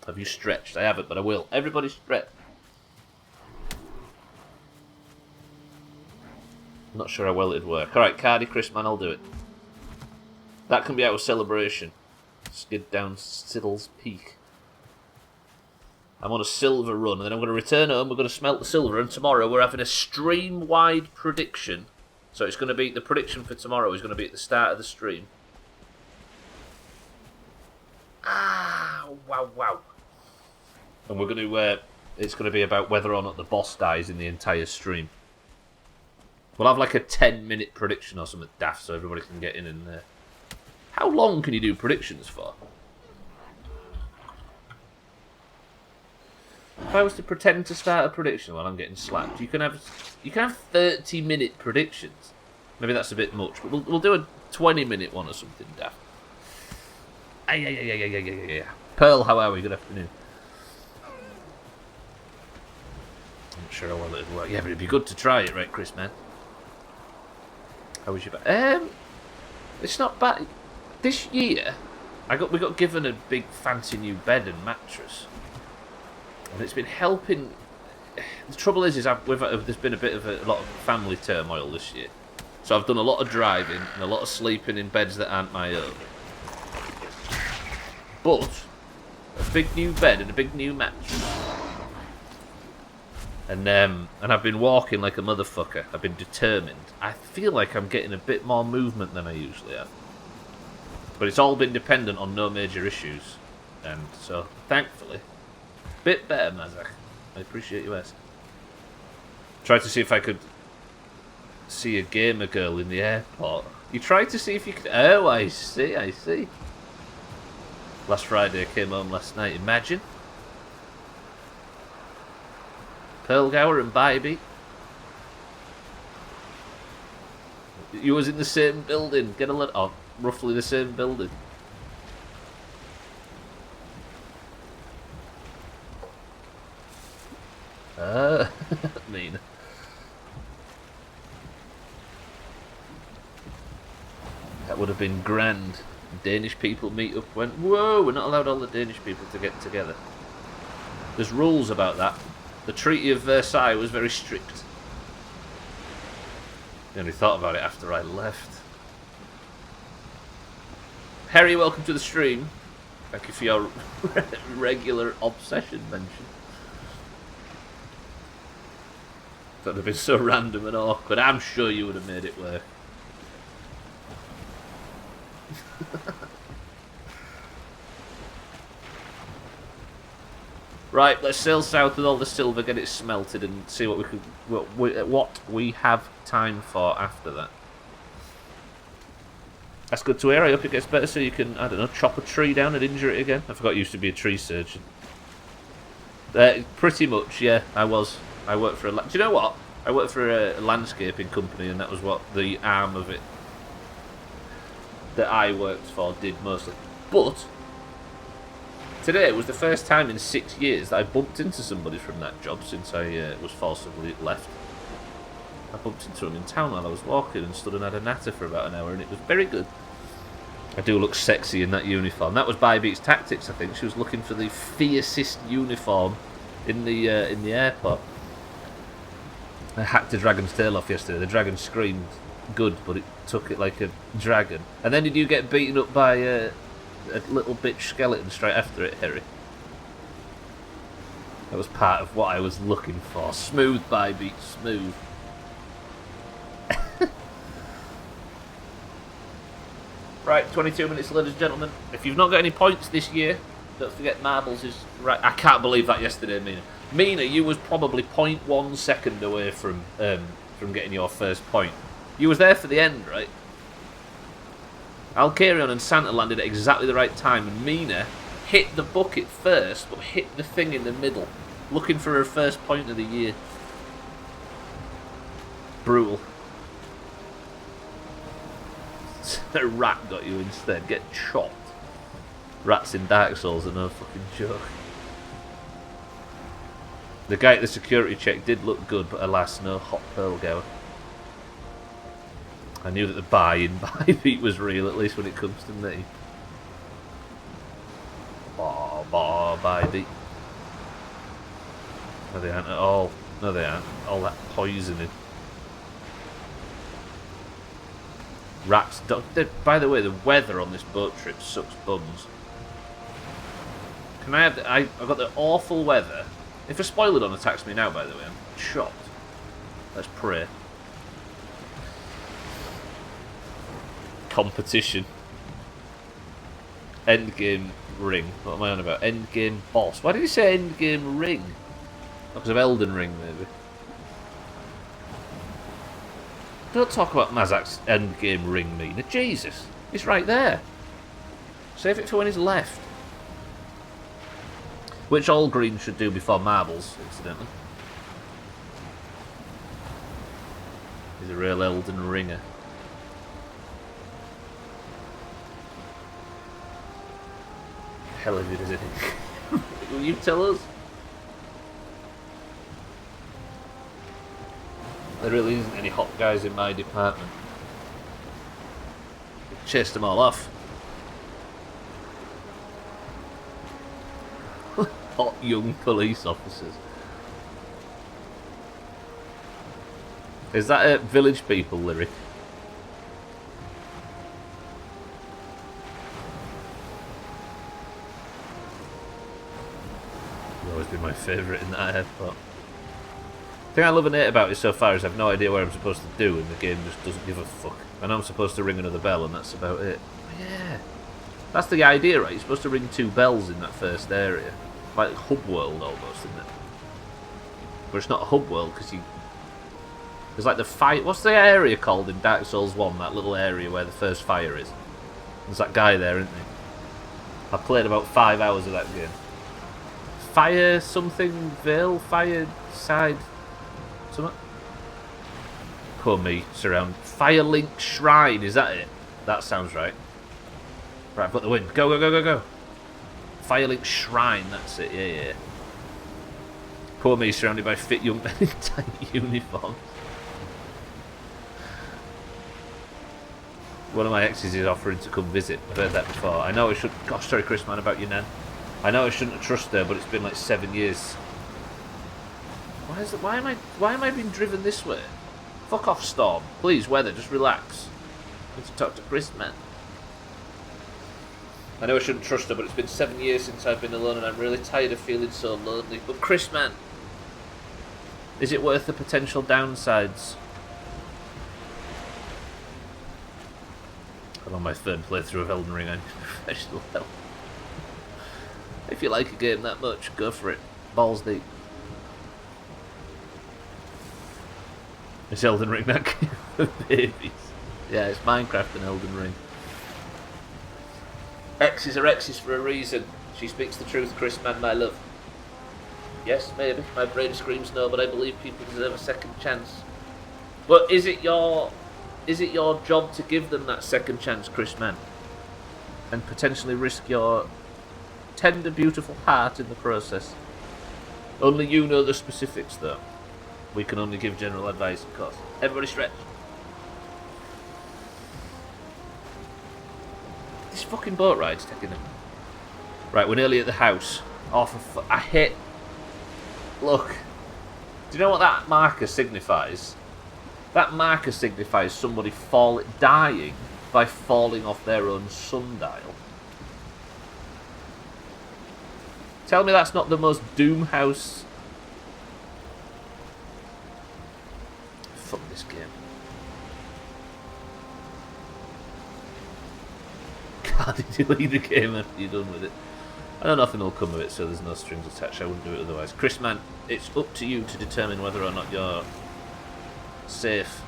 Have you stretched? I haven't, but I will. Everybody stretch. I'm not sure how well it'd work. Alright, Cardi, Chris, man, I'll do it. That can be our celebration. Skid down Siddle's Peak. I'm on a silver run, and then I'm going to return home, we're going to smelt the silver, and tomorrow we're having a stream-wide prediction. So it's going to be, the prediction for tomorrow is going to be at the start of the stream. Ah, wow. And we're going to, it's going to be about whether or not the boss dies in the entire stream. We'll have like a 10-minute prediction or something daft so everybody can get in and there. How long can you do predictions for? If I was to pretend to start a prediction while I'm getting slapped, you can have 30-minute predictions. Maybe that's a bit much, but we'll do a 20-minute one or something daft. Yeah. Pearl, how are we? Good afternoon. I'm not sure how well it'd work. Yeah, but it'd be good to try it, right, Chris, man? How was your back? It's not bad. This year, we got given a big fancy new bed and mattress. And it's been helping. The trouble is there's been a lot of family turmoil this year. So I've done a lot of driving and a lot of sleeping in beds that aren't my own. But a big new bed and a big new mattress. And I've been walking like a motherfucker. I've been determined. I feel like I'm getting a bit more movement than I usually have. But it's all been dependent on no major issues. And so, thankfully, bit better, Mazak. I appreciate you asking. Tried to see if I could see a gamer girl in the airport. You tried to see if you could... Oh, I see. Last Friday, I came home last night. Imagine. Pearl Gower and Bybee. You was in the same building. Get a little... Oh, roughly the same building. Mean. That would have been grand. Danish people meet up went, whoa, we're not allowed all the Danish people to get together. There's rules about that. The Treaty of Versailles was very strict. I only thought about it after I left. Harry, welcome to the stream. Thank you for your regular obsession mention. That would have been so random and awkward. I'm sure you would have made it work. Right, let's sail south with all the silver, get it smelted, and see what we have time for after that. That's good to hear. I hope it gets better so you can, I don't know, chop a tree down and injure it again. I forgot you used to be a tree surgeon. Pretty much, yeah, I was. I worked for a... Do you know what? I worked for a landscaping company, and that was what the arm of it that I worked for did mostly. But today was the first time in 6 years that I bumped into somebody from that job since I was forcibly left. I bumped into him in town while I was walking and stood and had a natter for about an hour, and it was very good. I do look sexy in that uniform. That was Bybeat's tactics, I think. She was looking for the fiercest uniform in the airport. I hacked a dragon's tail off yesterday. The dragon screamed good, but it took it like a dragon. And then did you get beaten up by a little bitch skeleton straight after it, Harry? That was part of what I was looking for. Smooth, Bybeat, smooth. Right, 22 minutes, ladies and gentlemen. If you've not got any points this year, don't forget marbles is right. I can't believe that yesterday, Mina. Mina, you was probably 0.1 second away from getting your first point. You was there for the end, right? Alcarion and Santa landed at exactly the right time, and Mina hit the bucket first, but hit the thing in the middle, looking for her first point of the year. Brutal. A rat got you instead. Get chopped. Rats in Dark Souls are no fucking joke. The guy at the security check did look good, but alas, no hot pearl gower. I knew that the buy in Bybeat was real, at least when it comes to me. Bybeat. No, they aren't at all. No, they aren't. All that poisoning. Rats. By the way, the weather on this boat trip sucks bums. Can I have I've got the awful weather. If a spoiler attacks me now, by the way, I'm shocked. Let's pray. Competition. Endgame ring. What am I on about? Endgame boss. Why did he say endgame ring? Because of Elden Ring, maybe. Don't talk about Mazak's endgame ring, Mina. Jesus. He's right there. Save it for when he's left. Which all green should do before marbles, incidentally. He's a real Elden Ringer. Hell of it, isn't it? Will you tell us? There really isn't any hot guys in my department. Chased them all off. Hot young police officers. Is that a Village People lyric? It's always been my favourite in that airport. The thing I love and hate about it so far is I've no idea what I'm supposed to do, and the game just doesn't give a fuck. I know I'm supposed to ring another bell, and that's about it. But yeah, that's the idea, right? You're supposed to ring 2 bells in that first area, like hub world almost, isn't it? But it's not a hub world because there's like the fire. What's the area called in Dark Souls 1? That little area where the first fire is. There's that guy there, isn't there? I've played about 5 hours of that game. Fire something Vale, fire side. Poor me, surround. Firelink Shrine, is that it? That sounds right. Right, I've got the win. Go, go, go, go, go. Firelink Shrine, that's it, yeah. Poor me, surrounded by fit young men in tight uniforms. One of my exes is offering to come visit. I've heard that before. I know I should... Gosh, sorry, Chris, man, about your nan. I know I shouldn't have trusted her, but it's been like 7 years. Why am I being driven this way? Fuck off, Storm. Please, weather, just relax. I need to talk to Chris, man. I know I shouldn't trust her, but it's been 7 years since I've been alone, and I'm really tired of feeling so lonely. But Chris, man, is it worth the potential downsides? I'm on my 3rd playthrough of Elden Ring. I need professional help. If you like a game that much, go for it. Balls deep. It's Elden Ring, that game for babies. Yeah, it's Minecraft and Elden Ring. X's are X's for a reason. She speaks the truth, Chris, man, my love. Yes, maybe. My brain screams no, but I believe people deserve a second chance. But is it your job to give them that second chance, Chris, man? And potentially risk your tender, beautiful heart in the process? Only you know the specifics, though. We can only give general advice, of course. Everybody stretch. This fucking boat ride's taking them. Right, we're nearly at the house. Oh, I hate... Look. Do you know what that marker signifies? That marker signifies somebody dying by falling off their own sundial. Tell me that's not the most Doomhaus... Fuck this game. God, did you leave the game after you're done with it? I know nothing will come of it, so there's no strings attached. I wouldn't do it otherwise. Chris, man, it's up to you to determine whether or not you're safe.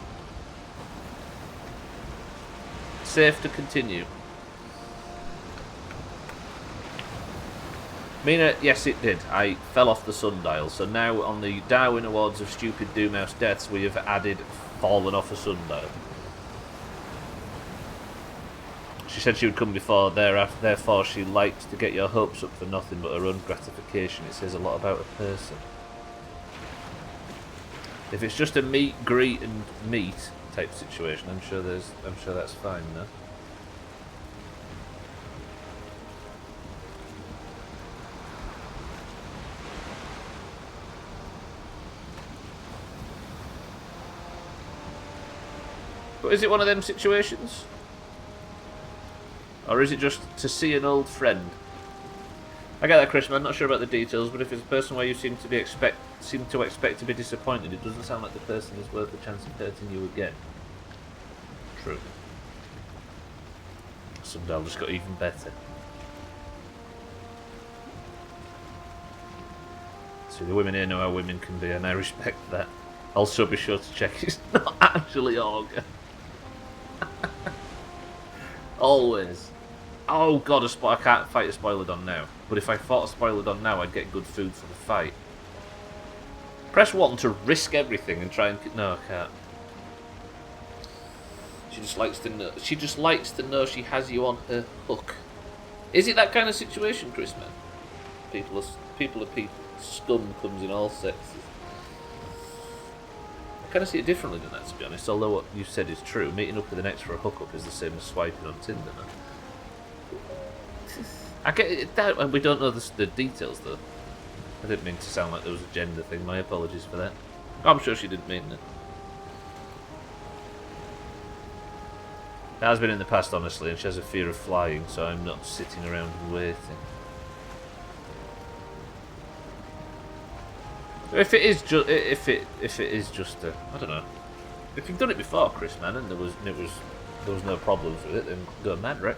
Safe to continue. Mina, yes it did. I fell off the sundial, so now on the Darwin Awards of Stupid Doomhouse Deaths we have added fallen off a sundial. She said she would come before, therefore she liked to get your hopes up for nothing but her own gratification. It says a lot about a person. If it's just a meet, greet and meet type situation, I'm sure that's fine, no? But is it one of them situations? Or is it just to see an old friend? I get that, Chris, I'm not sure about the details, but if it's a person where you seem to expect to be disappointed, it doesn't sound like the person is worth the chance of hurting you again. True. Sundial just got even better. See, the women here know how women can be, and I respect that. Also, be sure to check it's not actually Augur. Always. Oh god, I can't fight a Spoilodon now. But if I fought a Spoilodon now, I'd get good food for the fight. Press 1 to risk everything and try and... No, I can't. She just likes to know. She just likes to know she has you on her hook. Is it that kind of situation, Chris, man? People are people. Scum comes in all sexes. I kind of see it differently than that, to be honest. Although what you said is true, meeting up with an ex for a hookup is the same as swiping on Tinder. Man. I get it, and we don't know the details though. I didn't mean to sound like there was a gender thing. My apologies for that. I'm sure she didn't mean it. It has been in the past, honestly, and she has a fear of flying, so I'm not sitting around and waiting. If it is just a, I don't know. If you've done it before, Chris, man, and there was no problems with it, then go mad, right?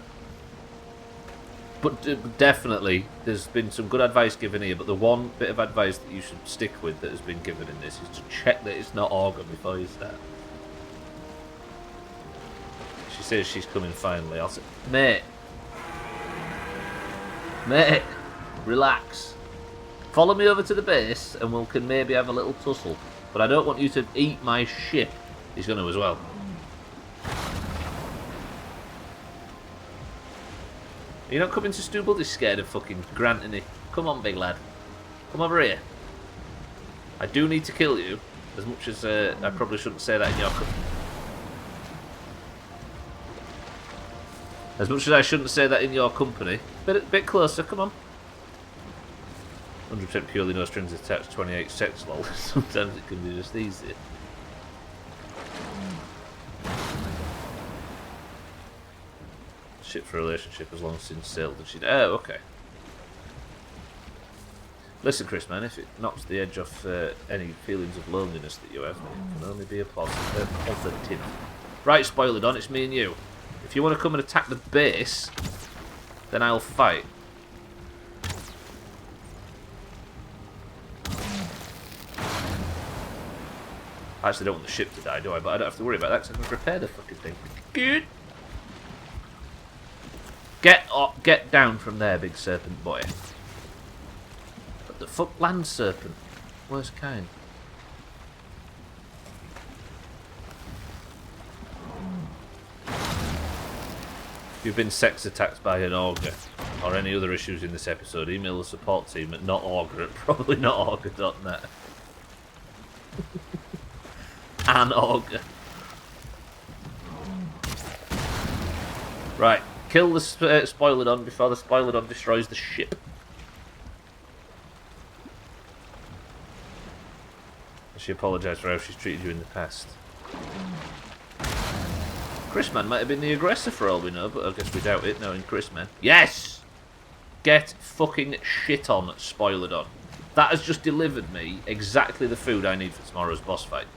But definitely, there's been some good advice given here, but the one bit of advice that you should stick with that has been given in this is to check that it's not Augur before you start. She says she's coming finally. I'll say, mate, relax. Follow me over to the base and we can maybe have a little tussle. But I don't want you to eat my ship. He's going to as well. You're not coming to Stubbler? He's scared of fucking Grant, isn't he? Come on, big lad. Come over here. I do need to kill you, as much as I probably shouldn't say that in your company. As much as I shouldn't say that in your company. Bit closer, come on. 100% purely no strings attached, 28 sex lol. Sometimes it can be just easy. Ship for a relationship has long since sailed and she'd... Oh, okay. Listen, Chris, man, if it knocks the edge off any feelings of loneliness that you have, then it can only be a positive. Right, Spoilodon, it's me and you. If you want to come and attack the base, then I'll fight. I actually don't want the ship to die, do I? But I don't have to worry about that because I can repair the fucking thing. Good. Get down from there, big serpent boy. What the fuck, land serpent? Worst kind. If you've been sex attacked by an Augur or any other issues in this episode, email the support team at notaugur at probably.augur.net. An Augur. Right, Kill the Spoilodon before the Spoilodon destroys the ship. She apologised for how she's treated you in the past. Chrisman might have been the aggressor for all we know, but I guess we doubt it, knowing Chrisman. Yes! Get fucking shit on, Spoilodon. That has just delivered me exactly the food I need for tomorrow's boss fight.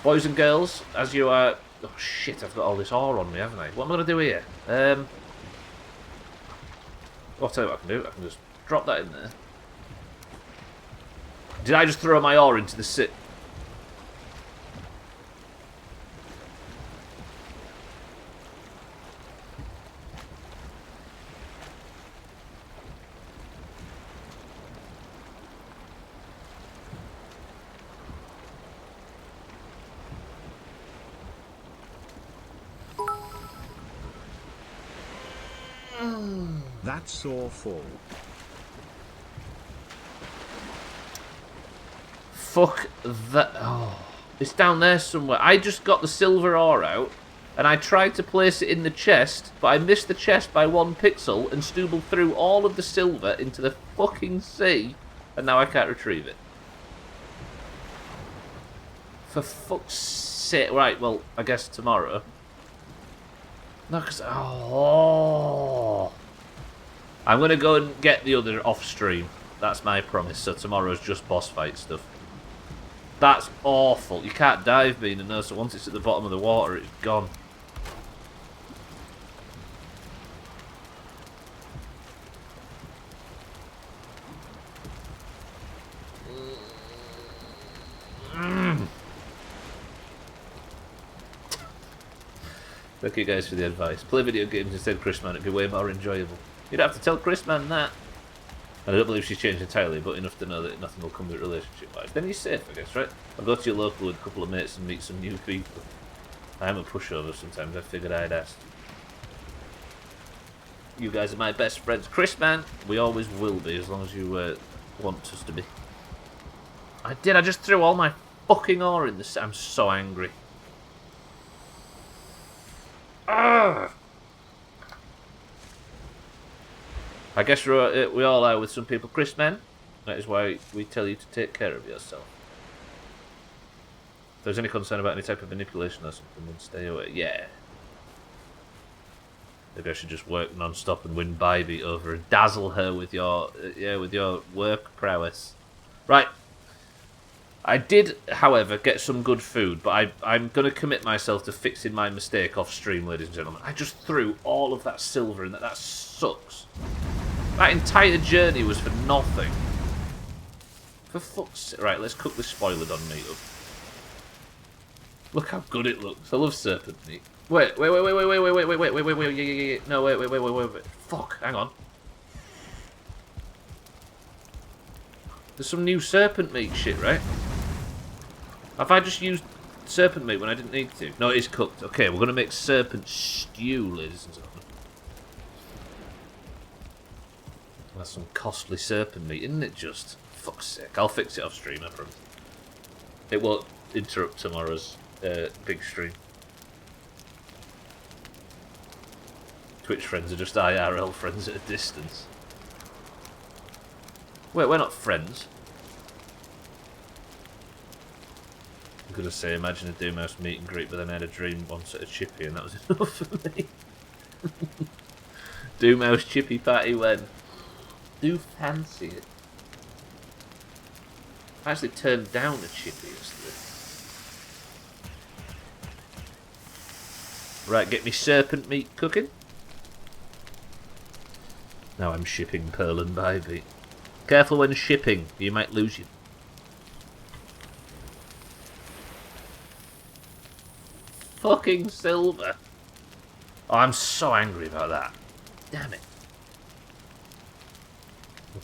Boys and girls, as you are... Oh shit, I've got all this ore on me, haven't I? What am I going to do here? I'll tell you what I can do. I can just drop that in there. Did I just throw my ore into the sit? That's awful. Fuck that. Oh, it's down there somewhere. I just got the silver ore out, and I tried to place it in the chest, but I missed the chest by 1 pixel, and Stubbler threw all of the silver into the fucking sea, and now I can't retrieve it. For fuck's sake. Right, well, I guess tomorrow. No, because... Oh... I'm going to go and get the other off stream. That's my promise. So tomorrow's just boss fight stuff. That's awful. You can't dive being a nurse, so once it's at the bottom of the water, it's gone. Thank you guys for the advice. Play video games instead, Chrisman. It'd be way more enjoyable. You'd have to tell Chrisman that. And I don't believe she's changed entirely, but enough to know that nothing will come of it relationship-wise. Then you're safe, I guess, right? I'll go to your local with a couple of mates and meet some new people. I am a pushover sometimes. I figured I'd ask. You guys are my best friends. Chrisman, we always will be, as long as you want us to be. I did. I just threw all my fucking ore in the sea. I'm so angry. Ugh. I guess we all are with some people. Chrisman, that is why we tell you to take care of yourself. If there's any concern about any type of manipulation or something, then stay away. Yeah. Maybe I should just work non-stop and win Bybee over and dazzle her with your with your work prowess. Right. I did, however, get some good food, but I'm going to commit myself to fixing my mistake off stream, ladies and gentlemen. I just threw all of that silver in there. That sucks. That entire journey was for nothing. For fuck's sake. Right, let's cook this Spoilodon meat up. Look how good it looks. I love serpent meat. Wait. No, wait. Fuck, hang on. There's some new serpent meat shit, right? Have I just used serpent meat when I didn't need to? No, it is cooked. Okay, we're going to make serpent stew, ladies and gentlemen. That's some costly serpent meat, isn't it just? Fuck's sake. I'll fix it off stream, I promise. It won't interrupt tomorrow's big stream. Twitch friends are just IRL friends at a distance. Wait, we're not friends. I'm going to say, imagine a Doomhaus meet and greet, but then I had a dream once at a chippy, and that was enough for me. Doomhaus chippy party when? Do fancy it. I actually turned down a chippy yesterday. Right, get me serpent meat cooking. Now I'm shipping Pearl and Bybee. Careful when shipping, you might lose you. Fucking silver. Oh, I'm so angry about that. Damn it.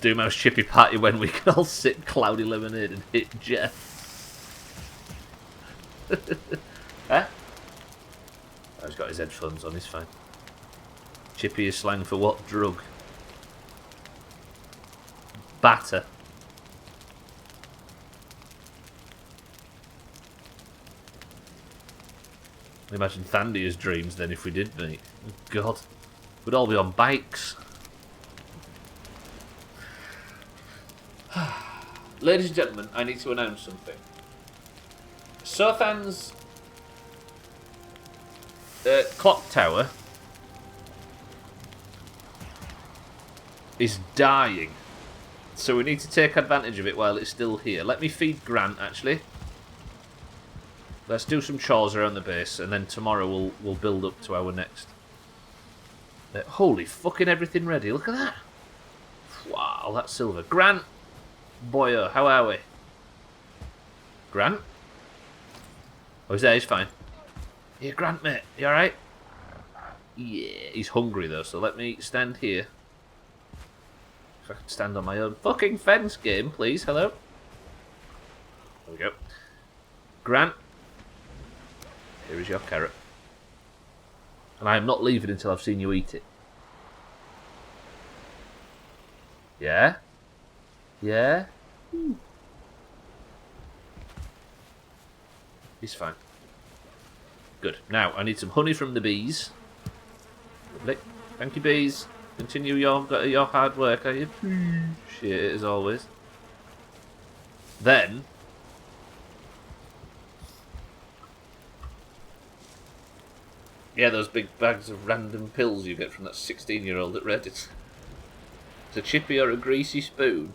Doomhaus chippy party when we can all sip cloudy lemonade and hit Jeff. Huh? Oh, he's got his headphones on, he's fine. Chippy is slang for what drug? Batter. Imagine Thandia's dreams then if we did meet. Oh, God. We'd all be on bikes. Ladies and gentlemen, I need to announce something. Sothan's clock tower is dying. So we need to take advantage of it while it's still here. Let me feed Grant, actually. Let's do some chores around the base, and then tomorrow we'll build up to our next. Holy fucking everything ready. Look at that. Wow, that's silver. Grant! Boyo, how are we? Grant? Oh, he's there, he's fine. Yeah, Grant, mate. You alright? Yeah, he's hungry though, so let me stand here. If I can stand on my own fucking fence game, please. Hello? There we go. Grant. Here is your carrot. And I am not leaving until I've seen you eat it. Yeah? Yeah? He's fine. Good. Now, I need some honey from the bees. Lovely. Thank you, bees. Continue your hard work, are you? Shit, as always. Then... yeah, those big bags of random pills you get from that 16-year-old at Reddit. It's a chippy or a greasy spoon.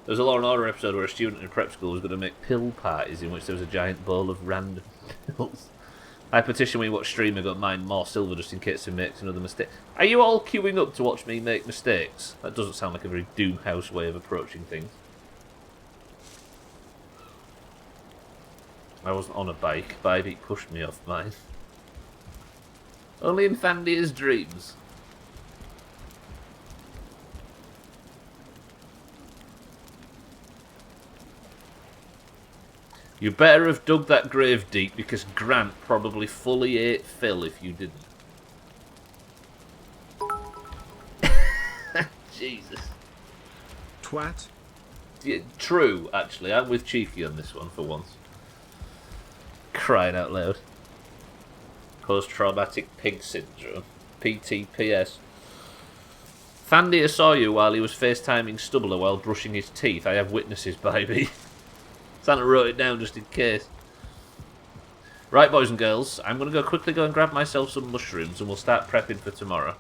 There was a Law and Order episode where a student in prep school was going to make pill parties in which there was a giant bowl of random pills. I petition we watch streamer got mine more silver just in case he makes another mistake. Are you all queuing up to watch me make mistakes? That doesn't sound like a very Doomhaus way of approaching things. I wasn't on a bike. Bybee pushed me off mine. Only in Thandia's dreams. You better have dug that grave deep because Grant probably fully ate Phil if you didn't. Jesus. Twat. Yeah, true, actually. I'm with Cheeky on this one for once. Crying out loud. Post-traumatic pig syndrome. PTPS. Thandia saw you while he was FaceTiming Stubbler while brushing his teeth. I have witnesses, baby. Santa wrote it down just in case. Right, boys and girls, I'm going to quickly go and grab myself some mushrooms and we'll start prepping for tomorrow.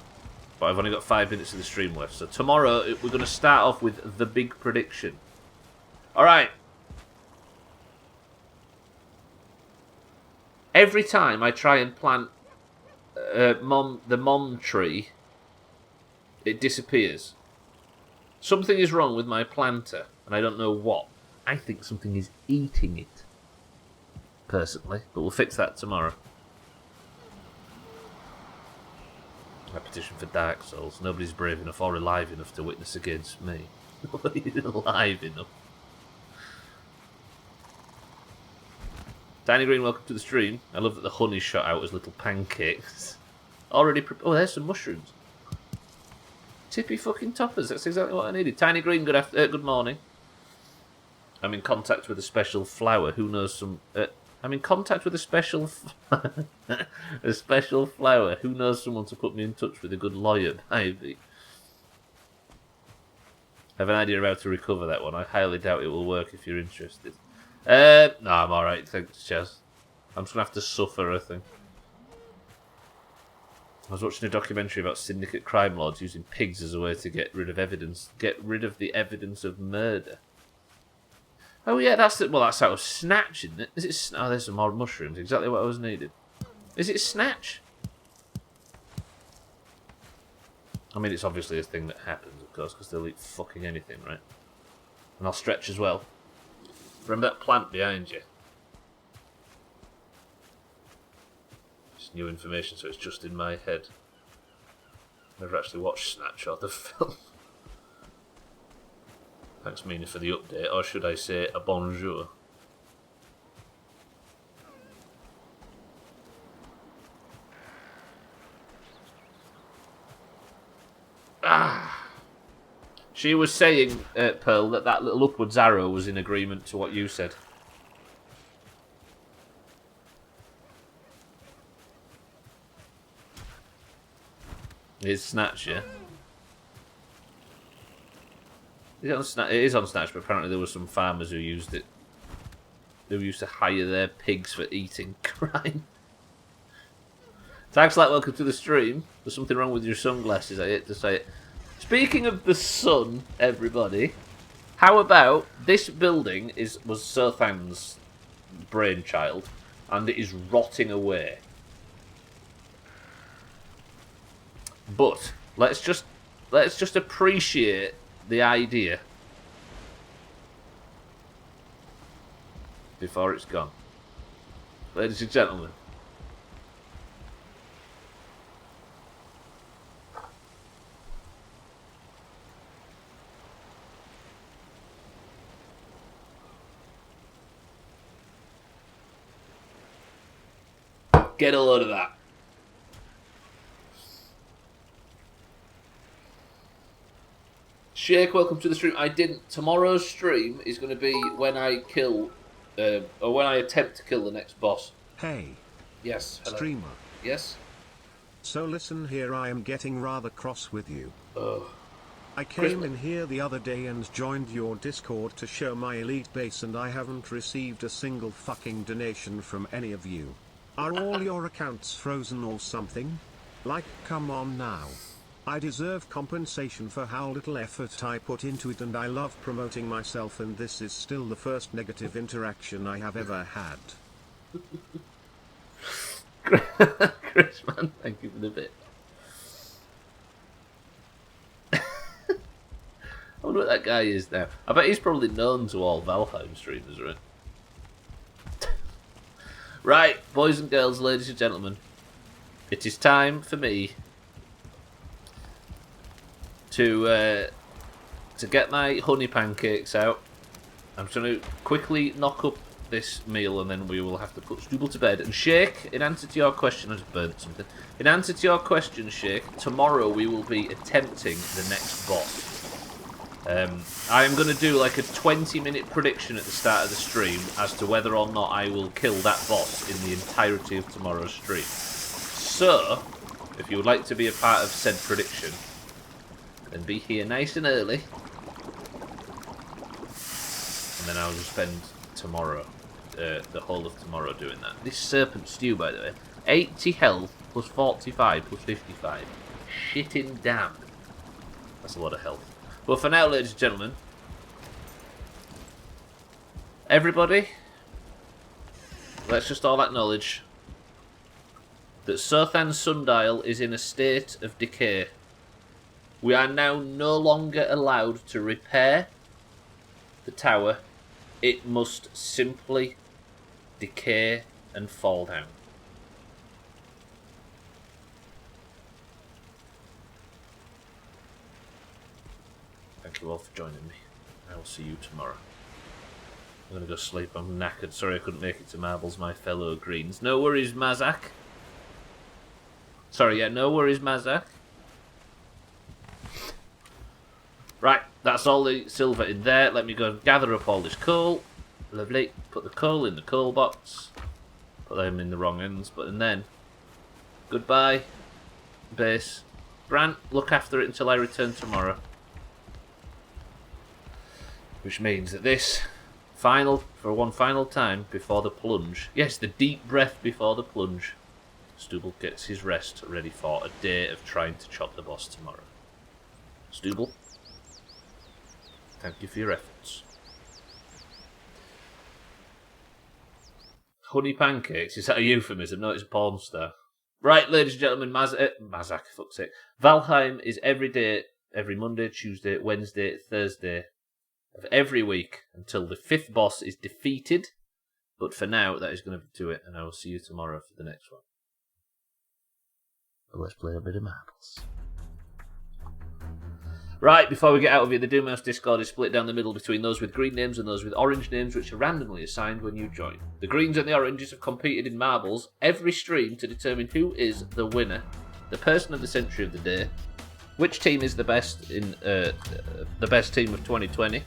But I've only got 5 minutes of the stream left. So tomorrow, we're going to start off with the big prediction. Alright. Every time I try and plant the mom tree, it disappears. Something is wrong with my planter, and I don't know what. I think something is eating it, personally, but we'll fix that tomorrow. I petition for Dark Souls. Nobody's brave enough or alive enough to witness against me. Nobody's alive enough. Tiny Green, welcome to the stream. I love that the honey shot out as little pancakes. Already oh, there's some mushrooms. Tippy fucking toppers, that's exactly what I needed. Tiny Green, good morning. I'm in contact with a special flower. Who knows some... I'm in contact with a special... a special flower. Who knows someone to put me in touch with a good lawyer, maybe? I have an idea of how to recover that one. I highly doubt it will work if you're interested. No, I'm alright, thanks, Chaz. I'm just going to have to suffer, I think. I was watching a documentary about syndicate crime lords using pigs as a way to get rid of evidence. Get rid of the evidence of murder. Oh yeah, that's it. Well, that's out of Snatch, isn't it? Is it? Oh, there's some more mushrooms. Exactly what I was needed. Is it Snatch? I mean, it's obviously a thing that happens, of course, because they'll eat fucking anything, right? And I'll stretch as well. Remember that plant behind you? It's new information, so it's just in my head. Never actually watched Snatch or the film. Thanks, Mina, for the update, or should I say a bonjour? Ah! She was saying, Pearl, that little upwards arrow was in agreement to what you said. It's Snatch, yeah. Is it on Snatch? It is on Snatch, but apparently there were some farmers who used it. Who used to hire their pigs for eating crime. Thanks, like, welcome to the stream. There's something wrong with your sunglasses, I hate to say it. Speaking of the sun, everybody, how about this building was Sothan's brainchild, and it is rotting away. But let's just appreciate the idea before it's gone. Ladies and gentlemen. Get a load of that. Shake, welcome to the stream. I didn't. Tomorrow's stream is going to be when I kill, or when I attempt to kill the next boss. Hey. Yes. Hello. Streamer. Yes. So listen here, I am getting rather cross with you. Oh. I came in here the other day and joined your Discord to show my elite base, and I haven't received a single fucking donation from any of you. Are all your accounts frozen or something? Like, come on now. I deserve compensation for how little effort I put into it, and I love promoting myself, and this is still the first negative interaction I have ever had. Chris, man, thank you for the bit. I wonder what that guy is now. I bet he's probably known to all Valheim streamers, right? Right, boys and girls, ladies and gentlemen, it is time for me to get my honey pancakes out. I'm going to quickly knock up this meal, and then we will have to put Stubbler to bed. And Shake, in answer to your question, I just burnt something. In answer to your question, Shake, tomorrow we will be attempting the next boss. I am going to do like a 20-minute prediction at the start of the stream as to whether or not I will kill that boss in the entirety of tomorrow's stream. So, if you would like to be a part of said prediction, then be here nice and early. And then I will spend tomorrow, the whole of tomorrow doing that. This serpent stew, by the way, 80 health plus 45 plus 55. Shitting damn. That's a lot of health. But for now, ladies and gentlemen, everybody, let's just all acknowledge that Sothan's sundial is in a state of decay. We are now no longer allowed to repair the tower. It must simply decay and fall down. Thank you all for joining me. I will see you tomorrow. I'm going to go sleep. I'm knackered. Sorry I couldn't make it to Marbles, my fellow Greens. No worries, Mazak. Sorry, yeah, no worries, Mazak. Right, that's all the silver in there. Let me go and gather up all this coal. Lovely. Put the coal in the coal box. Put them in the wrong ends. But and then, goodbye, base. Brant, look after it until I return tomorrow. Which means that this for one final time before the plunge. Yes, the deep breath before the plunge. Stubbler gets his rest ready for a day of trying to chop the boss tomorrow. Stubbler, thank you for your efforts. Honey pancakes, is that a euphemism? No, it's a porn star. Right, ladies and gentlemen, Mazak, fuck's sake. Valheim is every day, every Monday, Tuesday, Wednesday, Thursday of every week until the 5th boss is defeated. But for now, that is going to do it, and I will see you tomorrow for the next one. But let's play a bit of marbles. Right, before we get out of here, the Doomhaus Discord is split down the middle between those with green names and those with orange names, which are randomly assigned when you join. The greens and the oranges have competed in marbles every stream to determine who is the winner, the person of the century of the day, which team is the best in the best team of 2020,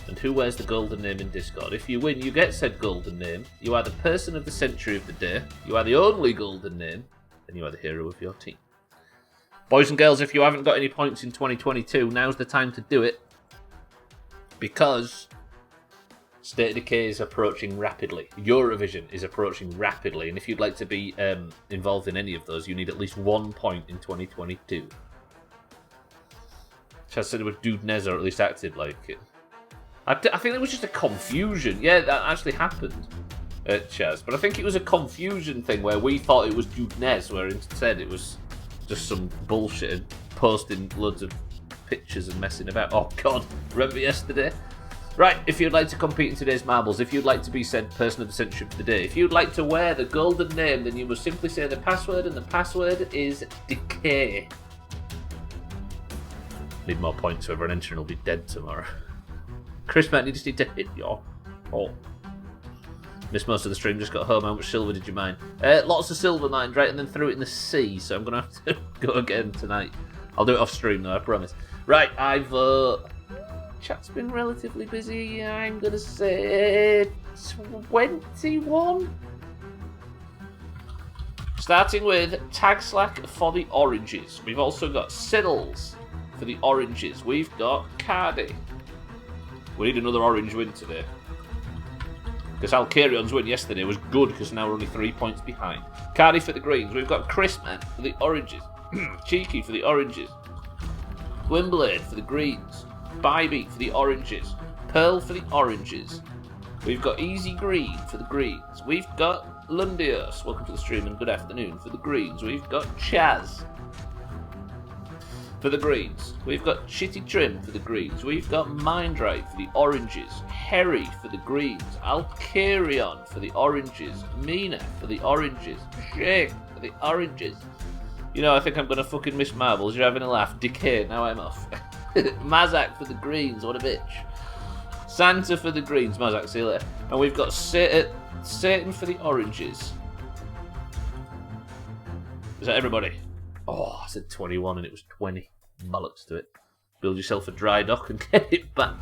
and who wears the golden name in Discord. If you win, you get said golden name. You are the person of the century of the day. You are the only golden name, and you are the hero of your team. Boys and girls, if you haven't got any points in 2022, now's the time to do it. Because State of Decay is approaching rapidly. Eurovision is approaching rapidly. And if you'd like to be involved in any of those, you need at least 1 point in 2022. Chaz said it was Dude Nez, or at least acted like it. I think it was just a confusion. Yeah, that actually happened at Chaz. But I think it was a confusion thing where we thought it was Dude Nez, where instead it was just some bullshit and posting loads of pictures and messing about. Oh, God. Remember yesterday? Right, if you'd like to compete in today's marbles, if you'd like to be said person of the century for the day, if you'd like to wear the golden name, then you must simply say the password, and the password is Decay. Need more points, so everyone entering will be dead tomorrow. Chris, man, you just need to hit your hole. Missed most of the stream, just got home. How much silver did you mine? Lots of silver mined, right, and then threw it in the sea, so I'm going to have to go again tonight. I'll do it off stream, though, I promise. Right, chat's been relatively busy. I'm going to say 21. Starting with Tag Slack for the oranges. We've also got Siddles for the oranges. We've got Cardi. We need another orange win today. Because Alcarion's win yesterday was good, because now we're only 3 points behind. Cardi for the greens. We've got Chrisman for the oranges. Cheeky for the oranges. Gwynblade for the greens. Bybeat for the oranges. Pearl for the oranges. We've got Easy Green for the greens. We've got Lundios. Welcome to the stream and good afternoon for the greens. We've got Chaz for the greens. We've got Shitty Trim for the greens. We've got Mindright for the oranges. Harry for the greens. Alcarion for the oranges. Mina for the oranges. Shake for the oranges. You know, I think I'm going to fucking miss marbles. You're having a laugh. Decay, now I'm off. Mazak for the greens. What a bitch. Santa for the greens. Mazak, see you later. And we've got Satan for the oranges. Is that everybody? Oh, I said 21 and it was 20. Bollocks to it. Build yourself a dry dock and get it back.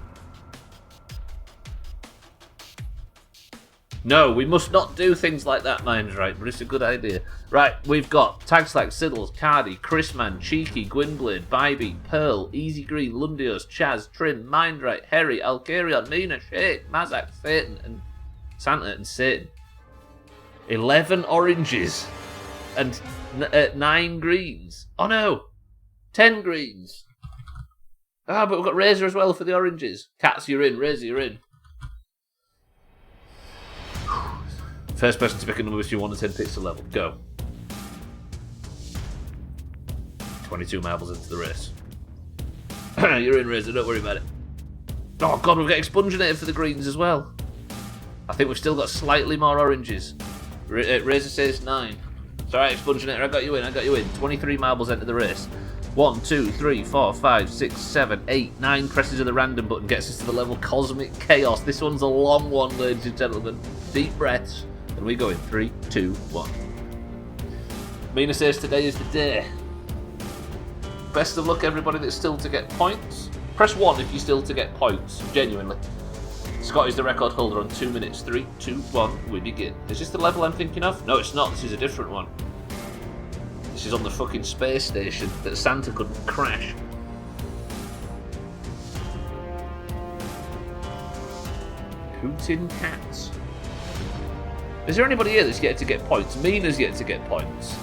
No, we must not do things like that, mine's right, but it's a good idea. Right, we've got Tag Slack, Siddles, Cardi, Chrisman, Cheeky, Gwynblade, Bybeat, Pearl, Easy Green, Lundios, Chaz, Trim, Mindright, Harry, Alcarion, Mina, Shake, Mazak, Satan, and Santa and Satan. 11 oranges and 9 greens. Oh no, 10 greens. Ah, but we've got Razor as well for the oranges. Cats, you're in. Razor, you're in. First person to pick a number between 1 and 10 pixel level. Go. 22 marbles into the race. You're in, Razor. Don't worry about it. Oh, God, we've got Expunginator for the greens as well. I think we've still got slightly more oranges. Razor says 9. It's alright, Expunginator. I got you in. 23 marbles into the race. 1, 2, 3, 4, 5, 6, 7, 8, 9 presses of the random button gets us to the level Cosmic Chaos. This one's a long one, ladies and gentlemen. Deep breaths. And we go in 3, 2, 1. Mina says today is the day. Best of luck, everybody that's still to get points. Press 1 if you're still to get points, genuinely. Scott is the record holder on 2 minutes. 3, 2, 1, we begin. Is this the level I'm thinking of? No, it's not. This is a different one. This is on the fucking space station that Santa couldn't crash. Hooting cats. Is there anybody here that's yet to get points? Mina's yet to get points.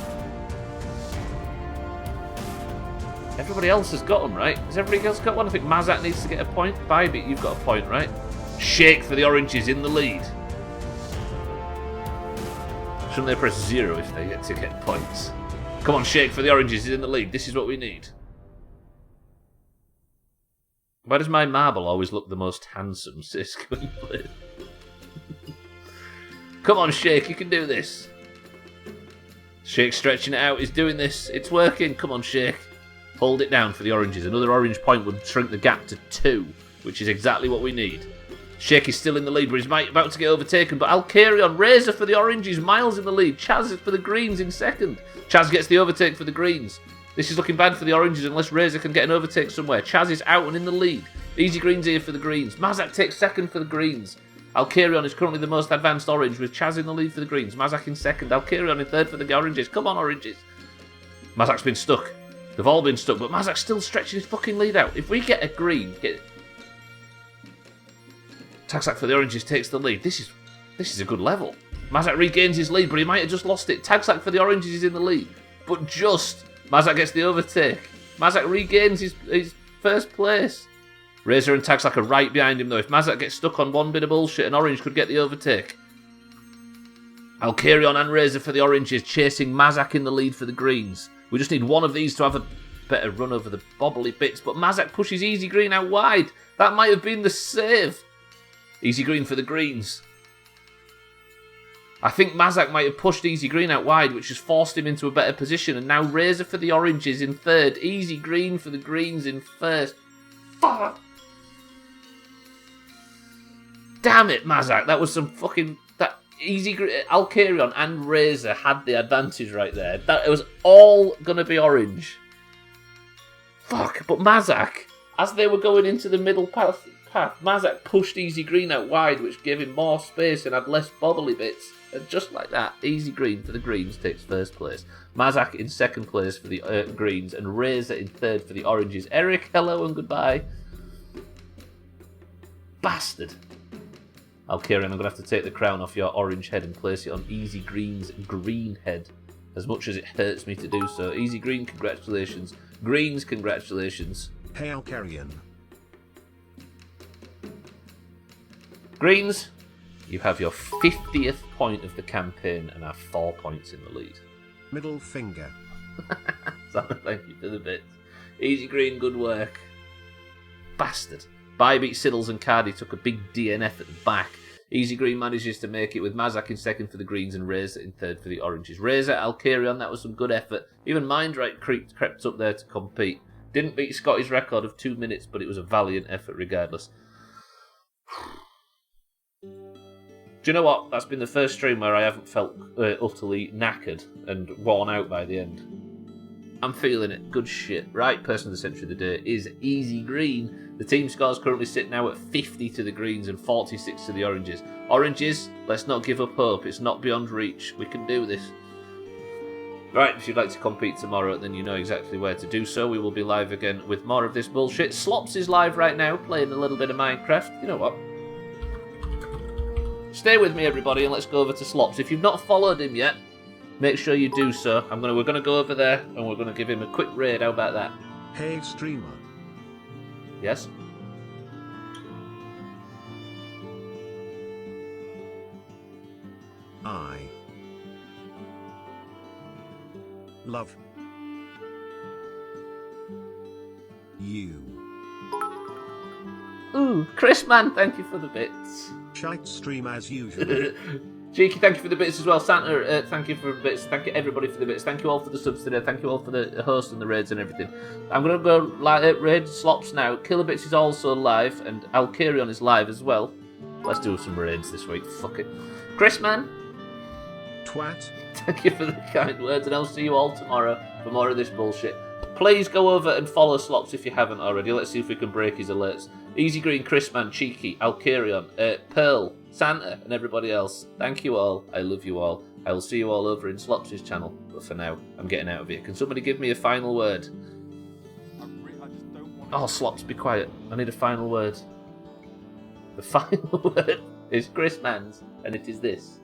Everybody else has got them, right? Has everybody else got one? I think Mazak needs to get a point. Bybeat, you've got a point, right? Shake for the oranges in the lead. Shouldn't they press 0 if they get to get points? Come on, Shake for the oranges is in the lead. This is what we need. Why does my marble always look the most handsome, sis? Come on, Shake, you can do this. Shake stretching it out, he's doing this. It's working. Come on, Shake. Hold it down for the oranges. Another orange point would shrink the gap to 2, which is exactly what we need. Shake is still in the lead, but he's about to get overtaken. But Alcarion, Razor for the oranges, Miles in the lead. Chaz is for the greens in second. Chaz gets the overtake for the greens. This is looking bad for the oranges unless Razor can get an overtake somewhere. Chaz is out and in the lead. Easy Green's here for the greens. Mazak takes second for the greens. Alcarion is currently the most advanced orange, with Chaz in the lead for the greens. Mazak in second. Alcarion in third for the oranges. Come on, oranges. Mazak's been stuck. They've all been stuck, but Mazak's still stretching his fucking lead out. If we get a green, Tagsack for the oranges takes the lead. This is a good level. Mazak regains his lead, but he might have just lost it. Tagsack for the oranges is in the lead, but just Mazak gets the overtake. Mazak regains his first place. Razor and Tagsack are right behind him though. If Mazak gets stuck on one bit of bullshit, an orange could get the overtake. Alkarion and Razor for the oranges, chasing Mazak in the lead for the greens. We just need one of these to have a better run over the bobbly bits, but Mazak pushes Easy Green out wide. That might have been the save. Easy Green for the greens. I think Mazak might have pushed Easy Green out wide, which has forced him into a better position, and now Razor for the oranges in third. Easy Green for the greens in first. Fuck! Damn it, Mazak. That was some fucking... Alkarion and Razor had the advantage right there. It was all going to be orange. Fuck, but Mazak, as they were going into the middle path, Mazak pushed Easy Green out wide, which gave him more space and had less bobbly bits. And just like that, Easy Green for the greens takes first place. Mazak in second place for the greens, and Razor in third for the oranges. Eric, hello and goodbye. Bastard. Alkarion, I'm going to have to take the crown off your orange head and place it on Easy Green's green head, as much as it hurts me to do so. Easy Green, congratulations. Greens, congratulations. Hey Alkarion. Greens, you have your 50th point of the campaign and are 4 points in the lead. Middle finger. Thank you for the bits. Easy Green, good work. Bastard. Bybeat, Siddles and Cardi took a big DNF at the back. Easy Green manages to make it with Mazak in second for the greens and Razor in third for the oranges. Razor, Alkarion, that was some good effort. Even Mindright crept up there to compete. Didn't beat Scotty's record of 2 minutes, but it was a valiant effort regardless. Do you know what? That's been the first stream where I haven't felt utterly knackered and worn out by the end. I'm feeling it. Good shit. Right person of the century of the day is Easy Green. The team scores currently sit now at 50 to the greens and 46 to the oranges. Oranges, let's not give up hope. It's not beyond reach. We can do this. Right, if you'd like to compete tomorrow, then you know exactly where to do so. We will be live again with more of this bullshit. Slops is live right now, playing a little bit of Minecraft. You know what? Stay with me, everybody, and let's go over to Slops. If you've not followed him yet, make sure you do so. We're going to go over there, and we're going to give him a quick raid. How about that? Hey streamer. Yes? I love you. Ooh, Chris man, thank you for the bits. Shite stream as usual. Cheeky, thank you for the bits as well. Santa, thank you for the bits. Thank you everybody for the bits. Thank you all for the subs today. Thank you all for the host and the raids and everything. I'm going to go raid Slops now. Kilobits is also live, and Alkarion is live as well. Let's do some raids this week. Fuck it. Chris man. Twat. Thank you for the kind words, and I'll see you all tomorrow for more of this bullshit. Please go over and follow Slops if you haven't already. Let's see if we can break his alerts. Easy Green, Chrisman, Cheeky, Alkarion, Pearl, Santa, and everybody else. Thank you all. I love you all. I will see you all over in Slops' channel. But for now, I'm getting out of here. Can somebody give me a final word? Oh, Slops, be quiet. I need a final word. The final word is Chrisman's, and it is this.